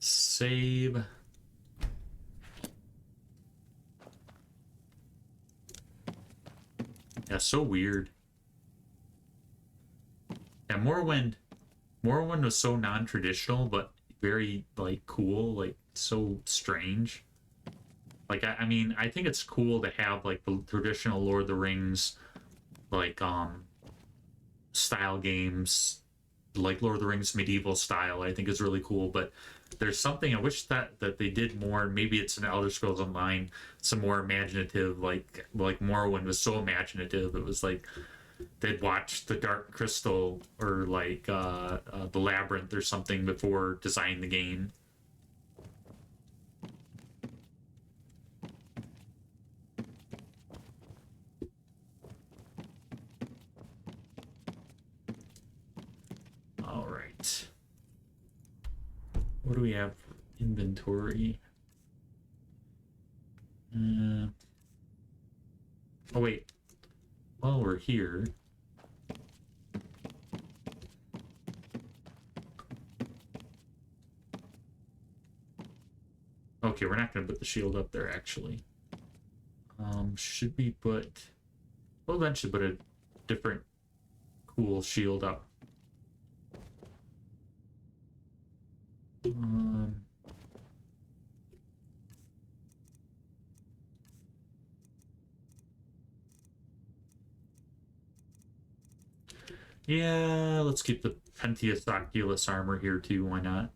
Save. Yeah, so weird. Yeah, Morrowind was so non-traditional, but very, like, cool, like, so strange. Like, I mean, I think it's cool to have, like, the traditional Lord of the Rings, like, style games, like Lord of the Rings medieval style, I think is really cool, but there's something I wish that they did more. Maybe it's in Elder Scrolls Online, some more imaginative, like Morrowind was so imaginative. It was like they'd watch the Dark Crystal or like the Labyrinth or something before designing the game. All right. What do we have for inventory? Oh wait. While we're here, okay, we're not going to put the shield up there actually. Should we put? We'll eventually put a different cool shield up. Yeah, let's keep the Pentius Oculus armor here too, why not?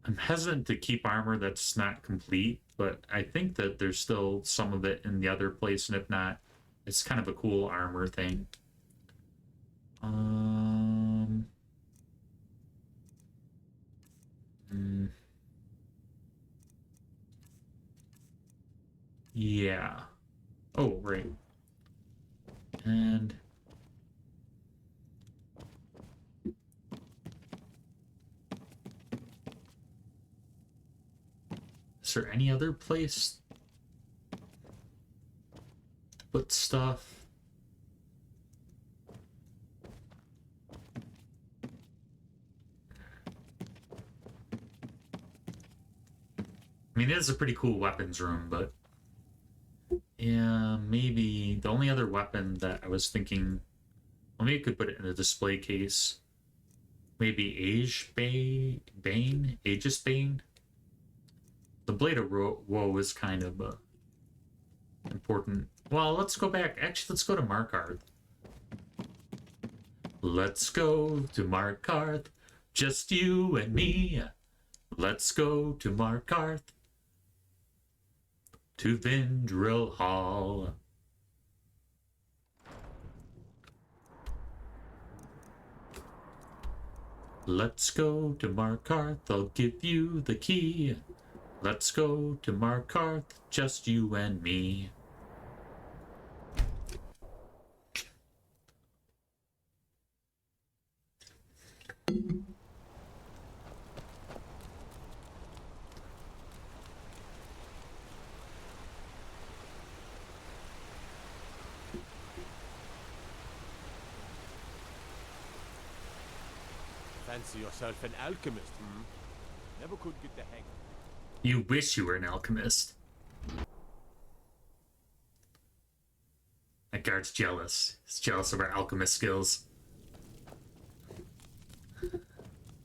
I'm hesitant to keep armor that's not complete, but I think that there's still some of it in the other place, and if not, it's kind of a cool armor thing. Yeah. Oh, right. And is there any other place to put stuff? I mean, it is a pretty cool weapons room, but yeah, maybe the only other weapon that I was thinking, well, maybe you could put it in a display case. Maybe Aegis Bane. The Blade of Woe is kind of important. Well, let's go back. Actually, let's go to Markarth. Let's go to Markarth, just you and me. Let's go to Markarth, to Vindril Hall. Let's go to Markarth, I'll give you the key. Let's go to Markarth, just you and me. Fancy yourself an alchemist, hmm? Never could get the hang of it. You wish you were an alchemist. That guard's jealous. He's jealous of our alchemist skills.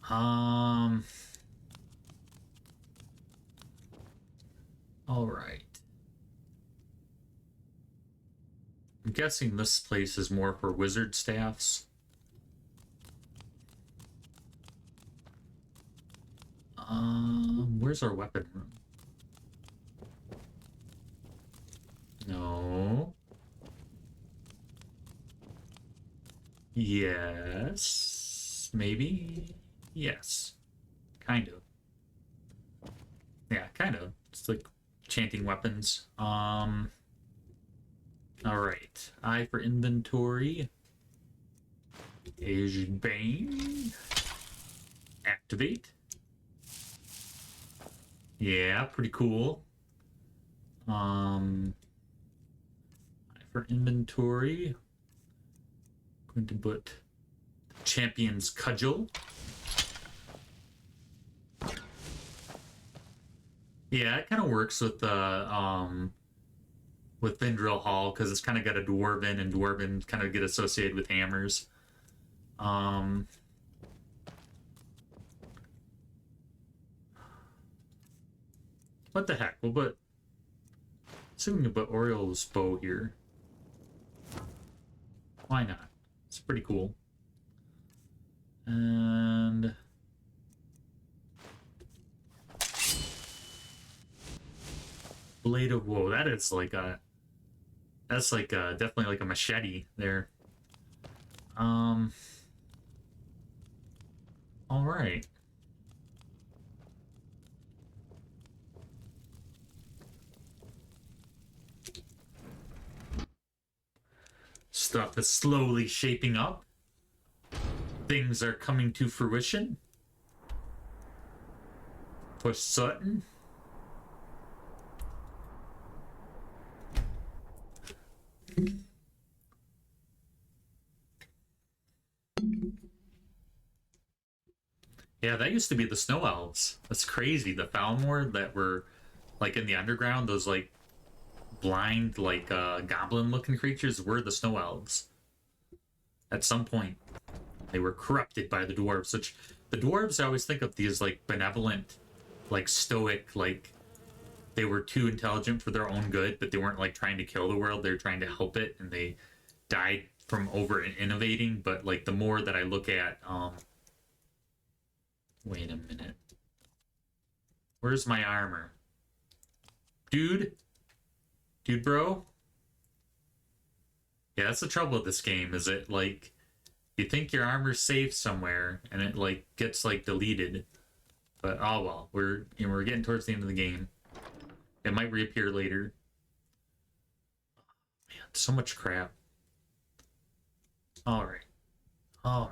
All right. I'm guessing this place is more for wizard staffs. Where's our weapon room? No. Yes. Maybe. Yes. Kind of. Yeah, kind of. It's like chanting weapons. Alright. I for inventory. Asian Bane. Activate. Yeah, pretty cool. For inventory, I'm going to put Champion's Cudgel. Yeah, it kind of works with the with Vindril Hall because it's kind of got a dwarven, and dwarven kind of get associated with hammers. What the heck? We'll put... Assuming we put Oriel's bow here. Why not? It's pretty cool. And... Blade of Woe. That is like a... That's like a, definitely like a machete there. Alright. Stuff is slowly shaping up. Things are coming to fruition. For certain. Yeah, that used to be the snow elves. That's crazy. The Falmor that were like in the underground, those like blind, like goblin looking creatures were the snow elves. At some point, they were corrupted by the dwarves. Which the dwarves, I always think of these like benevolent, like stoic, like they were too intelligent for their own good, but they weren't like trying to kill the world. They were trying to help it, and they died from over innovating. But like the more that I look at, wait a minute. Where's my armor? Dude? Dude, bro? Yeah, that's the trouble with this game, is it, like, you think your armor's safe somewhere, and it, like, gets, like, deleted. But, oh well, we're getting towards the end of the game. It might reappear later. Man, so much crap. Alright. Alright.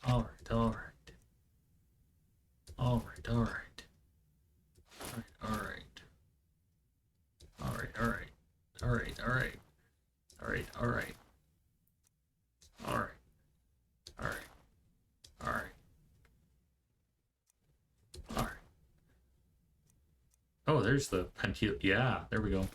Alright, alright. Alright, alright. Alright, alright. Alright, alright. Alright, alright. Alright, alright. Alright. Alright. Alright. Alright. Oh, there's the pentil. Yeah, there we go.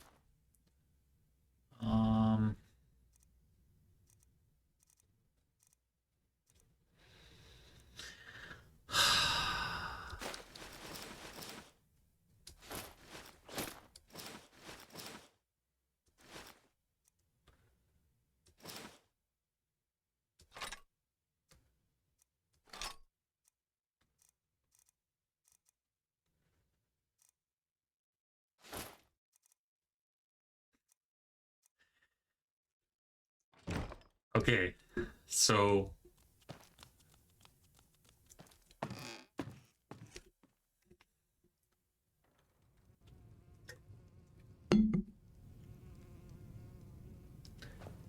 Okay, so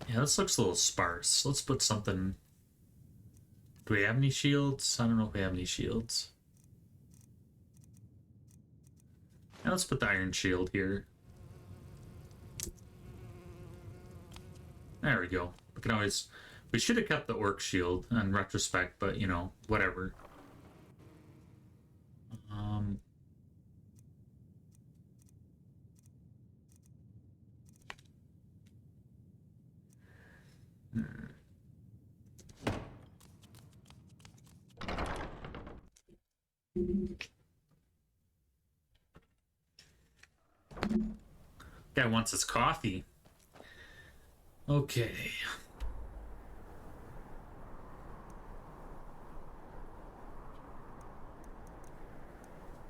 yeah, this looks a little sparse. Let's put something. Do we have any shields? I don't know if we have any shields. Now let's put the iron shield here. There we go. We can always... We should have kept the orc shield in retrospect, but, you know, whatever. Guy wants his coffee. Okay.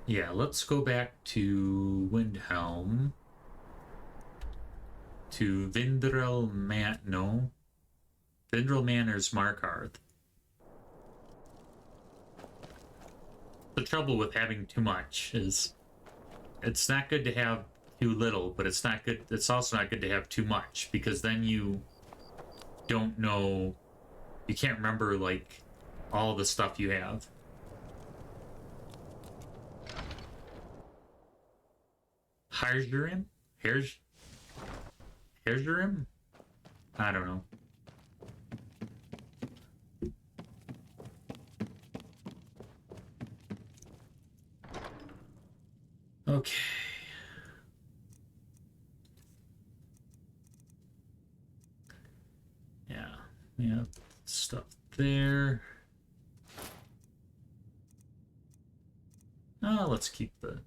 Yeah, let's go back to Windhelm. To Vindrel Man... No. Vindrel Manor's Markarth. The trouble with having too much is... It's not good to have too little, but it's not good... It's also not good to have too much, because then you don't know... You can't remember, like, all the stuff you have. Harjurim? Harjurim? I don't know. Okay. Yeah, stuff there. Let's keep the...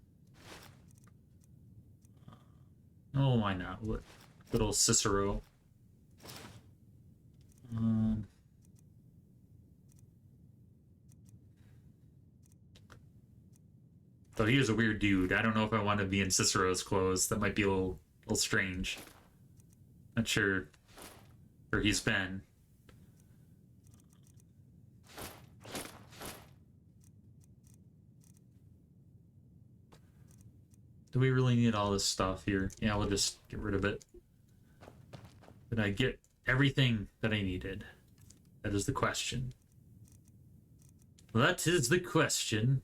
Oh, why not? What? Little Cicero. Though he is a weird dude. I don't know if I want to be in Cicero's clothes. That might be a little strange. Not sure where he's been. Do we really need all this stuff here? Yeah, we'll just get rid of it. Did I get everything that I needed? That is the question. That is the question.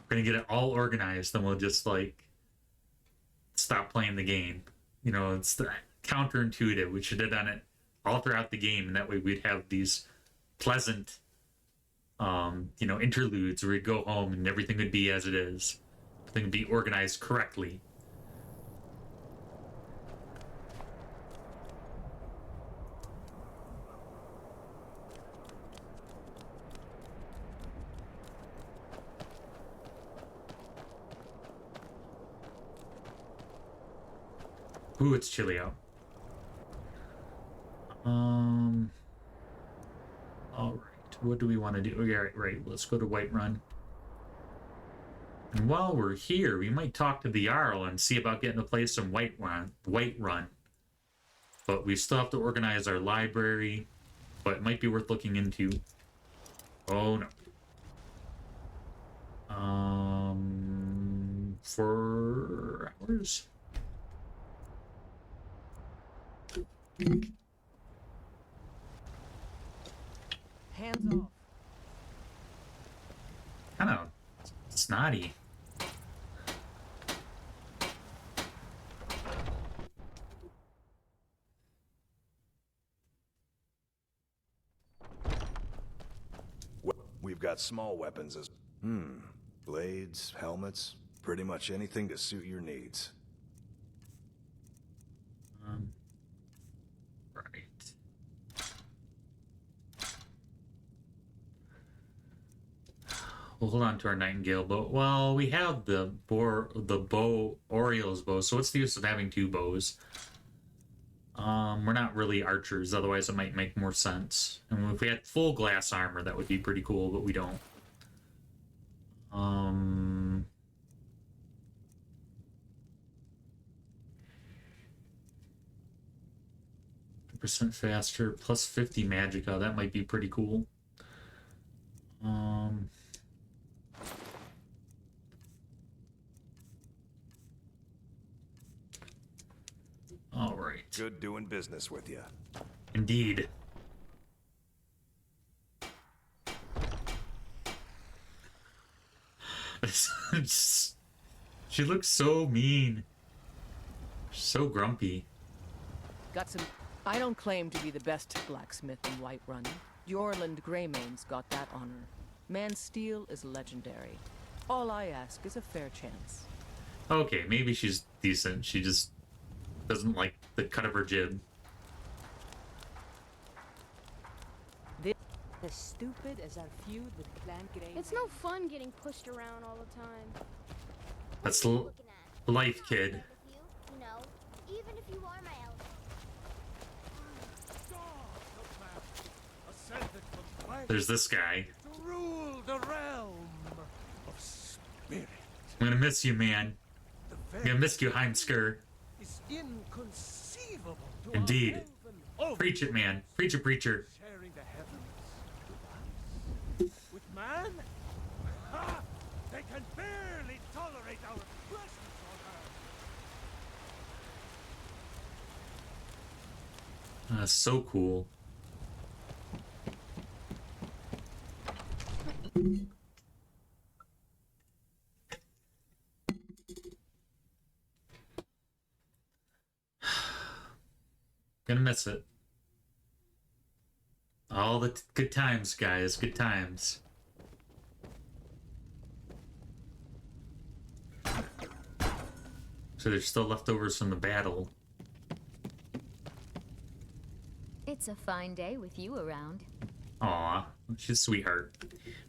We're gonna get it all organized, then we'll just like stop playing the game. You know, it's the counterintuitive. We should have done it all throughout the game, and that way we'd have these pleasant you know, interludes where we'd go home and everything would be as it is. Everything would be organized correctly. Ooh, it's chilly out. All right. What do we want to do? Oh, yeah, right. Let's go to Whiterun. And while we're here, we might talk to the Jarl and see about getting to play some Whiterun. But we still have to organize our library. But it might be worth looking into. Oh no. 4 hours. Hands off. Kind of snotty. We've got small weapons as... Blades, helmets, pretty much anything to suit your needs. Right. We'll hold on to our Nightingale bow. Well, we have the bow, Oriole's bow, so what's the use of having 2 bows? We're not really archers, otherwise it might make more sense. And if we had full glass armor, that would be pretty cool, but we don't. Percent faster, plus 50 magicka, that might be pretty cool. All right. Good doing business with you. Indeed. She looks so mean. So grumpy. Got some... I don't claim to be the best blacksmith in Whiterun. Jorland Greymane's got that honor. Man's steel is legendary. All I ask is a fair chance. Okay, maybe she's decent. She just doesn't like the cut of her jib. As stupid as our feud with Clan Grey. It's no fun getting pushed around all the time. That's life, kid. You know, even if you are my elder. There's this guy. To rule the realm of spirit. I'm gonna miss you, man. I'm gonna miss you, Heimsker. It's inconceivable to Indeed. Preach it, man. Preach it, preacher. sharing the heavens with man? Ha! They can barely tolerate our presence on earth. That's so cool. Gonna miss it. All the good times, guys. Good times. So there's still leftovers from the battle. It's a fine day with you around. Aw, she's a sweetheart.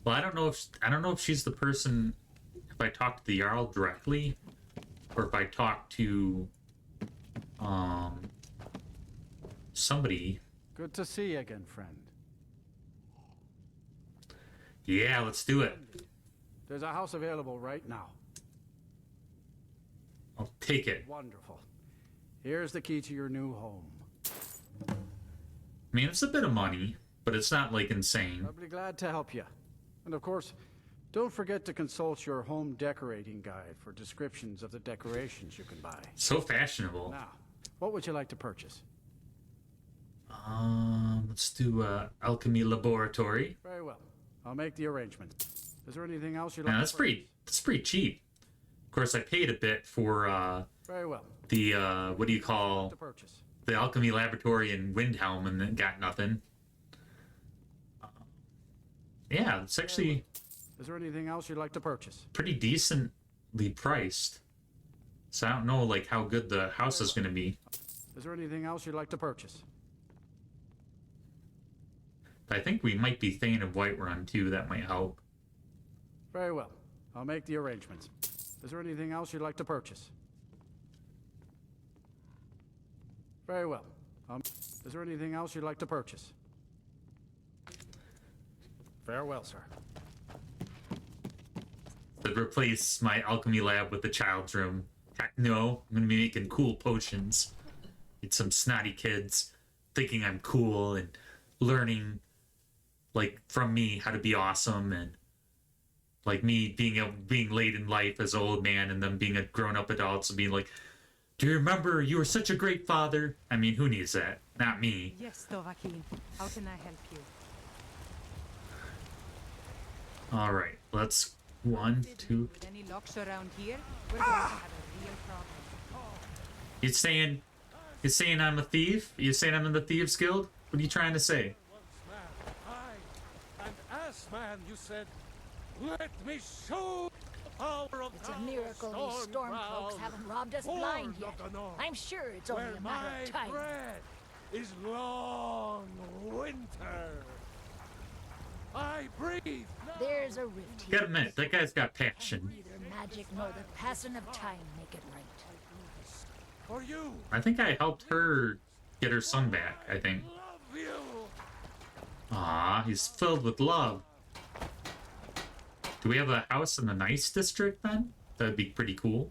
Well, I don't know if she's the person. If I talk to the Jarl directly, or if I talk to somebody. Good to see you again, friend. Yeah, let's do it. There's a house available right now. I'll take it. Wonderful. Here's the key to your new home. I mean, it's a bit of money, but it's not like insane. I'll be glad to help you. And of course, don't forget to consult your home decorating guide for descriptions of the decorations you can buy. So fashionable. Now, what would you like to purchase? Let's do alchemy laboratory. Very well. I'll make the arrangement. Is there anything else you'd like Yeah, to purchase? that's pretty cheap. Of course, I paid a bit for Very well. the what do you call To purchase. the alchemy laboratory in Windhelm, and then got nothing. Yeah, it's actually Is there anything else you'd like to purchase? pretty decently priced. So I don't know like how good the house is going to be. Is there anything else you'd like to purchase? But I think we might be Thane of Whiterun too. That might help. Very well. I'll make the arrangements. Is there anything else you'd like to purchase? Very well. Is there anything else you'd like to purchase? Farewell, sir. I'd replace my alchemy lab with the child's room. Heck no, I'm gonna be making cool potions. Get some snotty kids thinking I'm cool and learning, like, from me how to be awesome, and like me being late in life as an old man, and them being a grown-up adults and being like, do you remember you were such a great father? I mean, who needs that? Not me. Yes, Dovahkiin. How can I help you? All right, let's 1, 2. With any locks around here, we're going to have a real problem. You saying I'm a thief? You saying I'm in the Thieves Guild? What are you trying to say? And as man, you said, let me show the power of It's a miracle these stormcloaks haven't robbed us blind yet. I'm sure it's only a matter of time. Bread is long winter. I breathe. There's a rift here. Gotta admit, that guy's got passion. Neither magic nor the passing of time make it right. For you. I think I helped her get her son back, I think. Aw, he's filled with love. Do we have a house in the nice district then? That'd be pretty cool.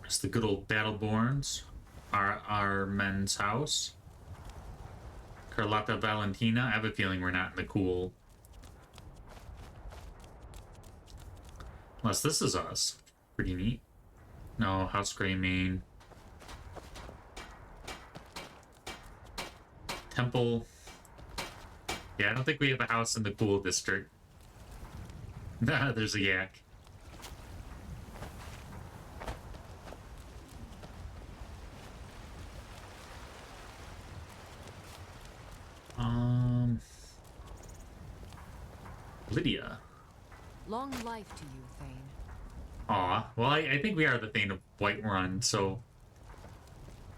It's the good old Battleborns. Our men's house. Carlotta Valentina. I have a feeling we're not in the cool. Unless this is us. Pretty neat. No, House Greymane. Temple. Yeah, I don't think we have a house in the cool district. Nah, there's a yak. Lydia. Long life to you, Thane. Aw, well, I think we are the Thane of Whiterun, so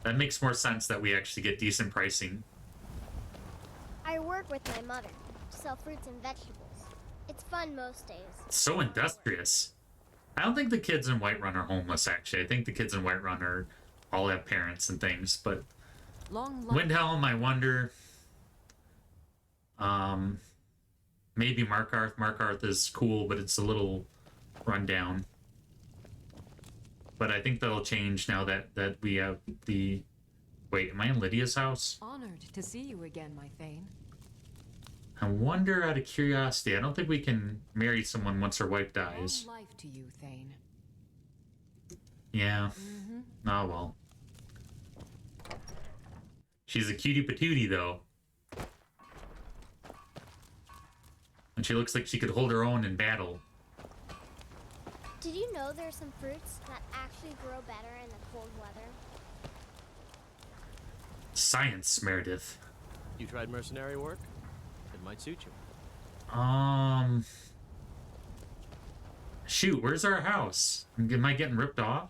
that makes more sense that we actually get decent pricing. I work with my mother to sell fruits and vegetables. It's fun most days. So industrious. I don't think the kids in Whiterun are homeless, actually. I think the kids in Whiterun are all have parents and things, but Windhelm, I wonder. Maybe Markarth. Markarth is cool, but it's a little run down. But I think that'll change now that we have the... Wait, am I in Lydia's house? Honored to see you again, my Thane. I wonder, out of curiosity, I don't think we can marry someone once her wife dies. Long life to you, Thane. Yeah. Oh, well. She's a cutie patootie, though. And she looks like she could hold her own in battle. Did you know there's some fruits that actually grow better in the cold weather? Science, Meredith. You tried mercenary work? It might suit you. Shoot, where's our house? Am I getting ripped off?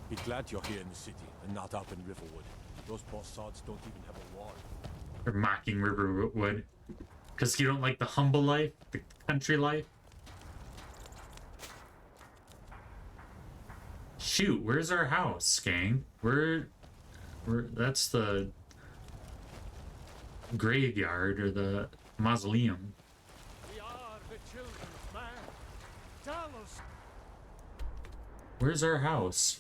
Be glad you're here in the city and not up in Riverwood. Those poor sods don't even have a wall. Or mocking Riverwood. Because you don't like the humble life? The country life? Shoot, where's our house, gang? That's the graveyard or the mausoleum. We are the children's man. Tell us. Where's our house?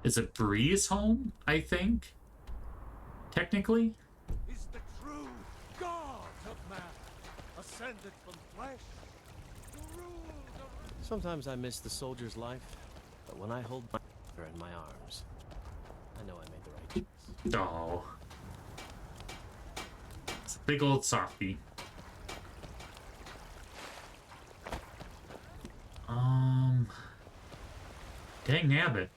Is it Bree's home, I think? Technically? Is the true God of man ascended from flesh to rule the... Sometimes I miss the soldier's life, but when I hold my mother in my arms, I know I made the right choice. Oh. It's a big old softie. Dang nabbit.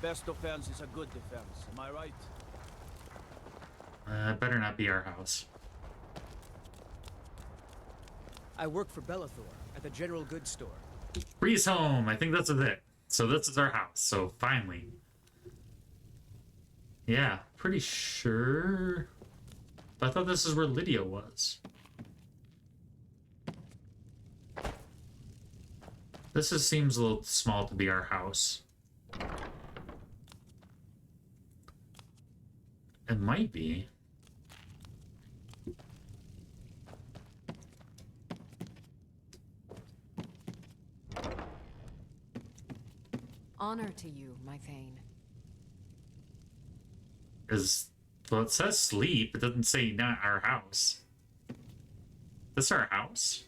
Best defense is a good defense, am I right? Better not be our house. I work for Bellathor at the general goods store. Breeze home. I think that's it. So this is our house. So finally. Yeah, pretty sure. But I thought this is where Lydia was. Seems a little small to be our house. It might be. Honor to you, my Thane. Well, it says sleep. It doesn't say not our house. This our house?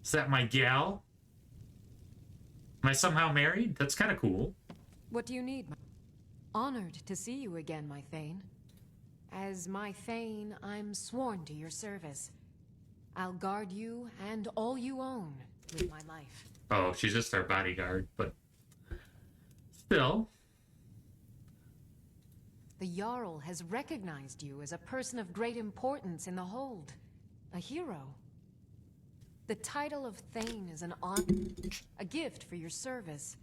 Is that my gal? Am I somehow married? That's kind of cool. What do you need? Honored to see you again, my Thane. As my Thane, I'm sworn to your service. I'll guard you and all you own with my life. Oh, she's just our bodyguard, but still. The Jarl has recognized you as a person of great importance in the Hold. A hero. The title of Thane is an honor, a gift for your service.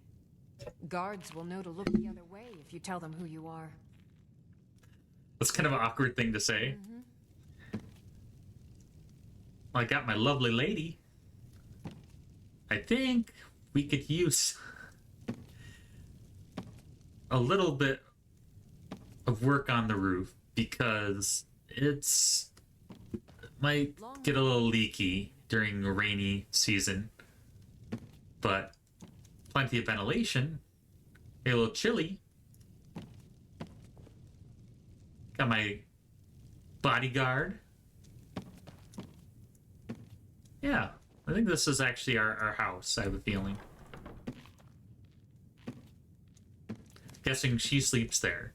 Guards will know to look the other way if you tell them who you are. That's kind of an awkward thing to say. Well, I got my lovely lady. I think we could use a little bit of work on the roof because it might get a little leaky during a rainy season, but plenty of ventilation. A little chilly. Got my bodyguard. Yeah, I think this is actually our house, I have a feeling. Guessing she sleeps there.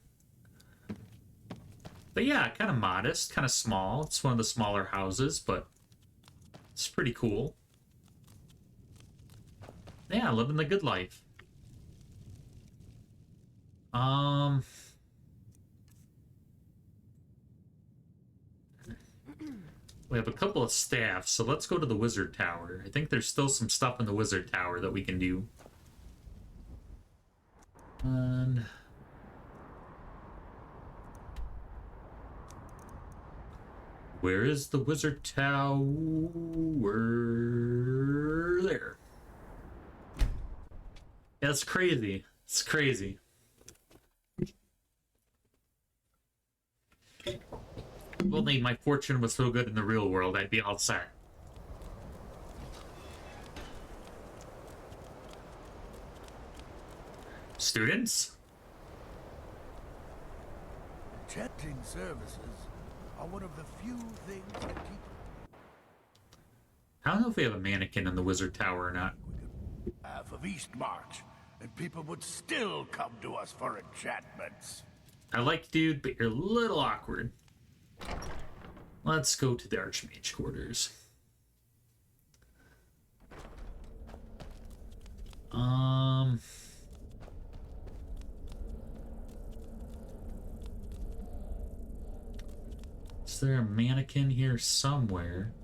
But yeah, kind of modest, kind of small. It's one of the smaller houses, but it's pretty cool. Yeah, living the good life. We have a couple of staffs, so let's go to the Wizard Tower. I think there's still some stuff in the Wizard Tower that we can do. And where is the Wizard Tower? There. Yeah, it's crazy. It's crazy. If only my fortune was so good in the real world, I'd be all set. Students? Enchanting services are one of the few things that keep... I don't know if we have a mannequin in the Wizard Tower or not. Half of Eastmarch, and people would still come to us for enchantments. I like you, dude, but you're a little awkward. Let's go to the Archmage quarters. Is there a mannequin here somewhere?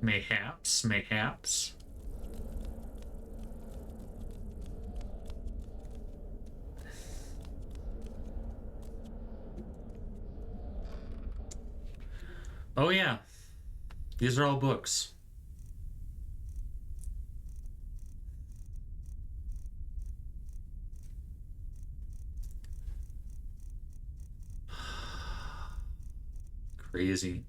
Mayhaps, mayhaps. Oh yeah, these are all books. Crazy.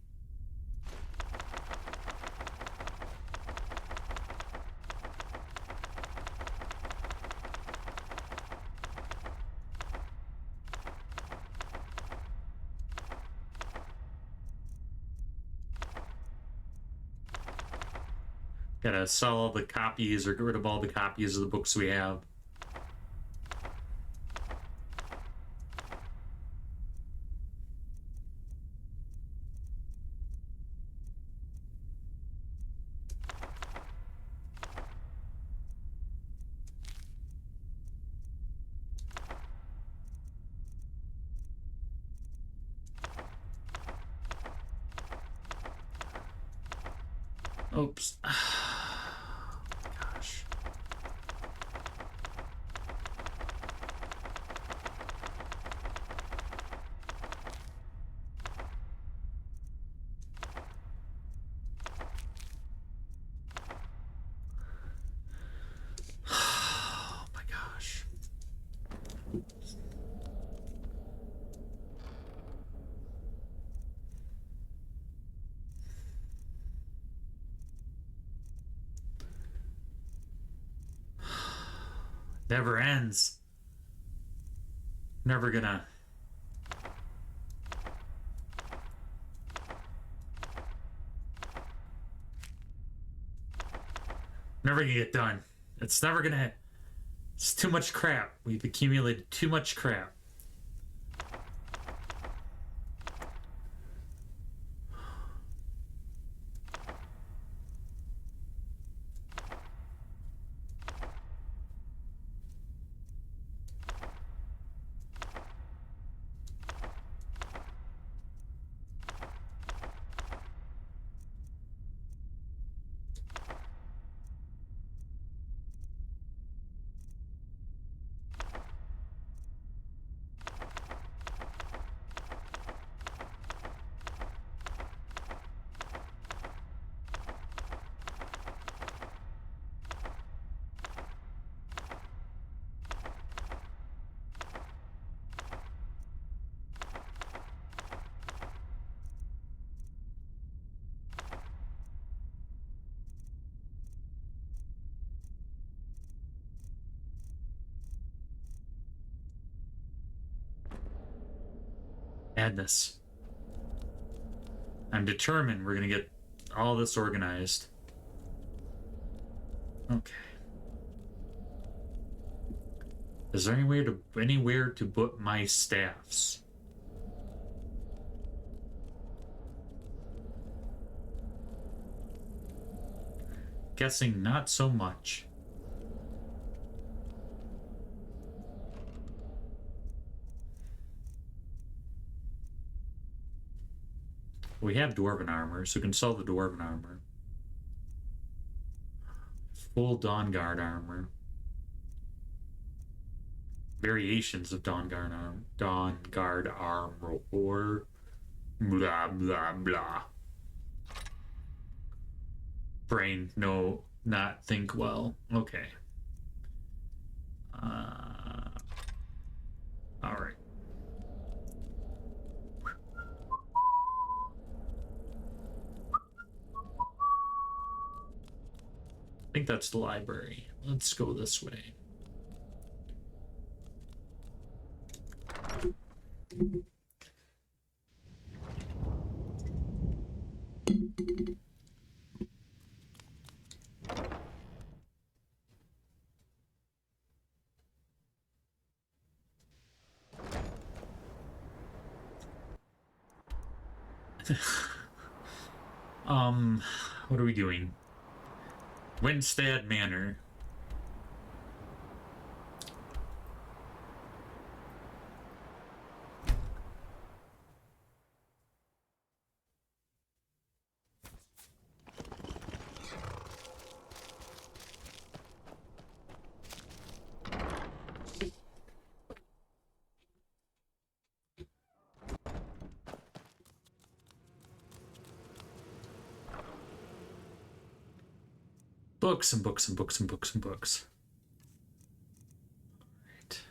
Gotta sell all the copies or get rid of all the copies of the books we have. Oops. Gosh. Oh my gosh. Never ends. Never gonna. Never gonna get done. It's never gonna. It's too much crap. We've accumulated too much crap. Madness. I'm determined we're gonna get all this organized. Okay. Is there anywhere to put my staffs? Guessing not so much. We have dwarven armor, so we can sell the dwarven armor. Full Dawnguard armor. Variations of Dawnguard armor, or blah blah blah. Brain, no, not think well. Okay. All right. I think that's the library. Let's go this way. What are we doing? Winstead Manor. Books and books and books and books and books. Right.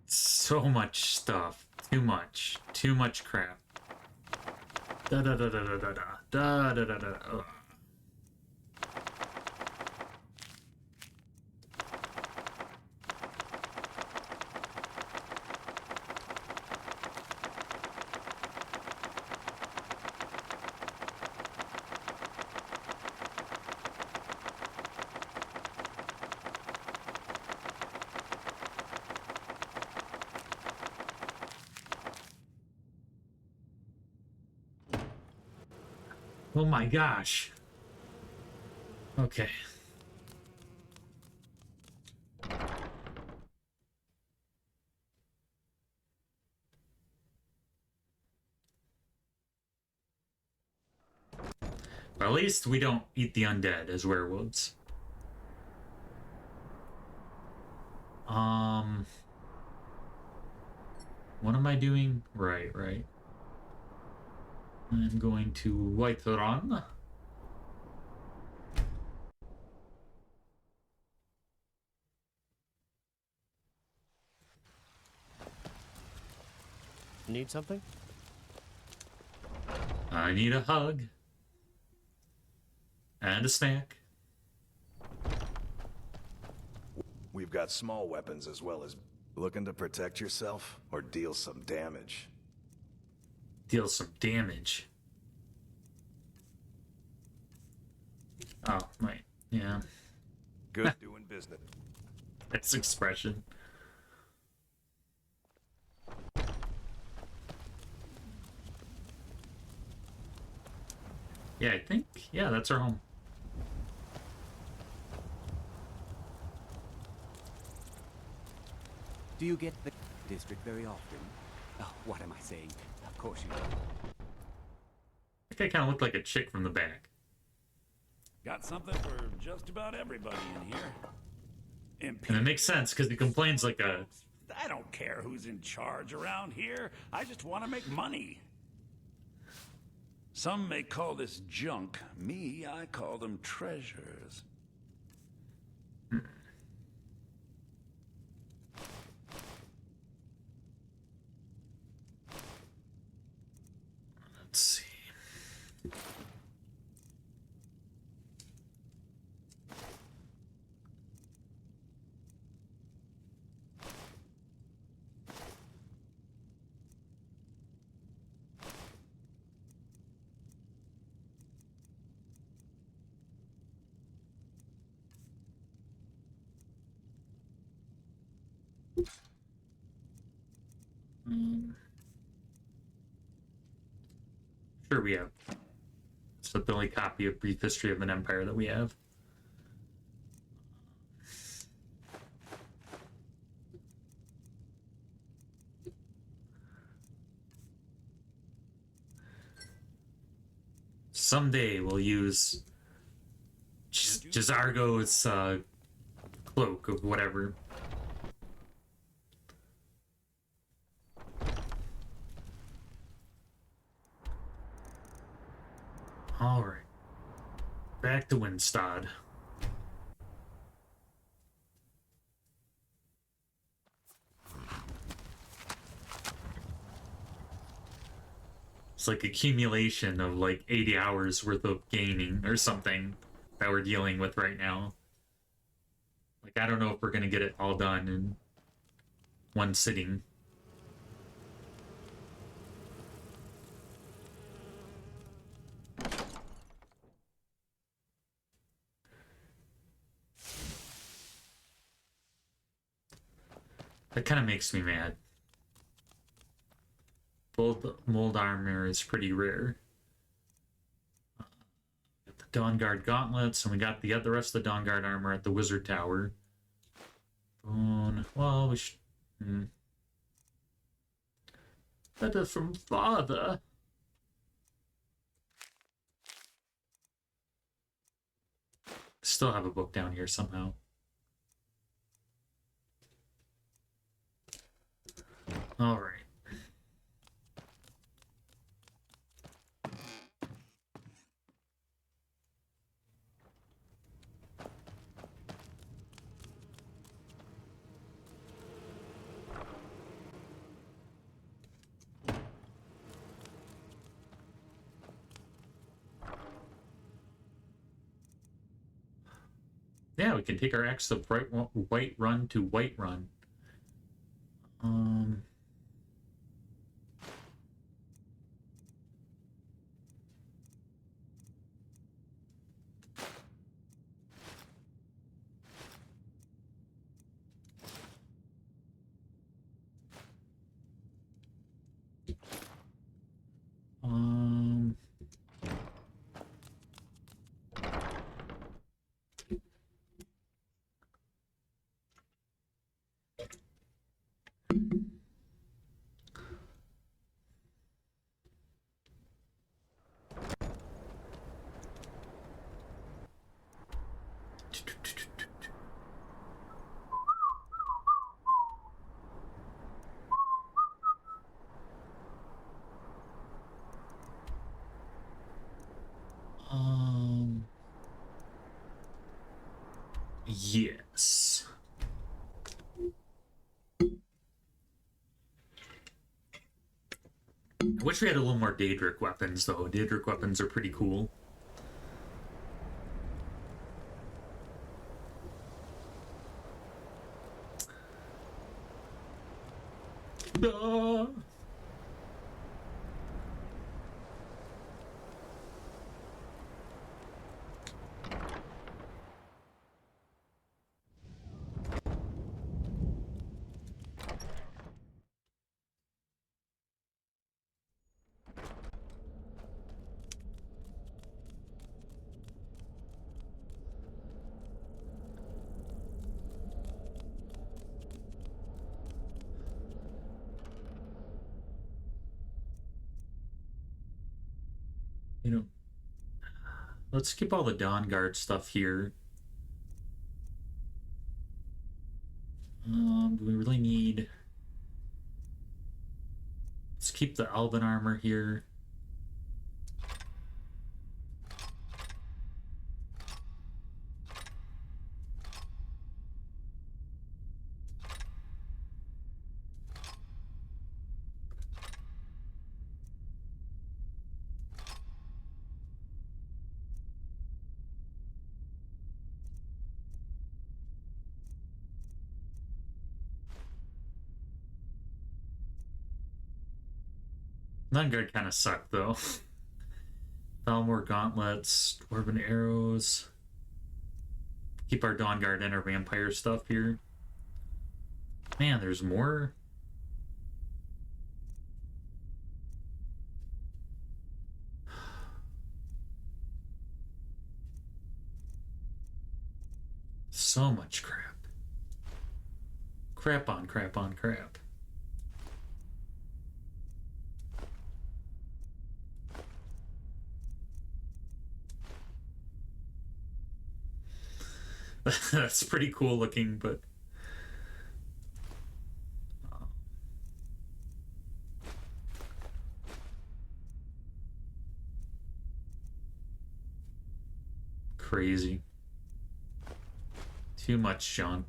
So much stuff. Too much. Too much crap. Da da da da da da da da da da da. Oh my gosh. Okay. Well, at least we don't eat the undead as werewolves. What am I doing? Right. I'm going to Whiterun. Need something? I need a hug. And a snack. We've got small weapons as well as... Looking to protect yourself or deal some damage? Deal some damage. Oh, right. Yeah. Good doing business. That's expression. Yeah, I think... Yeah, that's our home. Do you get the district very often? Oh, what am I saying? Of course you do. That guy kind of looked like a chick from the back. Got something for just about everybody in here. And it makes sense, because he complains like a... I don't care who's in charge around here. I just want to make money. Some may call this junk. Me, I call them treasures. Let's see. Sure we have. It's the only copy of Brief History of an Empire that we have. Someday we'll use Jazargo's cloak of whatever. Alright. Back to Winstad. It's like accumulation of like 80 hours worth of gaming or something that we're dealing with right now. Like, I don't know if we're gonna get it all done in one sitting. That kind of makes me mad. Both mold armor is pretty rare. Got the Dawnguard gauntlets, and we got the rest of the Dawnguard armor at the Wizard Tower. Well, we should... Letter from Father. Still have a book down here somehow. All right. Yeah, we can take our axe to Whiterun to Whiterun. Yes. I wish we had a little more Daedric weapons, though. Daedric weapons are pretty cool. You know, let's skip all the Dawn Guard stuff here. Do we really need... Let's keep the Elven armor here. Nunguard kind of sucked, though. Thalmor gauntlets, dwarven arrows. Keep our Dawn Guard and our vampire stuff here. Man, there's more. So much crap. Crap on crap on crap. That's pretty cool looking, but crazy. Too much junk.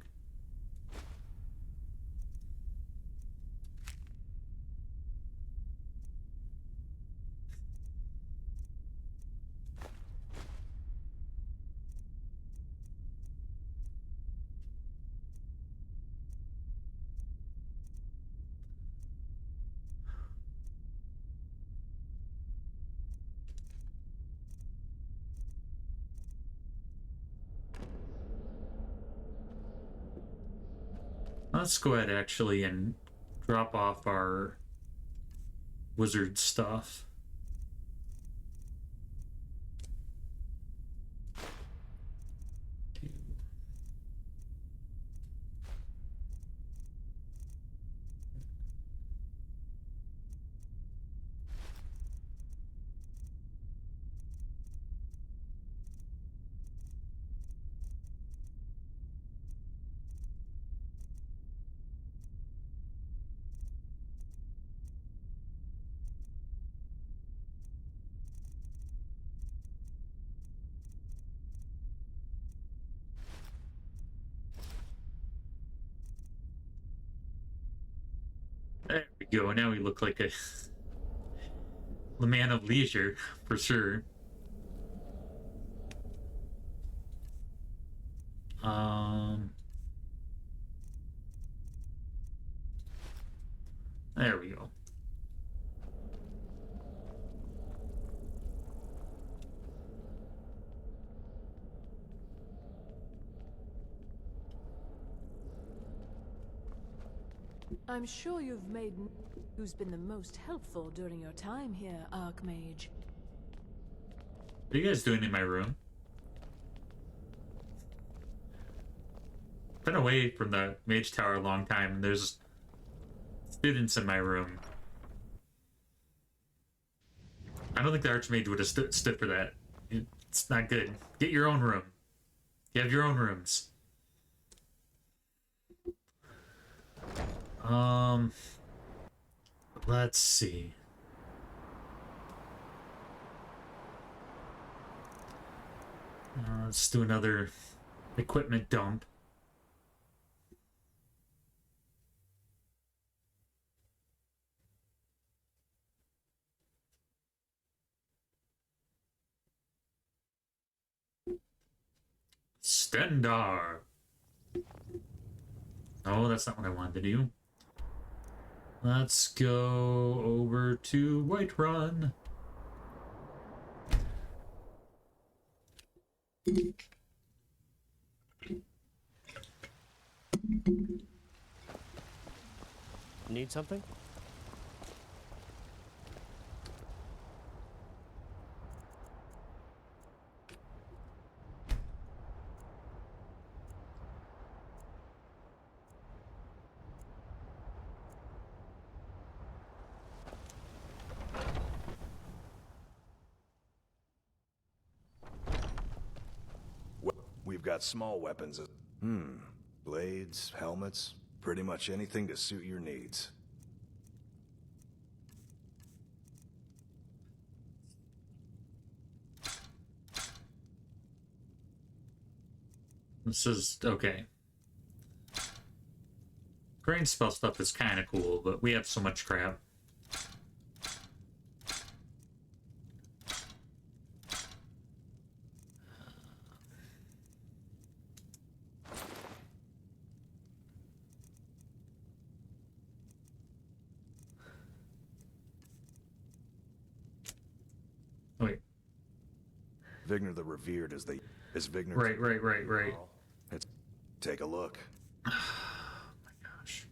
Let's go ahead actually and drop off our wizard stuff. There we go. Now we look like the man of leisure, for sure. There we go. I'm sure you've made who's been the most helpful during your time here, Archmage. What are you guys doing in my room? Been away from the Mage Tower a long time, and there's students in my room. I don't think the Archmage would have stood for that. It's not good. Get your own room. You have your own rooms. Let's see. Let's do another equipment dump. Stendarr. Oh, that's not what I wanted to do. Let's go over to Whiterun. Need something? We've got small weapons. Blades, helmets, pretty much anything to suit your needs. This is okay. Grain spell stuff is kind of cool, but we have so much crap. Wait. Vigner the Revered is Vigner. Right. Take a look. Oh my gosh.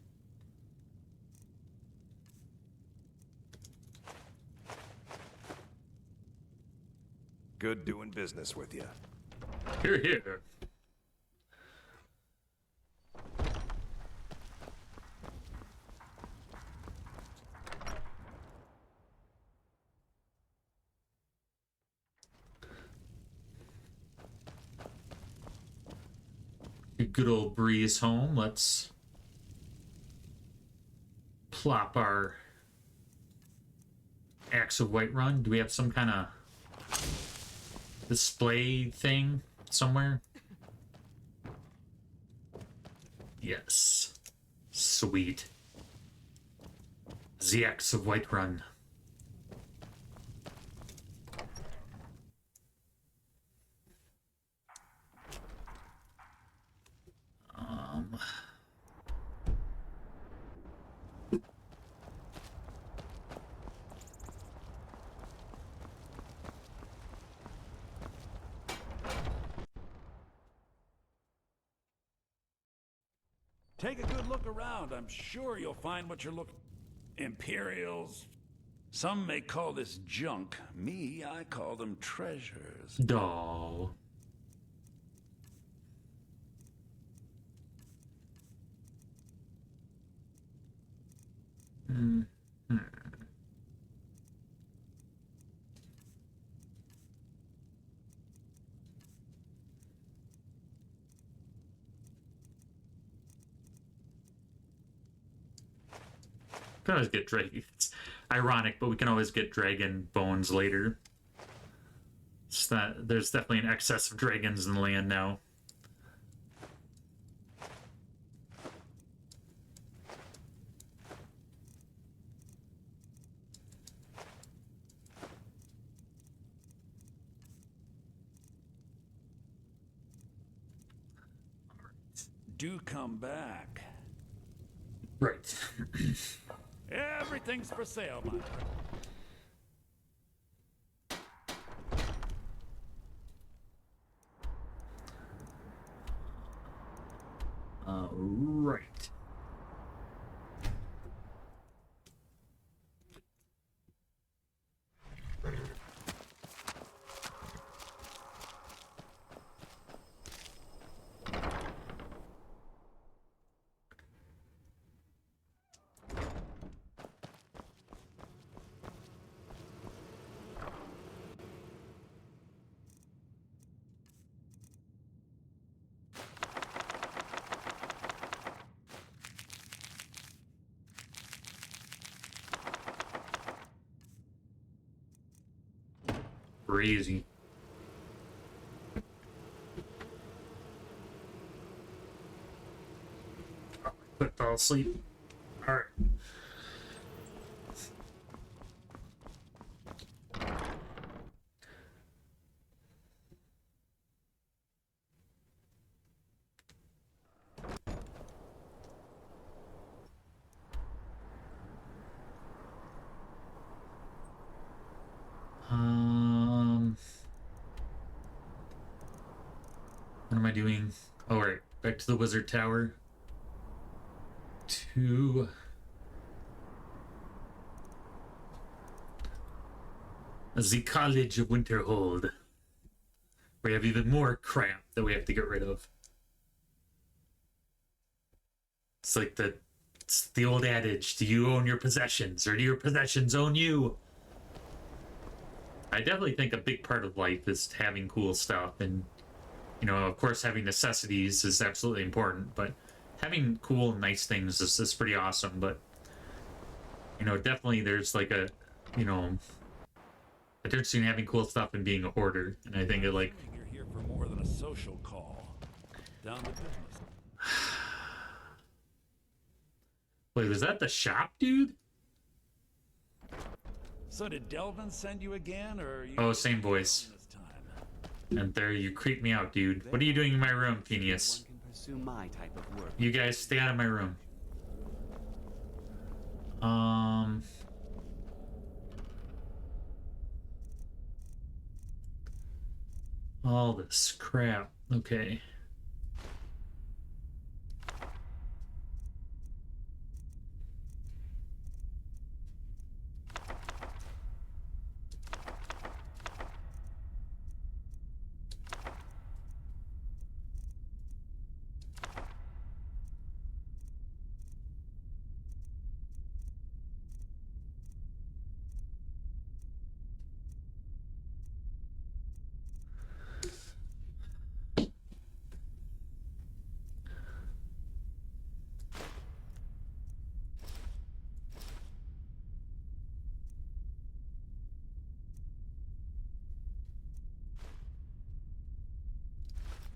Good doing business with you. Here. Good old breeze home. Let's plop our Axe of Whiterun. Do we have some kind of display thing somewhere? Yes. Sweet. The Axe of Whiterun. Take a good look around. I'm sure you'll find what you're looking. Imperials. Some may call this junk. Me, I call them treasures. Doll. Can always get dragon. It's ironic, but we can always get dragon bones later. It's that there's definitely an excess of dragons in the land now. Do come back. Right. Everything's for sale, my friend. Right. Crazy. Quick, fall asleep. All right. I doing? Oh, right. Back to the Wizard Tower. To... the College of Winterhold. We have even more crap that we have to get rid of. It's like it's the old adage, do you own your possessions, or do your possessions own you? I definitely think a big part of life is having cool stuff, and, you know, of course having necessities is absolutely important, but having cool and nice things is pretty awesome. But, you know, definitely there's like a, you know, a difference between having cool stuff and being a hoarder, and I think it, like... You're here for more than a social call. Down to business. Wait, was that the shop, dude? So did Delvin send you again, or... Oh, same voice. And there, you creep me out, dude. What are you doing in my room, Phineas? Pursue my type of work. You guys stay out of my room. All this crap. Okay.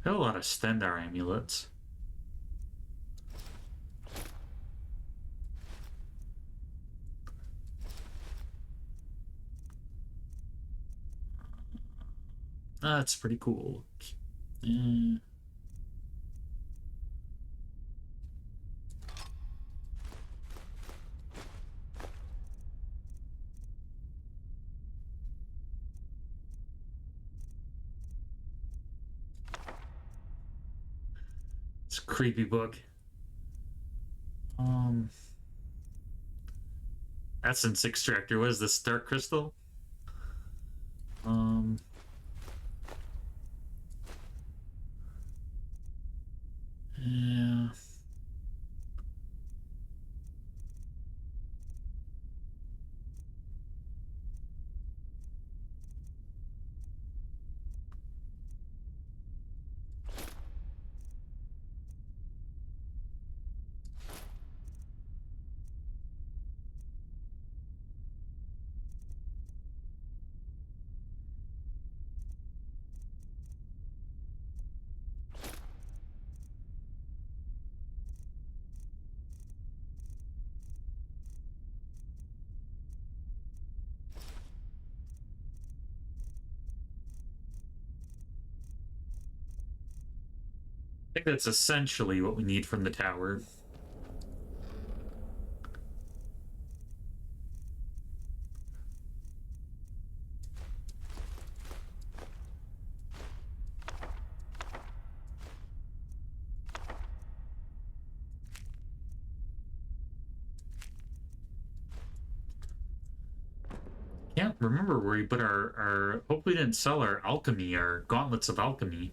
I have a lot of Stendar amulets. That's pretty cool. It's a creepy book. Essence extractor. What is this? Dark crystal? Yeah. I think that's essentially what we need from the tower. Can't remember where we put our hope we didn't sell our alchemy, our gauntlets of alchemy.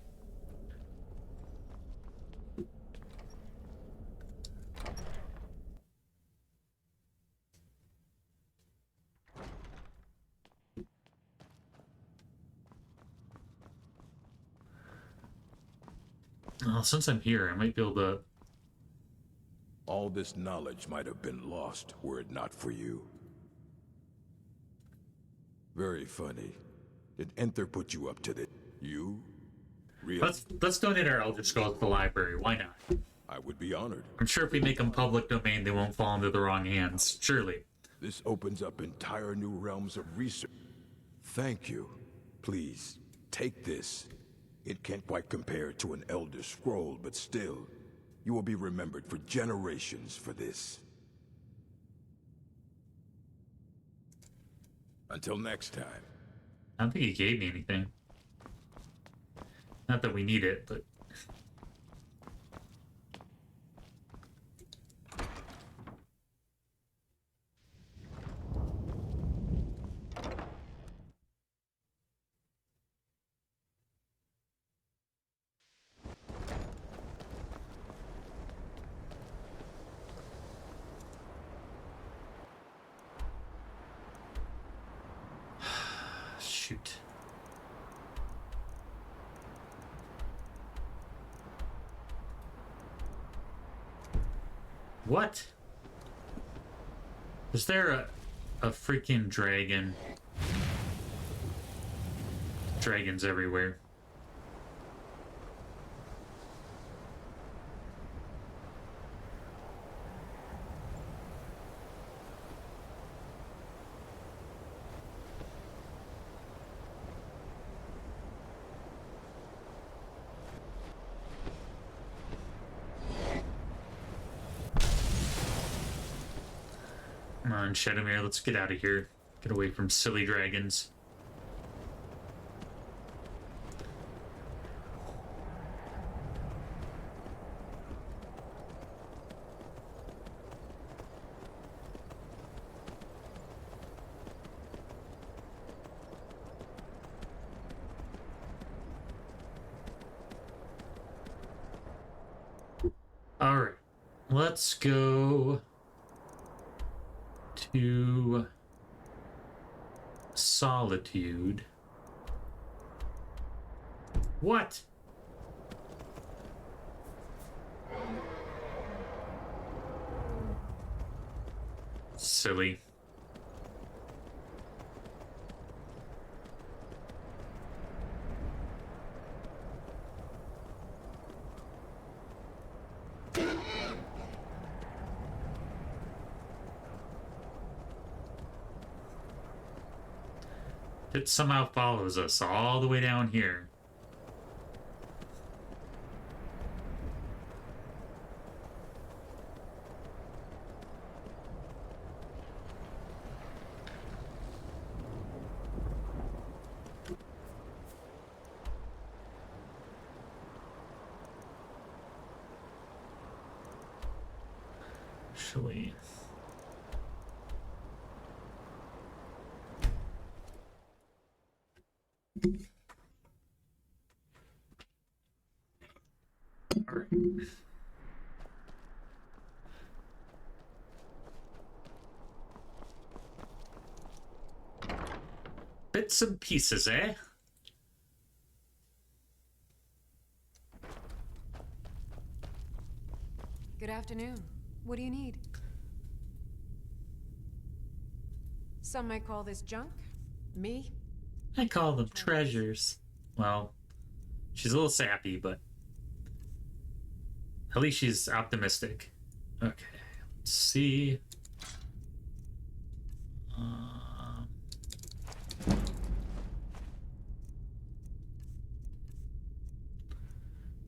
Well, since I'm here, I might be able to... All this knowledge might have been lost were it not for you. Very funny. Did Enter put you up to this? You? Really? Let's donate our Elder Scrolls to the library. Why not? I would be honored. I'm sure if we make them public domain, they won't fall into the wrong hands. Surely. This opens up entire new realms of research. Thank you. Please, take this. It can't quite compare to an Elder Scroll, but still, you will be remembered for generations for this. Until next time. I don't think he gave me anything. Not that we need it, but... What? Is there a freaking dragon? Dragons everywhere. Come on, Shadowmere, let's get out of here. Get away from silly dragons. Alright, let's go to Solitude. What? Silly. It somehow follows us all the way down here. Actually... Alright. Bits and pieces, eh? Good afternoon. What do you need? Some might call this junk. Me? I call them treasures. Well, she's a little sappy, but at least she's optimistic. Okay, let's see.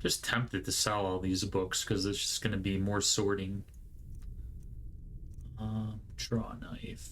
Just tempted to sell all these books because it's just going to be more sorting. Draw knife.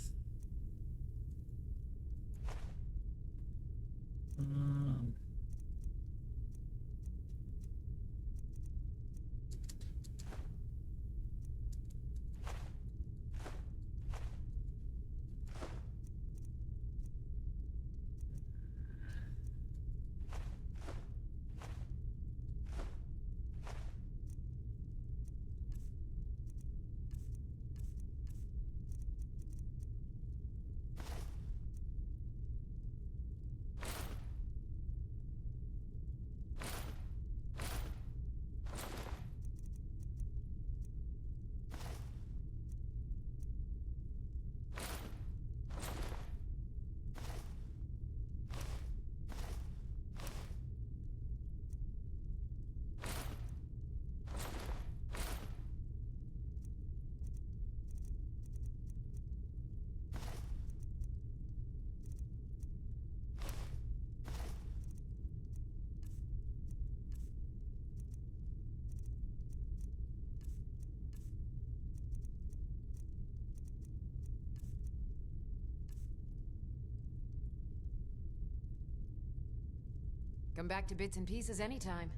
Come back to bits and pieces anytime.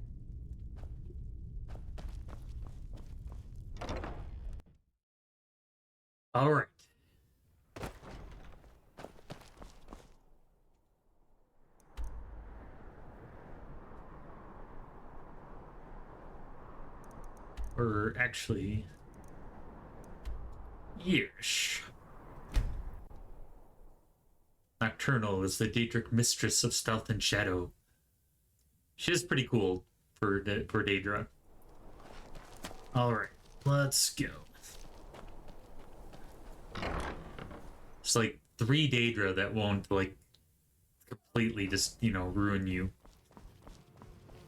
All right. Or actually, yes. Nocturnal is the Daedric mistress of stealth and shadow. She is pretty cool for Daedra. All right, let's go. There's like 3 Daedra that won't like completely just, you know, ruin you.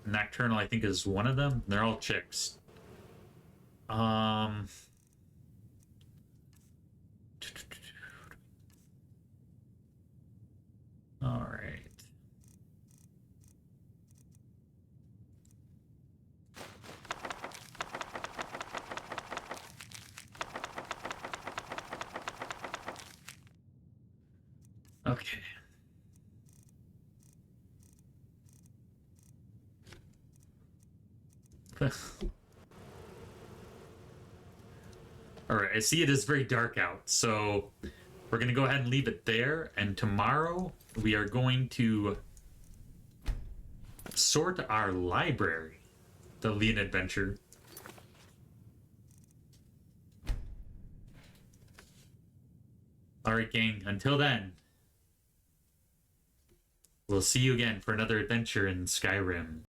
Nocturnal, I think, is one of them. They're all chicks. All right. Okay. Alright, I see it is very dark out, so we're going to go ahead and leave it there, and tomorrow we are going to sort our library. That'll be an adventure. Alright, gang, until then, we'll see you again for another adventure in Skyrim.